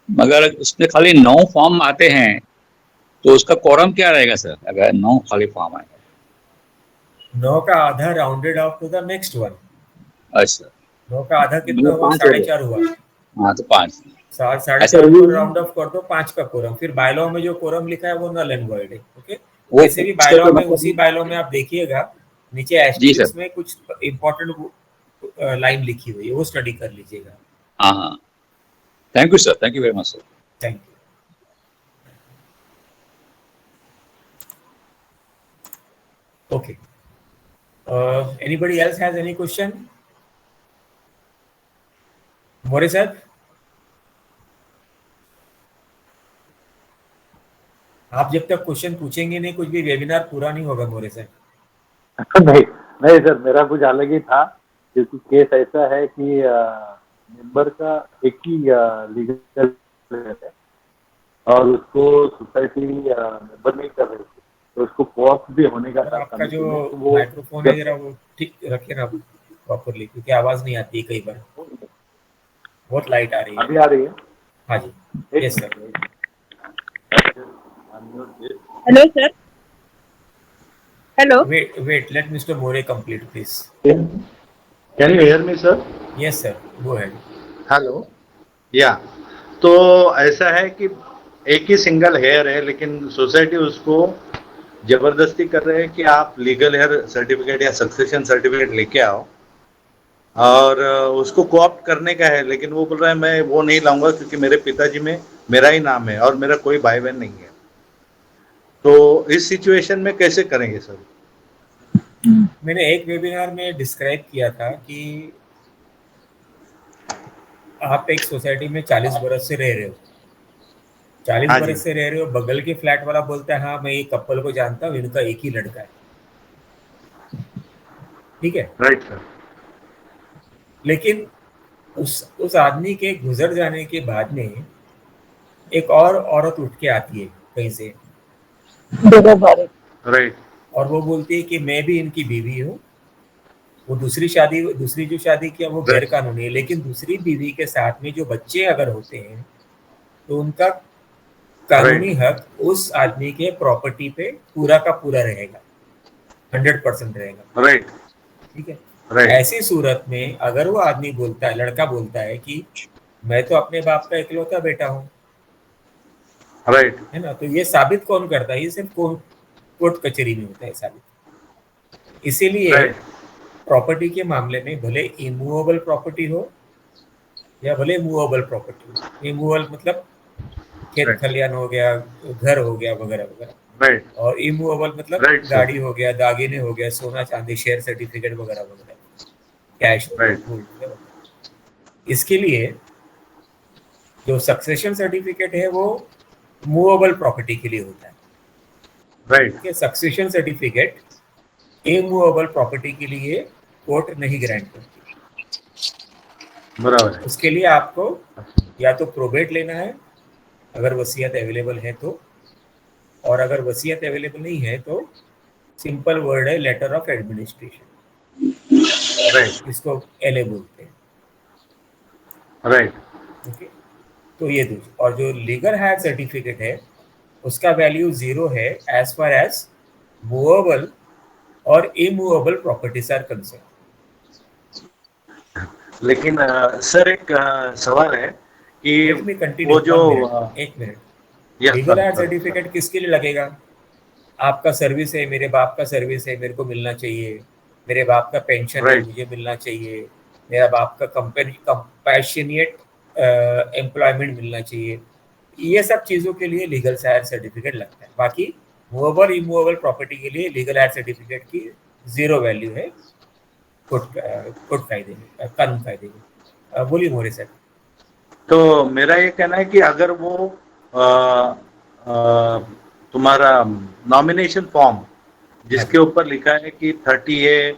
मगर उसमें खाली 9 फॉर्म आते हैं, तो उसका कोरम क्या रहेगा सर अगर 9 खाली फॉर्म आए? 9 का आधा rounded off to the next one. अच्छा, 9 का आधा कितना हुआ? 5 हो गए। 4.5 हुआ। हाँ तो 5 साढ़े ऐसा चार को रूल राउंड ऑफ कर दो, 5 का कोरम। फिर बायलॉ में जो कोरम लिखा है वो नल एंड वॉइड है। ओके, वो वैसे भी उसका बायलॉ कोई में, मतलब उसी नहीं। बायलॉ में आप देखिएगा नीचे जी सर। एस्टेरिस्क में कुछ इंपॉर्टेंट लाइन लिखी हुई है, वो स्टडी कर लीजिएगा। हाँ हाँ, thank you sir, thank you very much sir. Thank you. Okay. Anybody else has any question? More sir, आप जब तक क्वेश्चन पूछेंगे नहीं, कुछ भी वेबिनार पूरा नहीं होगा मोरे सर। नहीं नहीं सर, मेरा कुछ अलग ही था, क्योंकि केस ऐसा है कि मेंबर का एक ही लीगल है और उसको सोसाइटी मेंबर नहीं कर रहे थे, तो उसको कोऑप भी होने का था। आपका जो माइक्रोफोन है जरा वो ठीक रखिए ना प्रॉपरली, क्योंकि आवाज नहीं आती है कई बार, बहुत लाइट आ रही है। अभी आ रही है? हाँ जी, yes sir. Hello, sir. Hello. Wait, let Mr. More complete, please. Can you hear me, sir? Yes, sir. Go ahead. Hello, या तो ऐसा है कि एक ही सिंगल हेयर है, लेकिन सोसाइटी उसको जबरदस्ती कर रहे हैं कि आप लीगल हेयर सर्टिफिकेट या सक्सेशन सर्टिफिकेट लेके आओ, और उसको कोऑप्ट करने का है, लेकिन वो बोल रहा है मैं वो नहीं लाऊंगा क्योंकि मेरे पिताजी में मेरा ही नाम है और मेरा कोई भाई बहन नहीं है। तो इस सिचुएशन में कैसे करेंगे सर? मैंने एक वेबिनार में डिस्क्राइब किया था कि आप एक सोसाइटी में 40 बरस से रह रहे हो, 40 हाँ बरस से रह रहे हो, बगल के फ्लैट वाला बोलता है हाँ मैं ये कपल को जानता हूँ, इनका एक ही लड़का है, ठीक है, राइट सर। लेकिन उस आदमी के गुजर जाने के बाद में एक और औरत उठ के आती है कहीं से, राइट, और वो बोलती है कि मैं भी इनकी बीवी हूँ। वो दूसरी जो शादी किया वो गैर कानूनी है, लेकिन दूसरी बीवी के साथ में जो बच्चे अगर होते हैं तो उनका कानूनी हक उस आदमी के प्रॉपर्टी पे पूरा का पूरा रहेगा, 100% रहेगा। राइट, ठीक है। ऐसी सूरत में अगर वो आदमी बोलता है, लड़का बोलता है कि मैं तो अपने बाप का इकलौता बेटा हूँ, राइट, है ना, तो ये साबित कौन करता है? ये सिर्फ कोर्ट कचहरी में होता है साबित। इसीलिए प्रॉपर्टी के मामले में भले इमूवेबल प्रॉपर्टी हो या भले मूवेबल प्रॉपर्टी हो, इमूवेबल मतलब खेत खलियान हो गया, घर हो गया, वगैरह वगैरह, और इमूवेबल मतलब गाड़ी हो गया, दागिने हो गया, सोना चांदी, शेयर सर्टिफिकेट वगैरह वगैरह, कैश, गोल्ड। इसके लिए जो सक्सेशन सर्टिफिकेट है वो मूवेबल प्रॉपर्टी के लिए होता है, right. Succession certificate immovable property के लिए कोर्ट नहीं ग्रांट करती। बराबर। उसके लिए आपको या तो प्रोबेट लेना है अगर वसीयत अवेलेबल है तो, और अगर वसीयत अवेलेबल नहीं है तो सिंपल वर्ड है लेटर ऑफ एडमिनिस्ट्रेशन, राइट, इसको एलए बोलते हैं। राइट, ओके, तो ये दूसरी। और जो लीगल हायर सर्टिफिकेट है उसका वैल्यू 0 है एज फार एज मूवेबल और इमूवेबल प्रॉपर्टीज आर कंसर्न। लेकिन सर एक सवाल है कि वो जो एक मिनट, लीगल हायर सर्टिफिकेट किसके लिए लगेगा? आपका सर्विस है, मेरे बाप का सर्विस है, मेरे को मिलना चाहिए, मेरे बाप का पेंशन है, मुझे मिलना चाहिए, मेरा बाप का कंपैशनेट एम्प्लॉयमेंट मिलना चाहिए, ये सब चीज़ों के लिए लीगल हायर सर्टिफिकेट लगता है। बाकी मूवेबल इमूवेबल प्रॉपर्टी के लिए लीगल हायर सर्टिफिकेट की 0 वैल्यू है कोर्ट कायदे में, कानून कायदे में। बोलिए मोरे सर। तो मेरा ये कहना है कि अगर वो तुम्हारा नॉमिनेशन फॉर्म जिसके ऊपर लिखा है कि 30A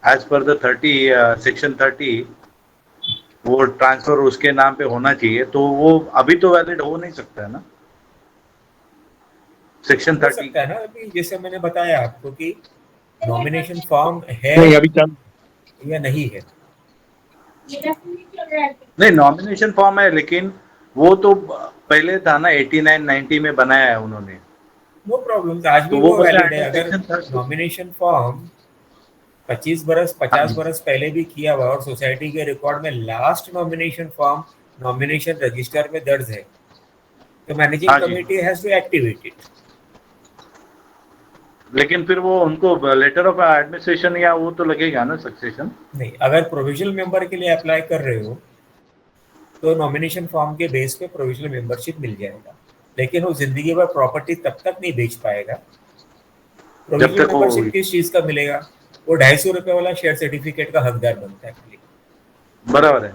as per the 30 section 30 वो ट्रांसफर उसके नाम पे होना चाहिए, तो वो अभी तो वैलिड हो नहीं सकता है ना सेक्शन हो 30? सकता है ना, अभी जैसे मैंने बताया आपको कि नॉमिनेशन फॉर्म है नहीं अभी चल या नहीं है। नहीं, नॉमिनेशन फॉर्म है, लेकिन वो तो पहले था ना 89 90 में बनाया है उन्होंने। नो प्रॉब्लम, आज भी तो वो बस वैलिड है। अंडर अगर सेक्शन 30 नॉमिनेशन फॉर्म 25 बरस 50 बरस पहले भी किया हुआ और सोसाइटी के रिकॉर्ड में last nomination form nomination register में दर्ज है, तो मैनेजिंग हाँ जी, committee has to activate it. लेकिन फिर वो उनको लेटर ऑफ एडमिनिस्ट्रेशन या वो तो लगेगा ना सक्सेशन? नहीं, अगर प्रोविजनल मेंबर के लिए अप्लाई कर रहे हो तो नॉमिनेशन फॉर्म के बेस पे प्रोविजनल मेंबरशिप मिल जाएगा, लेकिन वो जिंदगी भर प्रॉपर्टी तब तक नहीं बेच पाएगा। जब प्रोविजनल तक वो मेंबरशिप किस चीज का मिलेगा? वो 250 रुपए वाला शेयर सर्टिफिकेट का हकदार बनता है खाली। बराबर है,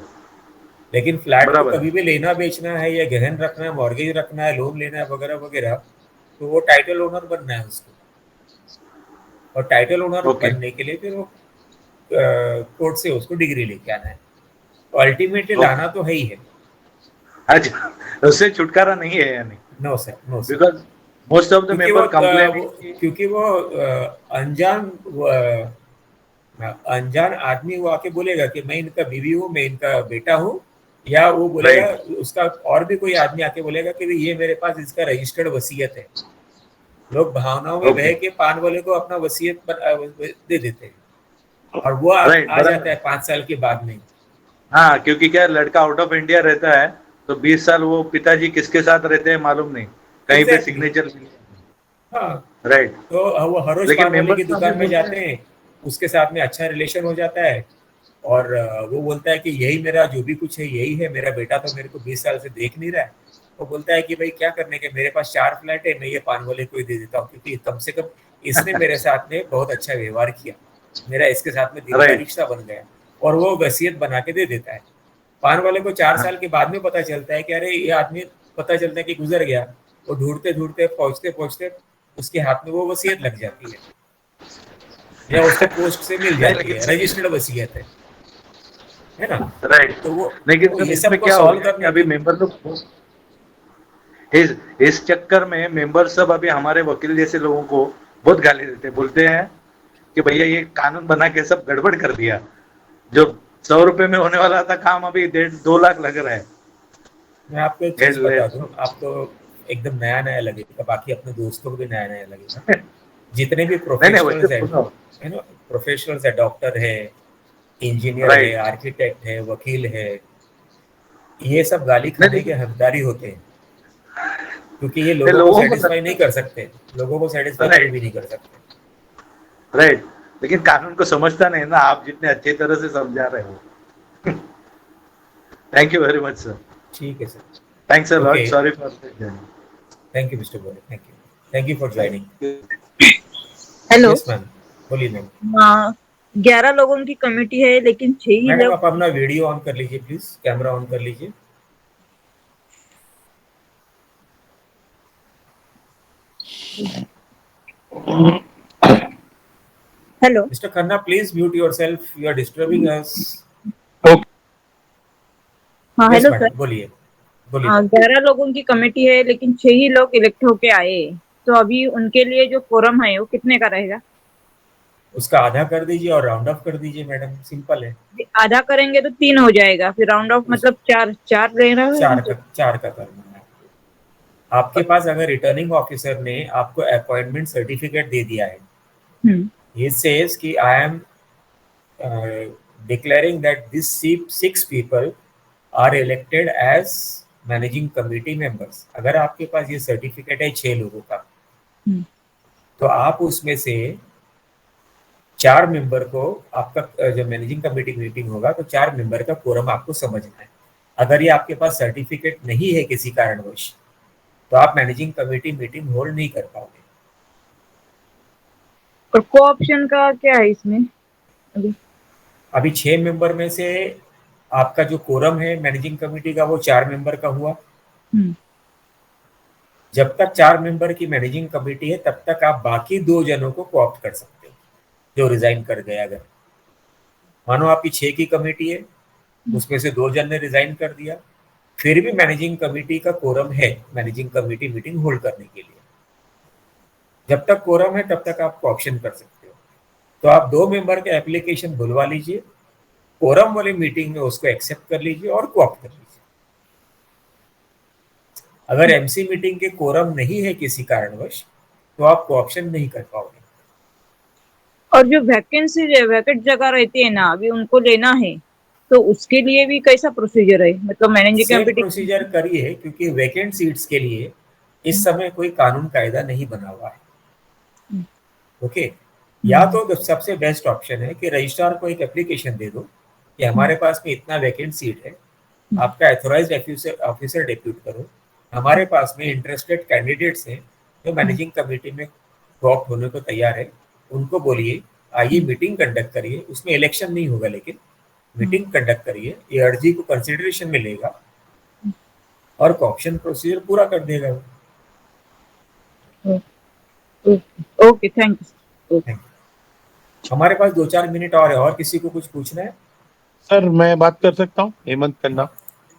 लेकिन फ्लैट को बराबर है। कभी भी लेना बेचना है या गहन रखना है, मॉर्गेज रखना है, लोन लेना है वगैरह वगैरह, तो वो टाइटल ओनर बनना है उसको, और टाइटल ओनर ओके, बनने के लिए फिर वो कोर्ट से उसको डिग्री लेके आना है। तो अल्टीमेटली ओके, लाना तो है ही है। अच्छा, उससे छुटकारा नहीं है यानी? No sir, no sir. Because most of the क्योंकि मेंबर कंप्लेनिंग क्योंकि वो अनजान आदमी वो आके बोलेगा कि मैं इनका बीवी हूँ, मैं इनका बेटा हूँ, या वो बोलेगा राइट, उसका और भी कोई आदमी आके बोलेगा कि ये मेरे पास इसका रजिस्टर्ड वसीयत है। लोग भावनाओं में ओके, बह के पान वाले को अपना वसीयत दे देते हैं, और वो राइट, आ बराबर जाता है। है 5 साल के बाद में। हाँ, क्योंकि क्या है, लड़का आउट ऑफ इंडिया रहता है तो 20 साल वो पिताजी किसके साथ रहते हैं मालूम नहीं, कहीं पे एग्जैक्टली, सिग्नेचर। हाँ। राइट, तो वो हर रोज लेकिन पान वाले की मेंबर्स का भी दुकान में बोलते जाते हैं। हैं, उसके साथ में अच्छा रिलेशन हो जाता है, और वो बोलता है कि यही मेरा जो भी कुछ है यही है, मेरा बेटा तो मेरे को 20 साल से देख नहीं रहा है। वो बोलता है कि भाई क्या करने के, मेरे पास 4 फ्लैट है, मैं ये पान वाले को ही दे देता हूँ, क्योंकि कम से कम इसने मेरे साथ में बहुत अच्छा व्यवहार किया, मेरा इसके साथ में दिल का राइट, रिश्ता बन गया, और वो वसीयत बना के दे देता है। पान वाले को 4 साल के बाद में पता चलता है कि अरे ये आदमी, पता चलता है कि गुजर गया। वो ढूंढते ढूंढते पहुंचते पहुंचते उसके हाथ में वो वसीयत लग जाती है, या उसको पोस्ट से मिल नहीं, जाती लेकिन है, सर रजिस्टर्ड वसीयत है ना। राइट, तो वो लेकिन तो सर ये इसमें सब को क्या हो सॉल्व गया कि करने अभी के मेंबर लोग इस चक्कर में मेंबर सब अभी हमारे वकील जैसे लोगों को बहुत गाली देते हैं, बोलते हैं कि भैया ये कानून बना के सब गड़बड़ कर दिया, जो 100 रुपए में होने वाला था काम अभी 1.5-2 लाख लग रहा है। मैं आपको एक चीज बता दूं, आपको एकदम नया नया लगेगा, बाकी अपने दोस्तों को भी नया नया लगेगा। जितने भी नहीं नहीं, वैसे प्रोफेशनल्स सुनो, है ना, प्रोफेशनल्स है, डॉक्टर है, इंजीनियर है, राइट, आर्किटेक्ट है, वकील है, ये सब गाली नहीं खाने के लेकिन हकदारी होते हैं, क्योंकि ये ये लोगों को लोगों को सेटिस्फाई नहीं लगता कर सकते, लोगों को सेटिस्फाई है, कभी राइट, भी नहीं कर सकते। राइट, लेकिन कानून को समझता नहीं ना, आप जितने अच्छे तरह से समझा रहे हो। Thank you very much sir, ठीक है sir, thanks a lot, okay, sorry for the thank you mister Bole, thank you for joining. Hello. Yes ma'am, बोलिए मैम। हाँ, 11 लोगों की कमेटी है लेकिन 6 ही मैडम लोग। आप अपना वीडियो ऑन कर लीजिए प्लीज, कैमरा ऑन कर लीजिए। Hello mister Khanna, please mute yourself, you are disturbing us. हाँ, यस हेलो सर। मैडम, बोलिए बोलिए। 11 लोगों की कमेटी है लेकिन 6 ही लोग इलेक्ट होके आए, तो अभी उनके लिए जो फोरम है वो कितने का रहेगा? उसका आधा कर दीजिए और राउंड ऑफ कर दीजिए मैडम, सिंपल है। आधा करेंगे तो 3 हो जाएगा, फिर राउंड ऑफ मतलब 4 रहना है। 4 का करना है। आपके पास अगर रिटर्निंग ऑफिसर ने आपको अपॉइंटमेंट सर्टिफिकेट दे दिया है, it says कि I am declaring that these 6 people are elected as managing committee members, अगर आपके पास ये सर्टिफिकेट है 6 लोगों का, तो आप उसमें से 4 मेंबर को, आपका जब मैनेजिंग कमेटी मीटिंग होगा तो 4 मेंबर का कोरम आपको समझना है। अगर ये आपके पास सर्टिफिकेट नहीं है किसी कारणवश, तो आप मैनेजिंग कमेटी मीटिंग होल्ड नहीं कर पाओगे। और को ऑप्शन का क्या है इसमें? अभी 6 मेंबर में से आपका जो कोरम है मैनेजिंग कमेटी का वो 4 मेंबर का हुआ। जब तक 4 मेंबर की मैनेजिंग कमेटी है तब तक आप बाकी 2 जनों को कोऑप्ट कर सकते हो जो रिजाइन कर गए अगर। मानो आपकी 6 की कमेटी है, उसमें से 2 जन ने रिजाइन कर दिया, फिर भी मैनेजिंग कमेटी का कोरम है मैनेजिंग कमेटी मीटिंग होल्ड करने के लिए। जब तक कोरम है तब तक आप ऑप्शन कर सकते हो। तो आप 2 मेंबर के एप्लीकेशन बुलवा लीजिए, कोरम वाली मीटिंग में उसको एक्सेप्ट कर लीजिए और कोऑप्ट कर लीजिए। अगर एमसी मीटिंग के कोरम नहीं है किसी कारणवश, तो आप कोऑप्शन नहीं कर पाओगे। और जो वैकेंसी वैकेंट जगह रहती है ना, अभी उनको लेना है, तो उसके लिए भी कैसा प्रोसीजर है? मतलब मैनेजिंग सेम कमेटी। प्रोसीजर करिए, क्योंकि वैकेंट सीट्स के लिए इस समय कोई कानून कायदा नहीं बना हुआ है। ओके, या तो सबसे बेस्ट ऑप्शन है कि रजिस्ट्रार को एक एप्लीकेशन दे दो कि हमारे पास में इतना वैकेंट सीट है, आपका एथोराइज्ड ऑफिसर डिप्यूट करो, हमारे पास में इंटरेस्टेड कैंडिडेट्स हैं जो मैनेजिंग कमेटी में ड्रॉप होने को तैयार है, उनको बोलिए आइए मीटिंग कंडक्ट करिए। उसमें इलेक्शन नहीं होगा, लेकिन मीटिंग कंडक्ट करिए, ये अर्जी को कंसिडरेशन में लेगा और ऑप्शन प्रोसीजर पूरा कर देगा। Okay, thank you. हमारे पास 2-4 मिनट और है, और किसी को कुछ पूछना है? सर मैं बात कर सकता हूँ? हेमंत खन्ना।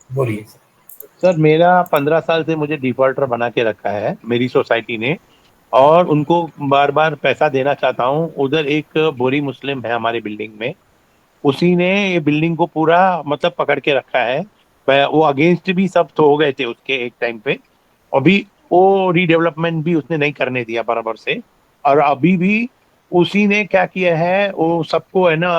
बोलिए सर, मेरा 15 साल से मुझे डिफॉल्टर बना के रखा है मेरी सोसाइटी ने, और उनको बार बार पैसा देना चाहता हूँ। उधर एक बोरी मुस्लिम है हमारे बिल्डिंग में, उसी ने ये बिल्डिंग को पूरा मतलब पकड़ के रखा है। वो अगेंस्ट भी सब तो हो गए थे उसके एक टाइम पे, अभी वो रीडेवलपमेंट भी उसने नहीं करने दिया बराबर से। और अभी भी उसी ने क्या किया है, वो सबको है ना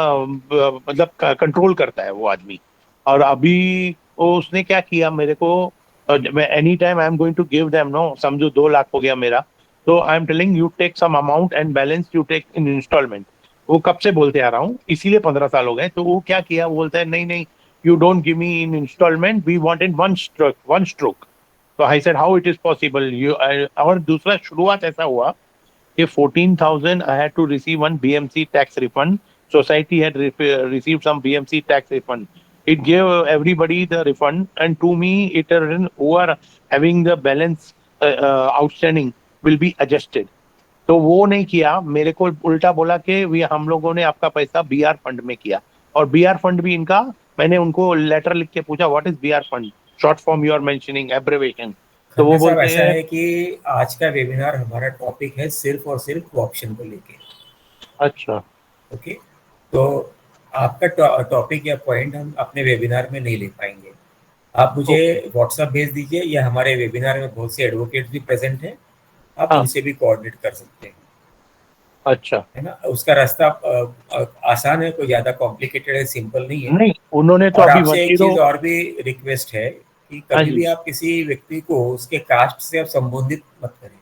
मतलब कंट्रोल करता है वो आदमी। और अभी वो उसने क्या किया मेरे को, any time I am going to give them, no समझो 2 लाख हो गया मेरा, तो I am telling you take some amount and balance you take in installment. वो कब से बोलते आ रहा हूँ, इसीलिए 15 साल हो गए। तो वो क्या किया, वो बोलता है नहीं नहीं, you don't give me in instalment, we want in one stroke. तो I said how it is possible you. और दूसरा शुरुआत ऐसा हुआ कि 14,000 I had to receive one BMC tax refund, society had receive some BMC tax refund, it gave everybody the refund, and to me it who are having the balance outstanding will be adjusted। तो वो नहीं किया, मेरे को उल्टा बोला कि we हम लोगों ने आपका पैसा बीआर फंड में किया। और बीआर फंड भी इनका, मैंने उनको लेटर लिख के पूछा what is BR fund, short form you are mentioning abbreviation, तो वो खन्ना साहब, बोलते ऐसा हैं है कि आज का वेबिनार हमारा टॉपिक है सिर्फ और सिर्फ ऑप्शन को लेके। अच्छा ओके, तो आपका टॉपिक या पॉइंट हम अपने वेबिनार में नहीं ले पाएंगे। आप मुझे व्हाट्सएप भेज दीजिए, या हमारे वेबिनार में बहुत से एडवोकेट्स भी प्रेजेंट हैं, आप उनसे भी कोऑर्डिनेट कर सकते हैं। अच्छा, है ना, उसका रास्ता आसान है, कोई ज्यादा कॉम्प्लिकेटेड है, सिंपल नहीं है। नहीं उन्होंने तो और अभी आपसे एक 10। चीज और भी रिक्वेस्ट है कि हाँ कभी जी। भी आप किसी व्यक्ति को उसके कास्ट से आप संबोधित मत करें,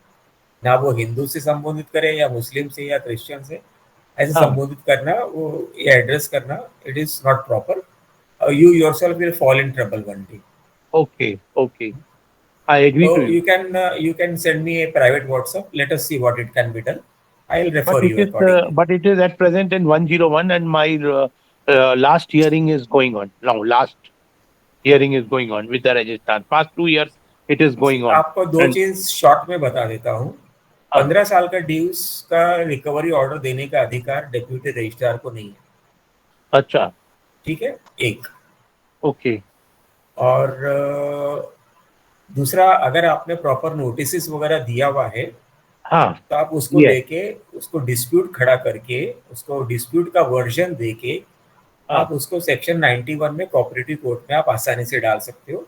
ना वो हिंदू से संबोधित करें या मुस्लिम से या क्रिश्चियन से। ऐसे हाँ। संबोधित करना, वो ये एड्रेस करना, it is not proper. You yourself will fall in trouble one day. Okay, okay, I agree So to you. you can send me a private WhatsApp. Let us see what it can be done. I'll refer you accordingly. But it is at present in 101, and my last hearing is going on now. Last hearing is going on with the registrar. Past 2 years it is going on. आपको 2 And चीज short में बता देता हूँ। 15 साल का dues का recovery order देने का अधिकार डेप्यूटी रजिस्ट्रार को नहीं है। अच्छा, ठीक है, एक। ओके। और दूसरा, अगर आपने प्रॉपर नोटिस वगैरह दिया हुआ है, हाँ, तो आप उसको yes, लेके उसको डिस्प्यूट खड़ा करके, उसको डिस्प्यूट का वर्जन देके आप उसको सेक्शन 91 में कोऑपरेटिव कोर्ट में आप आसानी से डाल सकते हो।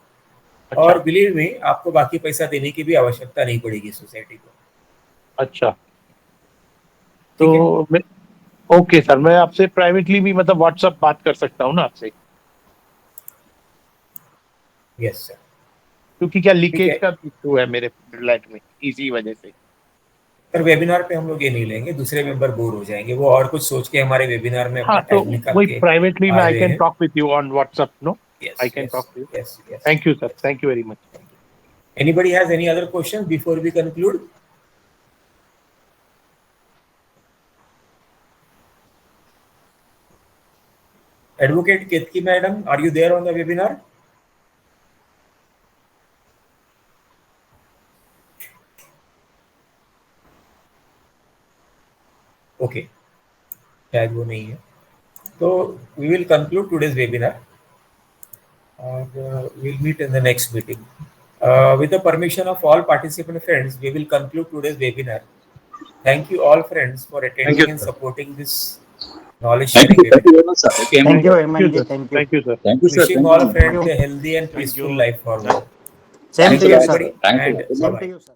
अच्छा, और बिलीव में आपको बाकी पैसा देने की भी आवश्यकता नहीं पड़ेगी सोसाइटी को। अच्छा। तो मैं ओके सर, मैं आपसे प्राइवेटली भी मतलब व्हाट्सएप बात कर सकता हूँ ना आपसे? Yes sir. क्योंकि क्या ठीक लीकेज है का इशू है मेरे फ्लैट में, इसी वजह से। सर, वेबिनार पे हम लोग ये नहीं लेंगे, दूसरे मेंबर बोर हो जाएंगे, वो और कुछ सोच के हमारे वेबिनार में अपना हाँ, तो टाइम निकाल वही के प्राइवेटली में आ आई रहे कैन हैं। Talk with you on WhatsApp, no? Yes, I can yes, talk with you. yes, yes. Thank you sir, thank you very much. Anybody has any other question before we conclude? Advocate Ketki madam, are you there on the webinar? Okay, शायद वो नहीं है। So we will conclude today's webinar. We'll meet in the next meeting. With the permission of all participant friends, we will conclude today's webinar. Thank you all friends for attending and supporting this knowledge sharing webinar. Thank you very much, sir. Okay, Thank you, Thank you, Hemant. sir. Thank you. Thank you, sir. Thank you, sir. Wishing Thank all you. friends a healthy and peaceful life forward. Same Thanks to a you, lot, sir. sir. Thank you. And Same bye-bye. to you, sir.